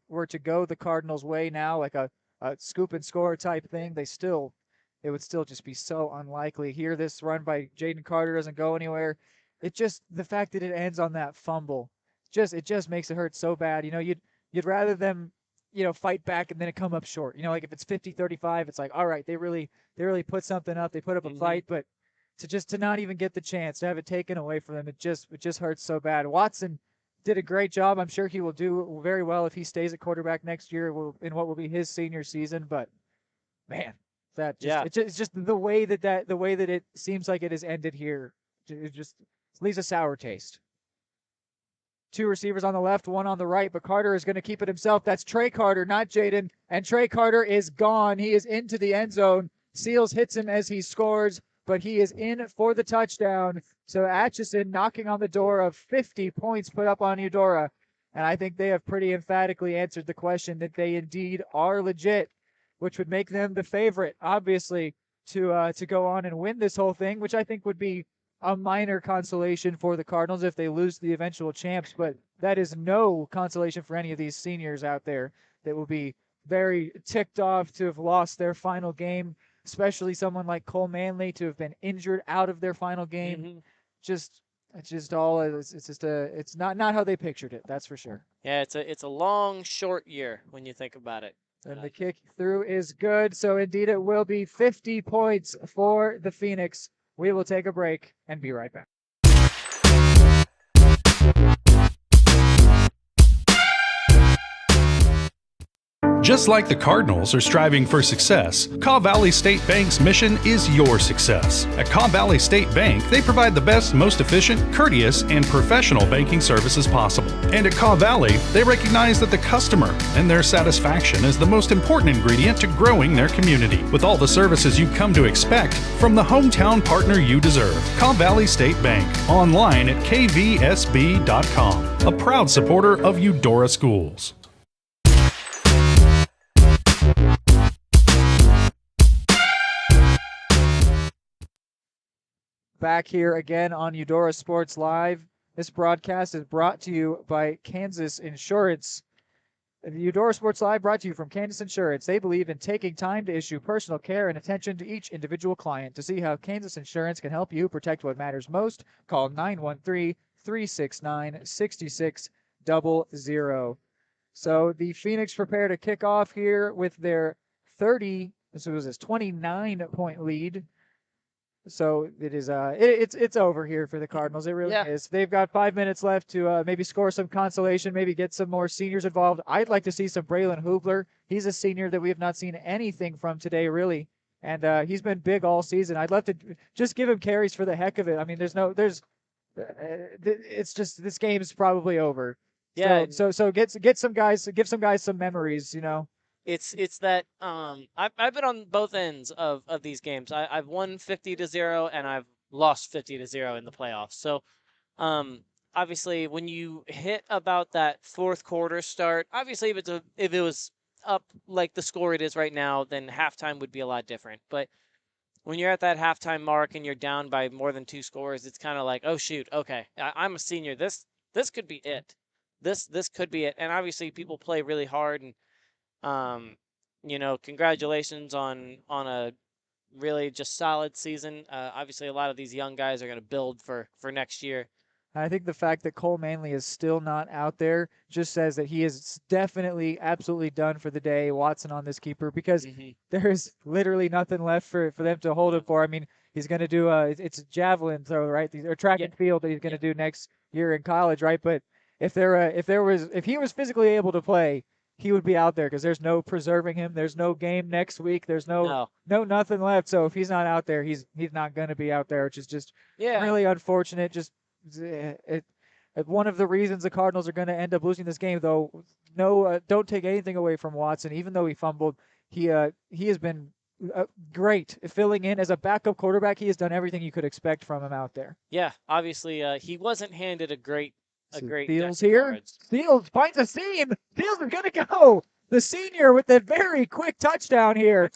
were to go the Cardinals' way now, like a scoop and score type thing, it would still just be so unlikely. Here, this run by Jaden Carter doesn't go anywhere. The fact that it ends on that fumble, it just makes it hurt so bad. You'd rather them, fight back and then it come up short. Like if it's 50-35, it's like, all right, they really put something up. They put up a fight, but to not even get the chance to have it taken away from them, it just hurts so bad. Watson did a great job. I'm sure he will do very well if he stays at quarterback next year in what will be his senior season. But man, it's just the way that it seems like it has ended here. It just leaves a sour taste. 2 receivers on the left, 1 on the right, but Carter is going to keep it himself. That's Trey Carter, not Jaden. And Trey Carter is gone. He is into the end zone. Seals hits him as he scores, but he is in for the touchdown. So Atchison knocking on the door of 50 points put up on Eudora. And I think they have pretty emphatically answered the question that they indeed are legit, which would make them the favorite, obviously, to go on and win this whole thing, which I think would be a minor consolation for the Cardinals if they lose the eventual champs, but that is no consolation for any of these seniors out there that will be very ticked off to have lost their final game, especially someone like Cole Manley to have been injured out of their final game. It's not how they pictured it, that's for sure. Yeah, it's a long, short year when you think about it. And the kick through is good, so indeed it will be 50 points for the Phoenix. We will take a break and be right back. Just like the Cardinals are striving for success, Caw Valley State Bank's mission is your success. At Caw Valley State Bank, they provide the best, most efficient, courteous, and professional banking services possible. And at Caw Valley, they recognize that the customer and their satisfaction is the most important ingredient to growing their community, with all the services you've come to expect from the hometown partner you deserve. Caw Valley State Bank, online at kvsb.com, a proud supporter of Eudora Schools. Back here again on Eudora Sports Live. This broadcast is brought to you by Kansas Insurance. The Eudora Sports Live brought to you from Kansas Insurance. They believe in taking time to issue personal care and attention to each individual client. To see how Kansas Insurance can help you protect what matters most, call 913-369-6600. So the Phoenix prepare to kick off here with their 29-point lead. So it is it's over here for the Cardinals. It really is. They've got 5 minutes left to maybe score some consolation, maybe get some more seniors involved. I'd like to see some Braylon Hoopler. He's a senior that we have not seen anything from today, really. And he's been big all season. I'd love to just give him carries for the heck of it. I mean, it's just, this game is probably over. Yeah. So get some guys, give some guys some memories, you know. It's that I've been on both ends of these games. I've won 50-0 and I've lost 50-0 in the playoffs. So obviously when you hit about that fourth quarter start, obviously if it was up like the score it is right now, then halftime would be a lot different. But when you're at that halftime mark and you're down by more than 2 scores, it's kind of like, oh shoot, okay, I'm a senior. This could be it. This could be it. And obviously people play really hard, and congratulations on a really just solid season. Obviously, a lot of these young guys are going to build for next year. I think the fact that Cole Manley is still not out there just says that he is definitely, absolutely done for the day, Watson on this keeper, because there is literally nothing left for them to hold him for. I mean, he's going to do it's a javelin throw, right? Or track and field that he's going to do next year in college, right? But if he was physically able to play, he would be out there, because there's no preserving him. There's no game next week. There's no nothing left. So if he's not out there, he's not going to be out there, which is just really unfortunate. Just one of the reasons the Cardinals are going to end up losing this game, though. Don't take anything away from Watson. Even though he fumbled, he has been great filling in as a backup quarterback. He has done everything you could expect from him out there. Yeah, obviously he wasn't handed a great Fields here. Fields finds a seam. Fields is going to go. The senior with the very quick touchdown here.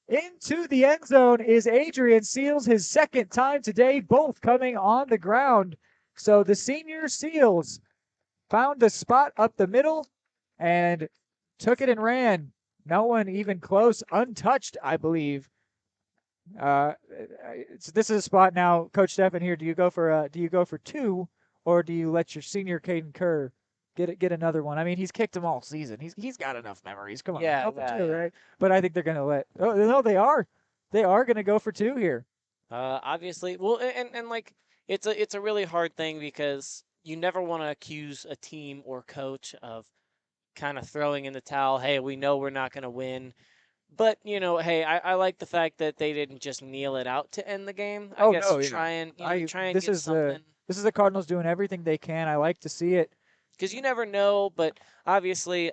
Into the end zone is Adrian Seals, his second time today, both coming on the ground. So the senior Seals found the spot up the middle and took it and ran. No one even close, untouched, I believe. This is a spot now, Coach Stephan here. Do you go for 2? Or do you let your senior Caden Kerr get another one? I mean, he's kicked them all season. He's got enough memories. Come on, right? But I think they're gonna let. Oh no, they are gonna go for 2 here. Obviously, well, and like it's a really hard thing, because you never want to accuse a team or coach of kind of throwing in the towel. Hey, we know we're not gonna win. But, hey, I like the fact that they didn't just kneel it out to end the game. I guess try and get something. This is the Cardinals doing everything they can. I like to see it. Because you never know, but obviously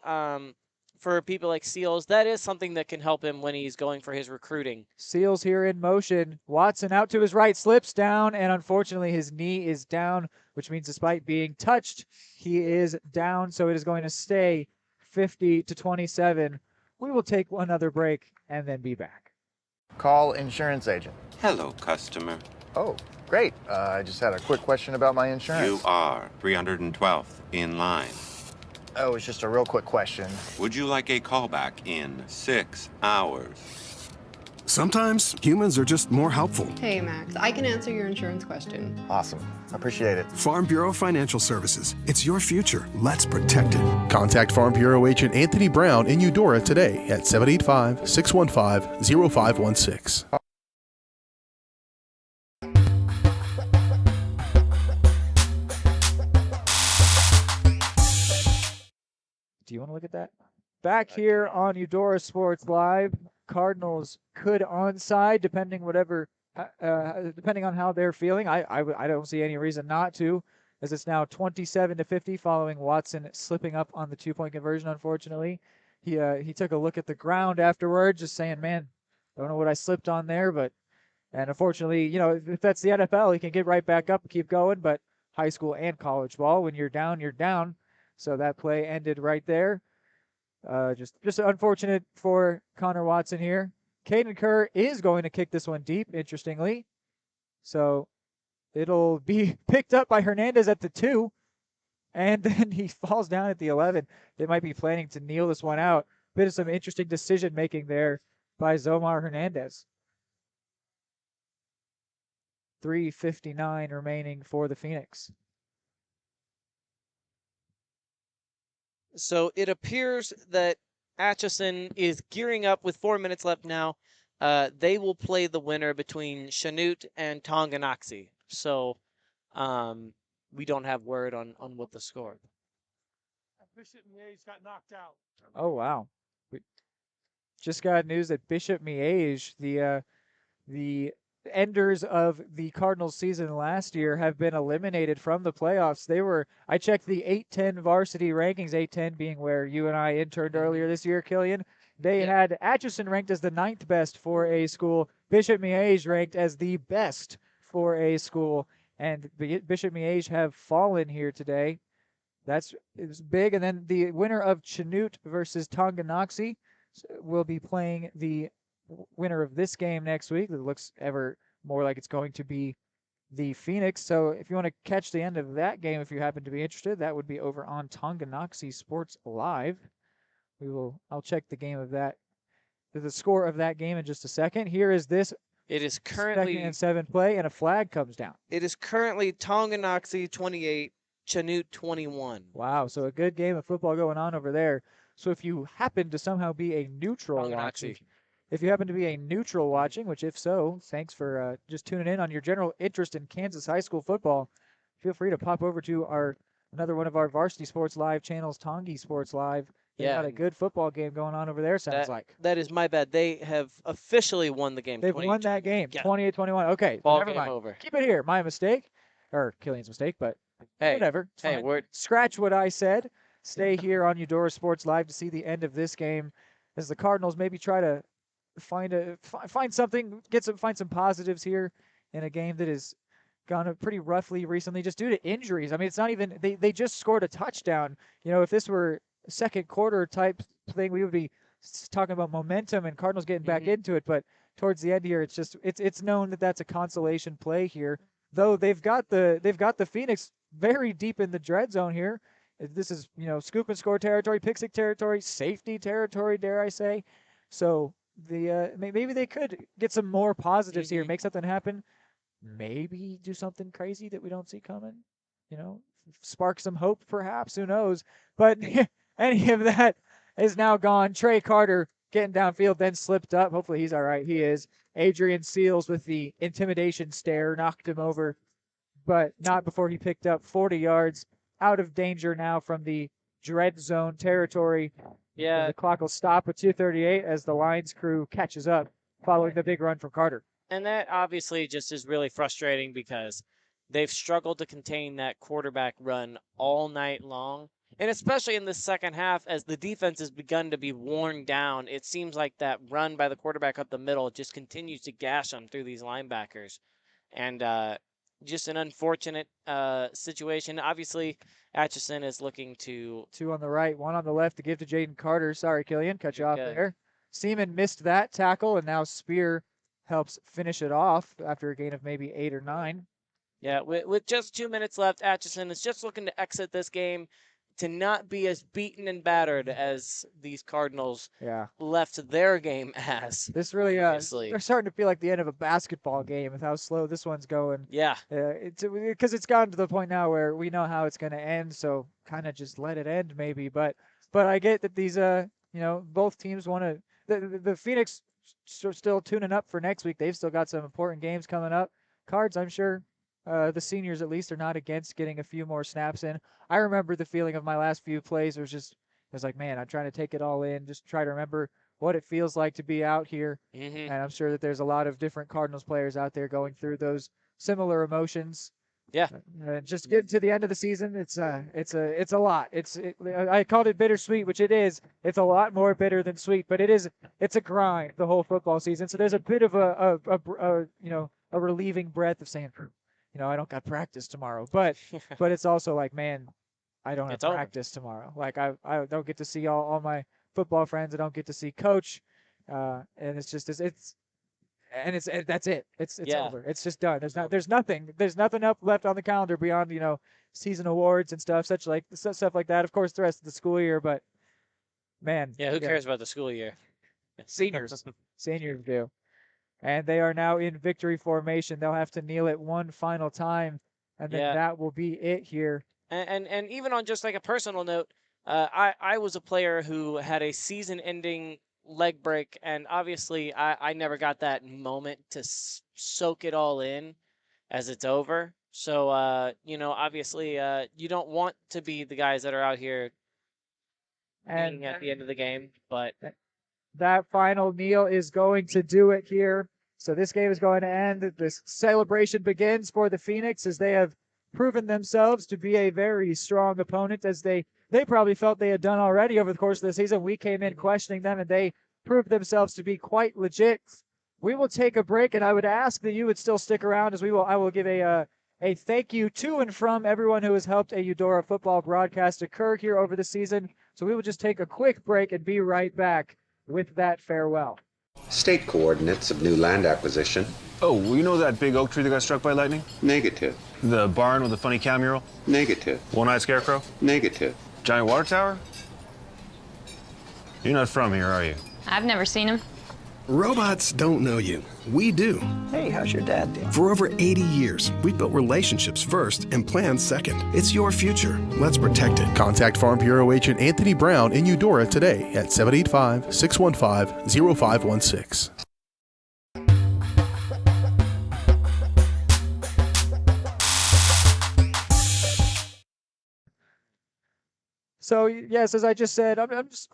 for people like Seals, that is something that can help him when he's going for his recruiting. Seals here in motion. Watson out to his right, slips down, and unfortunately his knee is down, which means despite being touched, he is down, so it is going to stay 50-27. We will take another break and then be back. Call insurance agent. Hello, customer. Oh, great. I just had a quick question about my insurance. You are 312th in line. Oh, it's just a real quick question. Would you like a callback in 6 hours? Sometimes humans are just more helpful. Hey, Max, I can answer your insurance question. Awesome. Appreciate it. Farm Bureau Financial Services. It's your future. Let's protect it. Contact Farm Bureau agent Anthony Brown in Eudora today at 785-615-0516. Do you want to look at that? Back here on Eudora Sports Live, Cardinals could onside, depending on how they're feeling. I don't see any reason not to, as it's now 27-50 following Watson slipping up on the 2-point conversion. Unfortunately, he took a look at the ground afterward, just saying, "Man, don't know what I slipped on there," and unfortunately, if that's the NFL, he can get right back up and keep going. But high school and college ball, when you're down, you're down. So that play ended right there. Just unfortunate for Connor Watson here. Caden Kerr is going to kick this one deep, interestingly. So it'll be picked up by Hernandez at the 2, and then he falls down at the 11. They might be planning to kneel this one out. Bit of some interesting decision-making there by Zomar Hernandez. 3:59 remaining for the Phoenix. So it appears that Atchison is gearing up with 4 minutes left now. They will play the winner between Chanute and Tonganoxie. So we don't have word on what the score. Bishop Miege got knocked out. Oh, wow. We just got news that Bishop Miege, the enders of the Cardinals season last year, have been eliminated from the playoffs. I checked the 8-10 varsity rankings, 8-10 being where you and I interned earlier this year, Killian. They had Atchison ranked as the 9th best for a school, Bishop Miege ranked as the best for a school, and Bishop Miege have fallen here today. It's big. And then the winner of Chanute versus Tonganoxie will be playing the winner of this game next week. It looks ever more like it's going to be the Phoenix. So if you want to catch the end of that game, if you happen to be interested, that would be over on Tonganoxie Sports Live. I'll check the score of that game in just a second. Here is this. It is currently 2nd and 7 play, and a flag comes down. It is currently Tonganoxie 28, Chanute 21. Wow, so a good game of football going on over there. So if you happen to somehow be a neutral watching, which if so, thanks for just tuning in on your general interest in Kansas high school football, feel free to pop over to another one of our Varsity Sports Live channels, Tongi Sports Live. They got a good football game going on over there, sounds like. That is my bad. They have officially won the game. They've won that game, 28-21. Okay, Ball never game mind. over. Keep it here. My mistake, or Killian's mistake, but hey, whatever. Scratch what I said. Stay here on Eudora Sports Live to see the end of this game as the Cardinals maybe try to find something, find some positives here in a game that has gone pretty roughly recently just due to injuries. I mean, it's not even they just scored a touchdown. If this were second quarter type thing, we would be talking about momentum and Cardinals getting back into it, but towards the end here, it's known that that's a consolation play here. Though they've got the Phoenix very deep in the dread zone here. This is scoop and score territory, pick six territory, safety territory, dare I say. So maybe they could get some more positives here, make something happen, maybe do something crazy that we don't see coming. Spark some hope, perhaps. Who knows? But any of that is now gone. Trey Carter getting downfield, then slipped up. Hopefully he's all right. He is. Adrian Seals with the intimidation stare knocked him over, but not before he picked up 40 yards. Out of danger now from the dread zone territory. Yeah. The clock will stop at 2:38 as the Lions crew catches up following the big run from Carter. And that obviously just is really frustrating because they've struggled to contain that quarterback run all night long. And especially in the second half, as the defense has begun to be worn down, it seems like that run by the quarterback up the middle just continues to gash them through these linebackers. And just an unfortunate situation. Obviously, Atchison is looking to... 2 on the right, 1 on the left to give to Jaden Carter. Sorry, Killian, cut you off there. Seaman missed that tackle, and now Spear helps finish it off after a gain of maybe 8 or 9. Yeah, with just 2 minutes left, Atchison is just looking to exit this game to not be as beaten and battered as these Cardinals left their game as. This really, they're starting to feel like the end of a basketball game with how slow this one's going. Yeah. Because it's gotten to the point now where we know how it's going to end, so kind of just let it end maybe. But I get that these, both teams want to. The Phoenix still tuning up for next week. They've still got some important games coming up. Cards, I'm sure. The seniors, at least, are not against getting a few more snaps in. I remember the feeling of my last few plays was just, it's like, man, I'm trying to take it all in, just try to remember what it feels like to be out here. Mm-hmm. And I'm sure that there's a lot of different Cardinals players out there going through those similar emotions. Yeah. Just getting to the end of the season, it's a lot. I called it bittersweet, which it is. It's a lot more bitter than sweet, but it's a grind the whole football season. So there's a bit of a relieving breath of saying, I don't got practice tomorrow, but it's also like, man, I don't have It's over. practice tomorrow. Like I don't get to see all my football friends. I don't get to see coach, and it's just that's it. It's Yeah. over. It's just done. There's nothing up left on the calendar beyond season awards and stuff stuff like that. Of course, the rest of the school year, but man, Yeah, who cares about the school year? Seniors do, and they are now in victory formation. They'll have to kneel it one final time, and then Yeah. that will be it here. And even on just like a personal note, I was a player who had a season-ending leg break, and obviously I never got that moment to soak it all in as it's over. So obviously you don't want to be the guys that are out here And at the end of the game, but that final kneel is going to do it here. So this game is going to end. This celebration begins for the Phoenix as they have proven themselves to be a very strong opponent, as they probably felt they had done already over the course of the season. We came in questioning them, and they proved themselves to be quite legit. We will take a break, and I would ask that you would still stick around, as I will give a thank you to and from everyone who has helped a Eudora football broadcast occur here over the season. So we will just take a quick break and be right back with that farewell. State coordinates of new land acquisition. Oh, well, you know that big oak tree that got struck by lightning? Negative. The barn with the funny cow mural? Negative. One-eyed scarecrow? Negative. Giant water tower? You're not from here, are you? I've never seen him. Robots don't know you. We do. Hey, how's your dad doing? For over 80 years, we've built relationships first and plans second. It's your future. Let's protect it. Contact Farm Bureau Agent Anthony Brown in Eudora today at 785-615-0516. So yes, as I just said, I'm just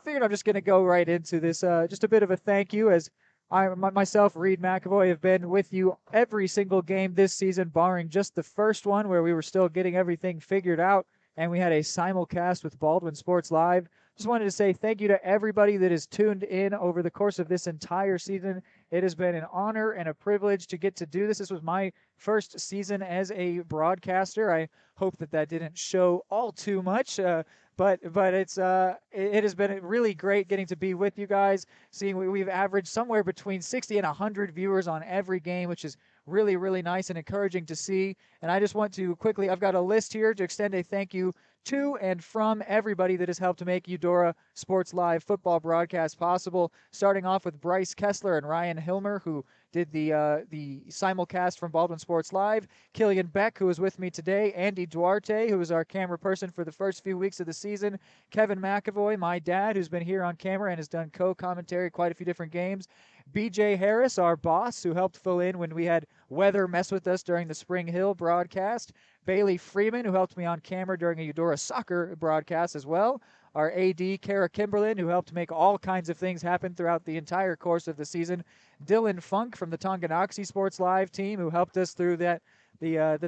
going to go right into this. Just a bit of a thank you, as myself, Reed McAvoy, have been with you every single game this season, barring just the first one where we were still getting everything figured out, and we had a simulcast with Baldwin Sports Live. Just wanted to say thank you to everybody that has tuned in over the course of this entire season. It has been an honor and a privilege to get to do this. This was my first season as a broadcaster. I hope that didn't show all too much. But it has been really great getting to be with you guys. Seeing we've averaged somewhere between 60 and 100 viewers on every game, which is really, really nice and encouraging to see. And I just want to quickly, I've got a list here to extend a thank you to and from everybody that has helped to make Eudora Sports Live football broadcast possible. Starting off with Bryce Kessler and Ryan Hilmer, who did the simulcast from Baldwin Sports Live. Killian Beck, who was with me today. Andy Duarte, who was our camera person for the first few weeks of the season. Kevin McAvoy, my dad, who's been here on camera and has done co-commentary quite a few different games. BJ Harris, our boss, who helped fill in when we had weather mess with us during the Spring Hill broadcast. Bailey Freeman, who helped me on camera during a Eudora soccer broadcast as well. Our AD, Kara Kimberlin, who helped make all kinds of things happen throughout the entire course of the season. Dylan Funk from the Tonganoxie Sports Live team, who helped us through the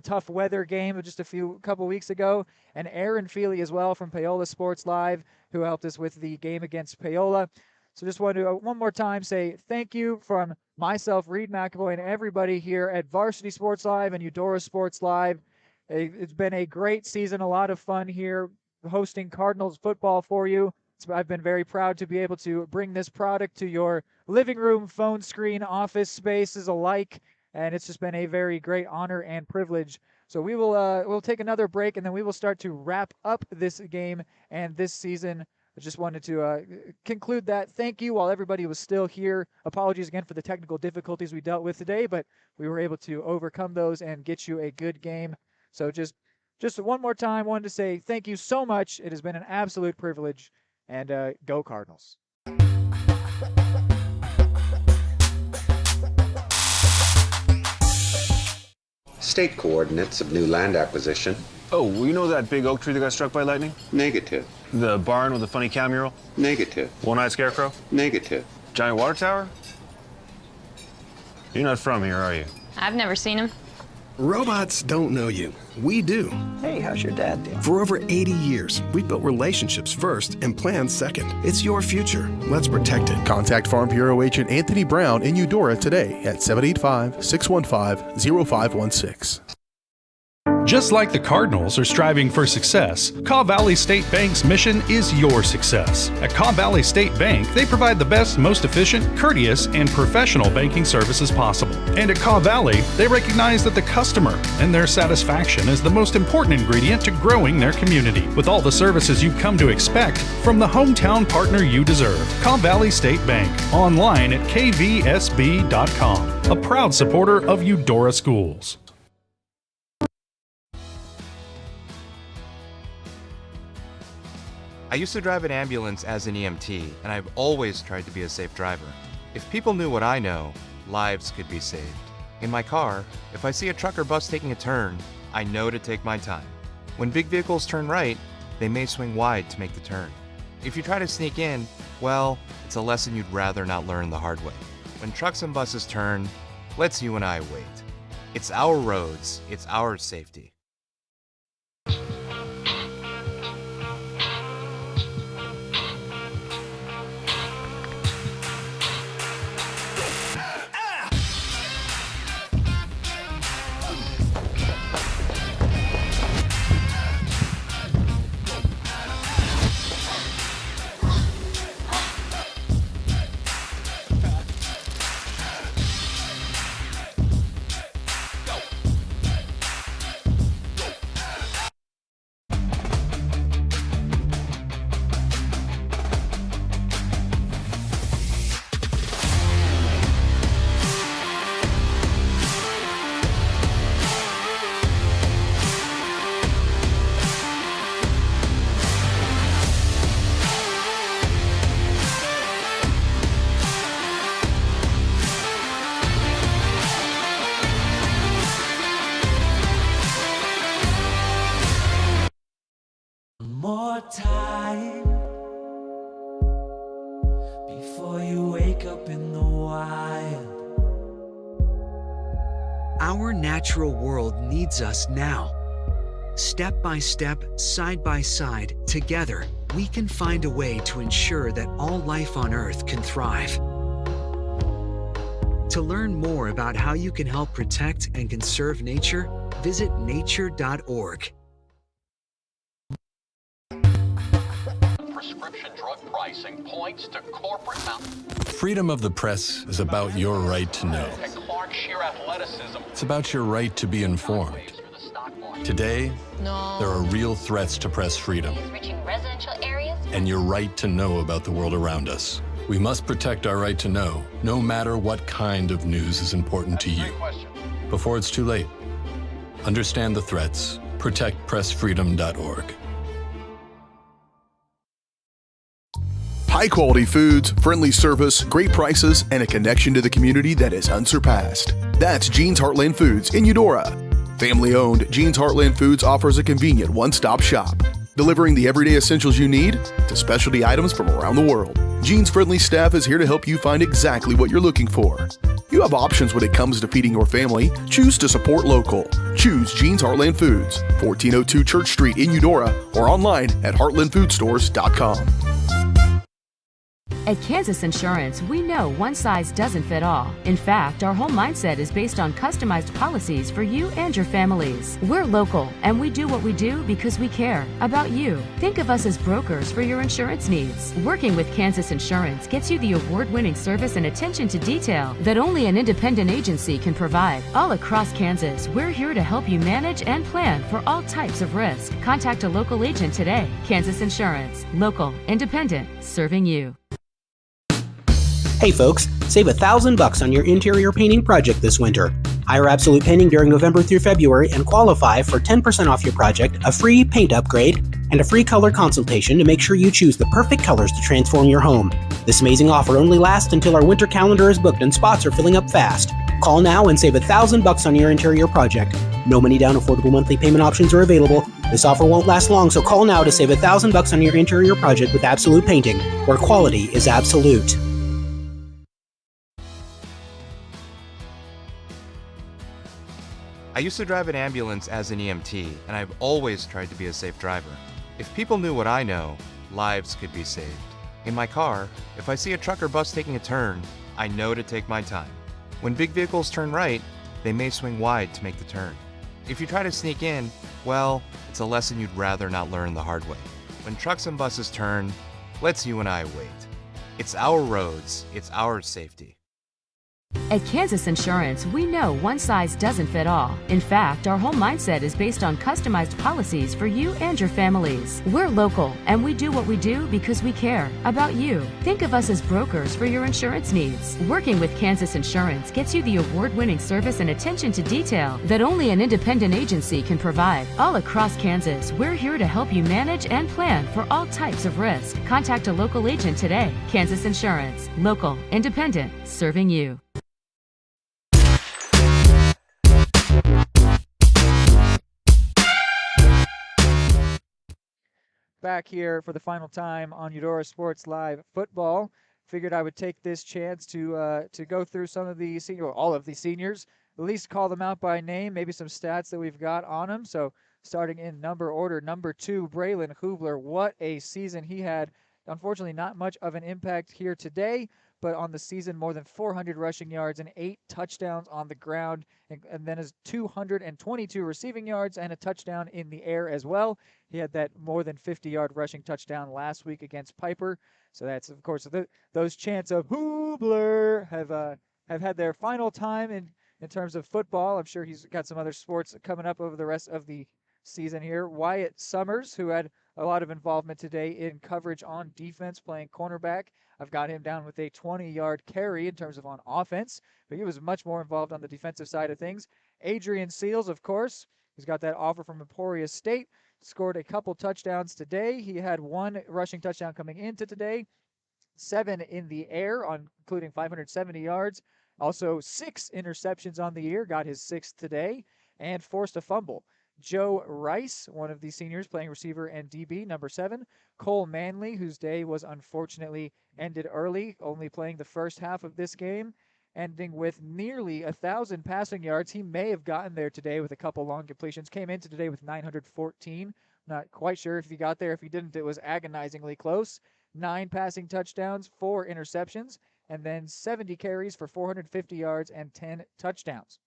tough weather game just a couple weeks ago. And Aaron Feely as well from Paola Sports Live, who helped us with the game against Paola. So just want to one more time say thank you from myself, Reed McAvoy, and everybody here at Varsity Sports Live and Eudora Sports Live. It's been a great season, a lot of fun here hosting Cardinals football for you. I've been very proud to be able to bring this product to your living room, phone screen, office spaces alike, and it's just been a very great honor and privilege. So we'll take another break, and then we will start to wrap up this game and this season. I just wanted to conclude that. Thank you while everybody was still here. Apologies again for the technical difficulties we dealt with today, but we were able to overcome those and get you a good game. So just one more time, wanted to say thank you so much. It has been an absolute privilege, and go Cardinals. State coordinates of new land acquisition. Oh, well, you know that big oak tree that got struck by lightning? Negative. The barn with the funny cow mural? Negative. One-eyed scarecrow? Negative. Giant water tower? You're not from here, are you? I've never seen him. Robots don't know you. We do. Hey, how's your dad doing? For over 80 years, we've built relationships first and plans second. It's your future. Let's protect it. Contact Farm Bureau Agent Anthony Brown in Eudora today at 785-615-0516. Just like the Cardinals are striving for success, Kaw Valley State Bank's mission is your success. At Kaw Valley State Bank, they provide the best, most efficient, courteous, and professional banking services possible. And at Kaw Valley, they recognize that the customer and their satisfaction is the most important ingredient to growing their community. With all the services you've come to expect from the hometown partner you deserve, Kaw Valley State Bank, online at kvsb.com, a proud supporter of Eudora Schools. I used to drive an ambulance as an EMT, and I've always tried to be a safe driver. If people knew what I know, lives could be saved. In my car, if I see a truck or bus taking a turn, I know to take my time. When big vehicles turn right, they may swing wide to make the turn. If you try to sneak in, well, it's a lesson you'd rather not learn the hard way. When trucks and buses turn, let's you and I wait. It's our roads, it's our safety. More time before you wake up in the wild. Our natural world needs us now. Step by step, side by side, together, we can find a way to ensure that all life on Earth can thrive. To learn more about how you can help protect and conserve nature, visit nature.org. Prescription drug pricing points to corporate Freedom of the press is about your right to know. and Clark sheer athleticism. It's about your right to be informed. Today, there are real threats to press freedom Reaching residential areas? and your right to know about the world around us. We must protect our right to know, no matter what kind of news is important to you. Before it's too late, understand the threats. ProtectPressFreedom.org. High-quality foods, friendly service, great prices, and a connection to the community that is unsurpassed. That's Gene's Heartland Foods in Eudora. Family-owned, Gene's Heartland Foods offers a convenient one-stop shop, delivering the everyday essentials you need to specialty items from around the world. Gene's friendly staff is here to help you find exactly what you're looking for. You have options when it comes to feeding your family. Choose to support local. Choose Gene's Heartland Foods, 1402 Church Street in Eudora, or online at heartlandfoodstores.com. At Kansas Insurance, we know one size doesn't fit all. In fact, our whole mindset is based on customized policies for you and your families. We're local, and we do what we do because we care about you. Think of us as brokers for your insurance needs. Working with Kansas Insurance gets you the award-winning service and attention to detail that only an independent agency can provide. All across Kansas, we're here to help you manage and plan for all types of risk. Contact a local agent today. Kansas Insurance. Local, independent, serving you. Hey folks, save $1,000 on your interior painting project this winter. Hire Absolute Painting during November through February and qualify for 10% off your project, a free paint upgrade, and a free color consultation to make sure you choose the perfect colors to transform your home. This amazing offer only lasts until our winter calendar is booked and spots are filling up fast. Call now and save $1,000 on your interior project. No money down, affordable monthly payment options are available. This offer won't last long, so call now to save $1,000 on your interior project with Absolute Painting, where quality is absolute. I used to drive an ambulance as an EMT, and I've always tried to be a safe driver. If people knew what I know, lives could be saved. In my car, if I see a truck or bus taking a turn, I know to take my time. When big vehicles turn right, they may swing wide to make the turn. If you try to sneak in, well, it's a lesson you'd rather not learn the hard way. When trucks and buses turn, let's you and I wait. It's our roads, it's our safety. At Kansas Insurance, we know one size doesn't fit all. In fact, our whole mindset is based on customized policies for you and your families. We're local, and we do what we do because we care about you. Think of us as brokers for your insurance needs. Working with Kansas Insurance gets you the award-winning service and attention to detail that only an independent agency can provide. All across Kansas, we're here to help you manage and plan for all types of risk. Contact a local agent today. Kansas Insurance. Local, independent, serving you. Back here for the final time on Eudora Sports Live Football. Figured I would take this chance to go through some of the all of the seniors, at least call them out by name, maybe some stats that we've got on them. So starting in number order, number 2, Braylon Hubler. What a season he had. Unfortunately, not much of an impact here today, but on the season, more than 400 rushing yards and 8 touchdowns on the ground, and then his 222 receiving yards and a touchdown in the air as well. He had that more than 50-yard rushing touchdown last week against Piper. So that's, of course, those chants of Hubler have had their final time in terms of football. I'm sure he's got some other sports coming up over the rest of the season here. Wyatt Summers, who had a lot of involvement today in coverage on defense, playing cornerback. I've got him down with a 20-yard carry in terms of on offense, but he was much more involved on the defensive side of things. Adrian Seals, of course, he's got that offer from Emporia State, scored a couple touchdowns today. He had 1 rushing touchdown coming into today, 7 in the air, including 570 yards. Also 6 interceptions on the year, got his 6th today, and forced a fumble. Joe Rice, one of the seniors playing receiver and DB, number 7. Cole Manley, whose day was unfortunately ended early, only playing the first half of this game, ending with nearly 1,000 passing yards. He may have gotten there today with a couple long completions. Came into today with 914. Not quite sure if he got there. If he didn't, it was agonizingly close. 9 passing touchdowns, 4 interceptions, and then 70 carries for 450 yards and 10 touchdowns.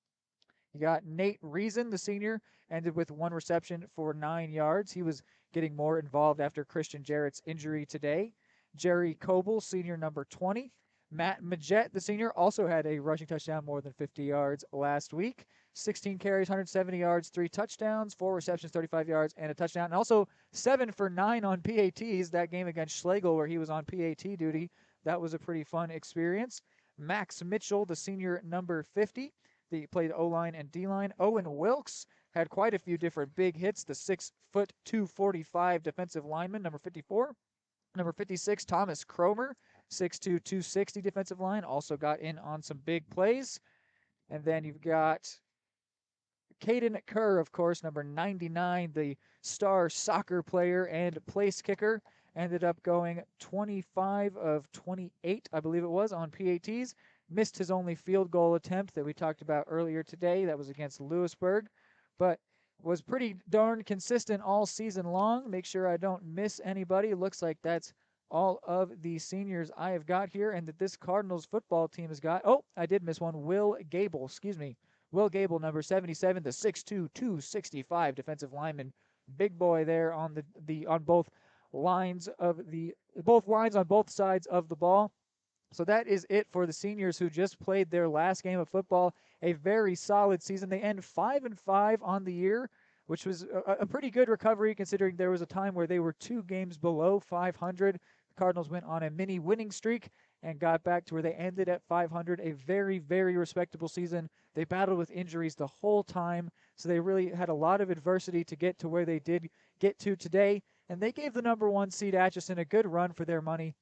You got Nate Reason, the senior, ended with 1 reception for 9 yards. He was getting more involved after Christian Jarrett's injury today. Jerry Coble, senior, number 20. Matt Majette, the senior, also had a rushing touchdown more than 50 yards last week. 16 carries, 170 yards, 3 touchdowns, 4 receptions, 35 yards, and a touchdown. And also 7 for 9 on PATs. That game against Schlegel where he was on PAT duty, that was a pretty fun experience. Max Mitchell, the senior, number 50. He played O-line and D-line. Owen Wilkes had quite a few different big hits. The 6'2", 245 defensive lineman, number 54. Number 56, Thomas Cromer, 6'2", 260 defensive line, also got in on some big plays. And then you've got Caden Kerr, of course, number 99, the star soccer player and place kicker. Ended up going 25 of 28, I believe it was, on PATs. Missed his only field goal attempt that we talked about earlier today. That was against Lewisburg, but was pretty darn consistent all season long. Make sure I don't miss anybody. Looks like that's all of the seniors I have got here and that this Cardinals football team has got. Oh, I did miss one. Will Gable, Will Gable, number 77, the 6'2", 265 defensive lineman. Big boy there on both lines on both sides of the ball. So that is it for the seniors who just played their last game of football. A very solid season. They end 5-5 on the year, which was a pretty good recovery considering there was a time where they were 2 games below 500. The Cardinals went on a mini winning streak and got back to where they ended at 500. A very, very respectable season. They battled with injuries the whole time, so they really had a lot of adversity to get to where they did get to today. And they gave the number 1 seed Atchison a good run for their money.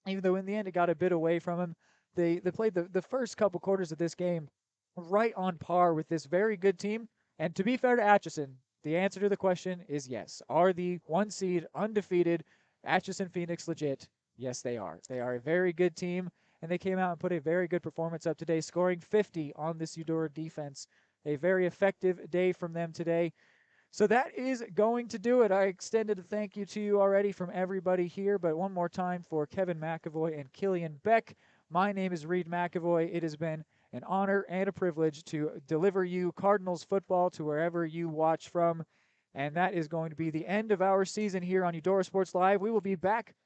Even though in the end it got a bit away from them, they played the first couple quarters of this game right on par with this very good team. And to be fair to Atchison, The answer to the question is yes. Are the 1 seed undefeated Atchison Phoenix legit? Yes, they are. They are a very good team, and they came out and put a very good performance up today, scoring 50 on this Eudora defense. A very effective day from them today. So that is going to do it. I extended a thank you to you already from everybody here, but one more time for Kevin McAvoy and Killian Beck. My name is Reed McAvoy. It has been an honor and a privilege to deliver you Cardinals football to wherever you watch from. And that is going to be the end of our season here on Eudora Sports Live. We will be back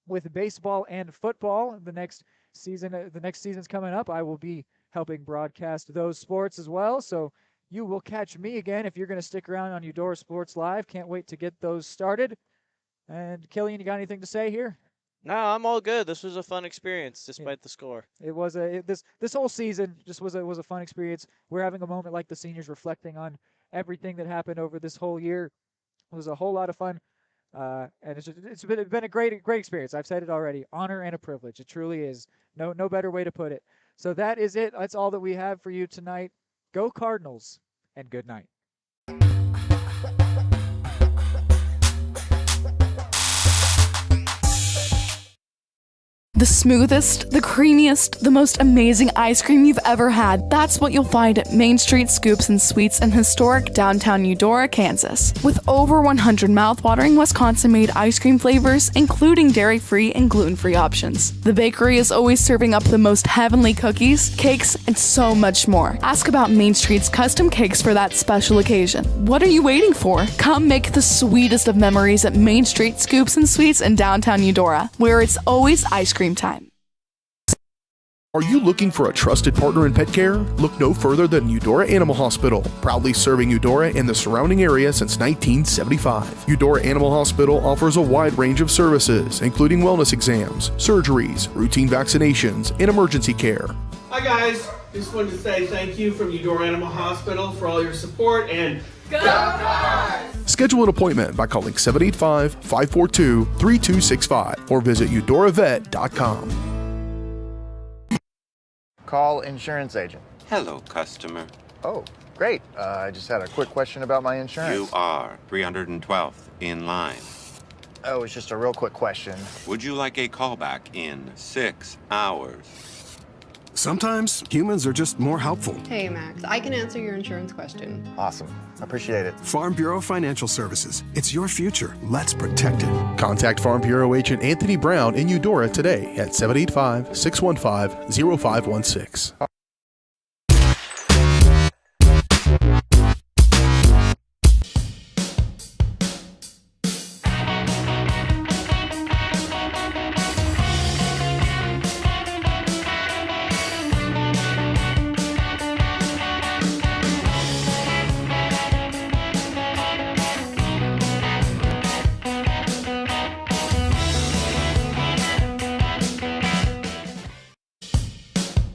with baseball and football the next season. The next season's coming up. I will be helping broadcast those sports as well. So you will catch me again if you're going to stick around on Eudora Sports Live. Can't wait to get those started. And Killian, you got anything to say here? No, I'm all good. This was a fun experience, despite the score. It was this whole season just was a fun experience. We're having a moment like the seniors, reflecting on everything that happened over this whole year. It was a whole lot of fun, and it's been a great experience. I've said it already. Honor and a privilege. It truly is. No better way to put it. So that is it. That's all that we have for you tonight. Go Cardinals, and good night. The smoothest, the creamiest, the most amazing ice cream you've ever had. That's what you'll find at Main Street Scoops and Sweets in historic downtown Eudora, Kansas. With over 100 mouthwatering Wisconsin-made ice cream flavors, including dairy-free and gluten-free options. The bakery is always serving up the most heavenly cookies, cakes, and so much more. Ask about Main Street's custom cakes for that special occasion. What are you waiting for? Come make the sweetest of memories at Main Street Scoops and Sweets in downtown Eudora, where it's always ice cream time. Are you looking for a trusted partner in pet care? Look no further than Eudora Animal Hospital, proudly serving Eudora and the surrounding area since 1975. Eudora Animal Hospital offers a wide range of services, including wellness exams, surgeries, routine vaccinations, and emergency care. Hi guys, just wanted to say thank you from Eudora Animal Hospital for all your support, and go Cards! Schedule an appointment by calling 785-542-3265 or visit eudoravet.com. Call insurance agent. Hello, customer. Oh, great. I just had a quick question about my insurance. You are 312th in line. Oh, it's just a real quick question. Would you like a callback in 6 hours? Sometimes humans are just more helpful. Hey, Max, I can answer your insurance question. Awesome. Appreciate it. Farm Bureau Financial Services. It's your future. Let's protect it. Contact Farm Bureau agent Anthony Brown in Eudora today at 785-615-0516.